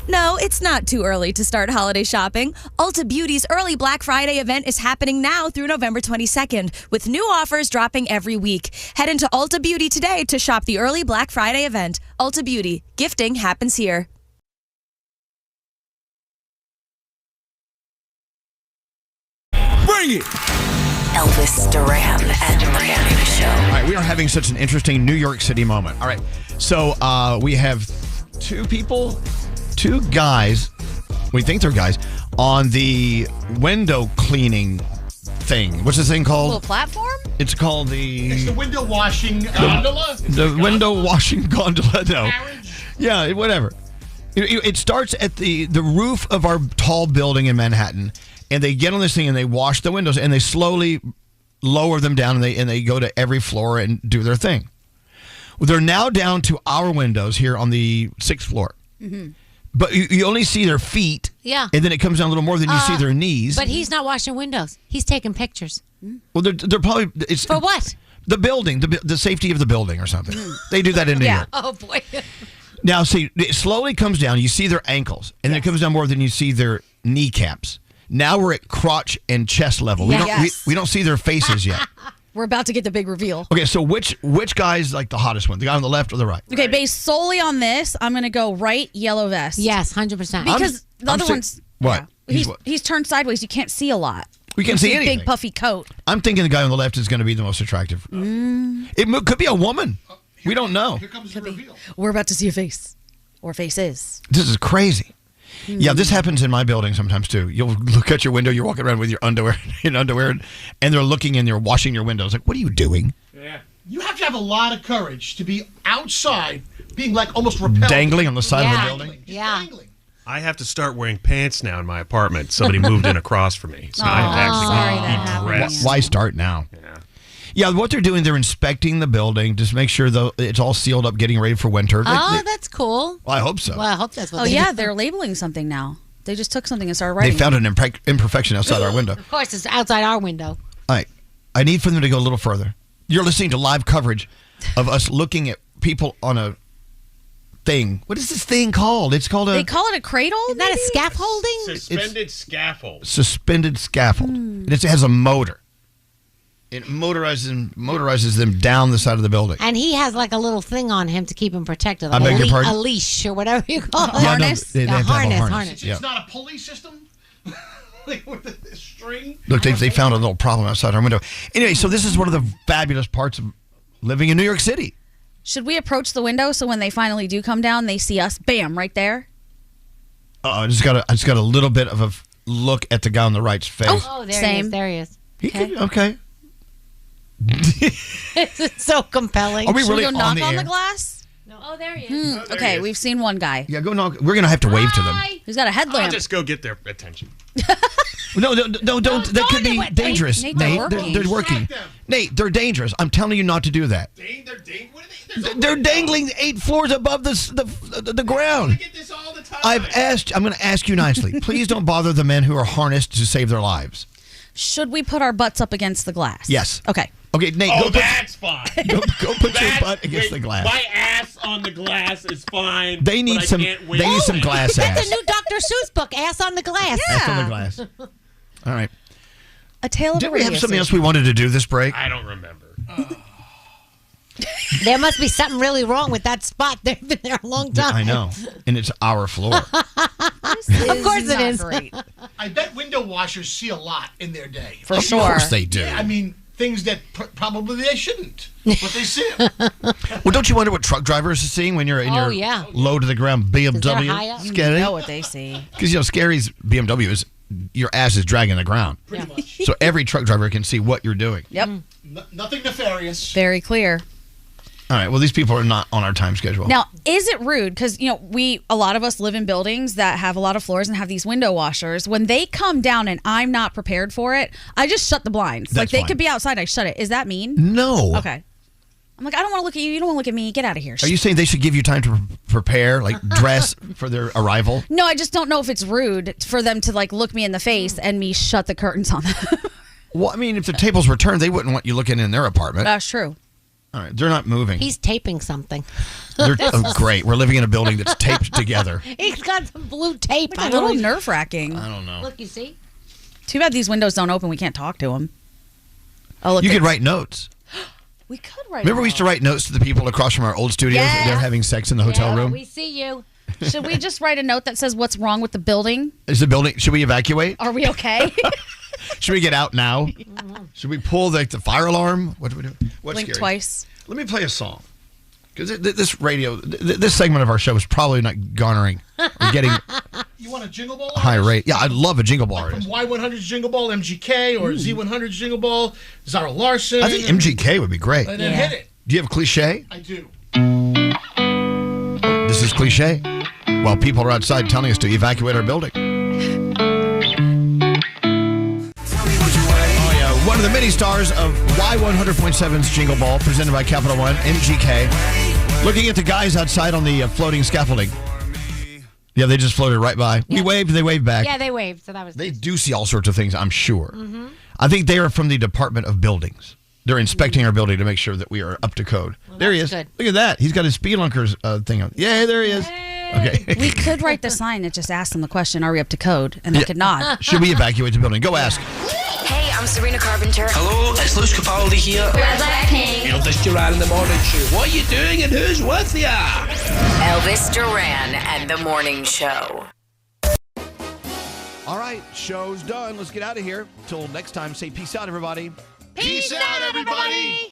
No, it's not too early to start holiday shopping. Ulta Beauty's early Black Friday event is happening now through November 22nd, with new offers dropping every week. Head into Ulta Beauty today to shop the early Black Friday event. Ulta Beauty, gifting happens here. Bring it! Elvis Duran and Morning Show. All right, we are having such an interesting New York City moment. All right, so we have two guys, we think they're guys, on the window cleaning thing. What's this thing called? Little platform? It's called It's the window washing gondola. The window washing gondola. No. Yeah, whatever. It starts at the roof of our tall building in Manhattan, and they get on this thing and they wash the windows and they slowly lower them down and they go to every floor and do their thing. Well, they're now down to our windows here on the 6th floor. Mm-hmm. But you only see their feet. Yeah. And then it comes down a little more than you see their knees. But he's not washing windows. He's taking pictures. Well, they're probably... It's, For what? The building, the safety of the building or something. They do that in New York. Oh, boy. Now, see, it slowly comes down. You see their ankles. And then it comes down more than you see their kneecaps. Now we're at crotch and chest level. Yes. We don't see their faces yet. We're about to get the big reveal. Okay, so which guy's like the hottest one? The guy on the left or the right? Okay, based solely on this, I'm going to go right, yellow vest. Yes, 100%. Because the other one's... What? Yeah. He's turned sideways. You can't see a lot. We can't see anything. Big puffy coat. I'm thinking the guy on the left is going to be the most attractive. It could be a woman. We don't know. Here comes the reveal. We're about to see a face. Or faces. This is crazy. Yeah, this happens in my building sometimes too. You'll look at your window, you're walking around with your underwear, and they're looking and they're washing your windows. Like, what are you doing? Yeah. You have to have a lot of courage to be outside, being like almost repelled. Dangling on the side of the building? Yeah. I have to start wearing pants now in my apartment. Somebody moved in across from me. So I have to be dressed. Why start now? Yeah, what they're doing, they're inspecting the building, just make sure it's all sealed up, getting ready for winter. That's cool. Well, I hope so. Well, I hope that's what Oh, they yeah, do. they're labeling something now. They just took something and started They writing. found an imperfection outside our window. Of course, it's outside our window. All right. I need for them to go a little further. You're listening to live coverage of us looking at people on a thing. What is this thing called? It's called They call it a cradle? Is that a scaffolding? Suspended scaffold. Suspended scaffold. And it has a motor. It motorizes them down the side of the building. And he has like a little thing on him to keep him protected. I beg your pardon? A leash or whatever you call it. Yeah, no, they have to have a harness. Yeah. It's not a pulley system? Like with the string? Look, they found a little problem outside our window. Anyway, so this is one of the fabulous parts of living in New York City. Should we approach the window so when they finally do come down, they see us? Bam, right there. I just got a little bit of a look at the guy on the right's face. Oh, there he is. There he is. Okay. It's so compelling. Are we really Should we go on knock the on air? the glass? Oh, there he is. Okay, we've seen one guy. Yeah, go knock. We're gonna have to wave to them. He's got a headlamp. I'll just go get their attention. No, don't. That could be dangerous, Nate, Nate. they're They're working. Nate, they're dangerous. I'm telling you not to do that. They're dangling 8 floors above the ground. Get this all the time. I'm going to ask you nicely. Please don't bother the men who are harnessed to save their lives. Should we put our butts up against the glass? Yes. Okay. Okay, Nate. Oh, go that's fine. Go put your butt against the glass. My ass on the glass is fine. They need but I some. can't They wait. need some glass That's ass. a new Dr. Seuss book, Ass on the Glass. Ass on the glass. All right. A tale of Did a we have radio something else station. we wanted to do this break? I don't remember. There must be something really wrong with that spot. They've been there a long time. I know, and it's our floor. Of course it is. Great. I bet window washers see a lot in their day. For Of sure. course they do. I mean, things that probably they shouldn't, but they see them. Well, don't you wonder what truck drivers are seeing when you're in Oh, your yeah. low to the ground BMW? high up. Scary. You know what they see. Because Scary's BMW is your ass is dragging the ground. Pretty much. So every truck driver can see what you're doing. Yep. Nothing nefarious. Very clear. All right. Well, these people are not on our time schedule. Now, is it rude? Because, a lot of us live in buildings that have a lot of floors and have these window washers. When they come down and I'm not prepared for it, I just shut the blinds. That's like, they fine. could be outside. I shut it. Is that mean? No. Okay. I'm like, I don't want to look at you. You don't want to look at me. Get out of here. Are you saying they should give you time to prepare, like dress for their arrival? No, I just don't know if it's rude for them to, look me in the face and me shut the curtains on them. Well, I mean, if the tables were turned, they wouldn't want you looking in their apartment. That's true. All right. They're not moving. He's taping something. Great. We're living in a building that's taped together. He's got some blue tape. A little nerve-wracking. I don't know. Look, you see? Too bad these windows don't open. We can't talk to them. Oh, look. You could write notes. We could write Remember we used to write notes to the people across from our old studios? Yeah. They're having sex in the hotel room. We see you. Should we just write a note that says what's wrong with the building? Is the building? Should we evacuate? Are we okay? Should we get out now? Should we pull the fire alarm? What do we do? What's Blink scary? twice. Let me play a song. Because this segment of our show is probably not garnering or getting You want a jingle ball? a high rate. Yeah, I'd love a jingle ball From artist. Y100's Jingle Ball, MGK, or Z100's Jingle Ball, Zara Larson. I think MGK would be great. And then hit it. Do you have a cliche? I do. This is cliche. While people are outside telling us to evacuate our building. Oh, yeah. One of the many stars of Y100.7's Jingle Ball, presented by Capital One, MGK. Looking at the guys outside on the floating scaffolding. Yeah, they just floated right by. We waved, they waved back. Yeah, they waved, so that was They do see all sorts of things, I'm sure. I think they are from the Department of Buildings. They're inspecting our building to make sure that we are up to code. There he is. good. Look at that. He's got his speedunkers thing on. Yeah, there he is. Okay. We could write the sign that just asks them the question, are we up to code? And they could nod. Should we evacuate the building? Go ask. Hey, I'm Serena Carpenter. Hello, it's Luis Capaldi here. We're Blackpink. Elvis Duran in the morning show. What are you doing and who's with ya? Elvis Duran and the Morning Show. All right, show's done. Let's get out of here. Till next time, say peace out, everybody. Peace out, everybody.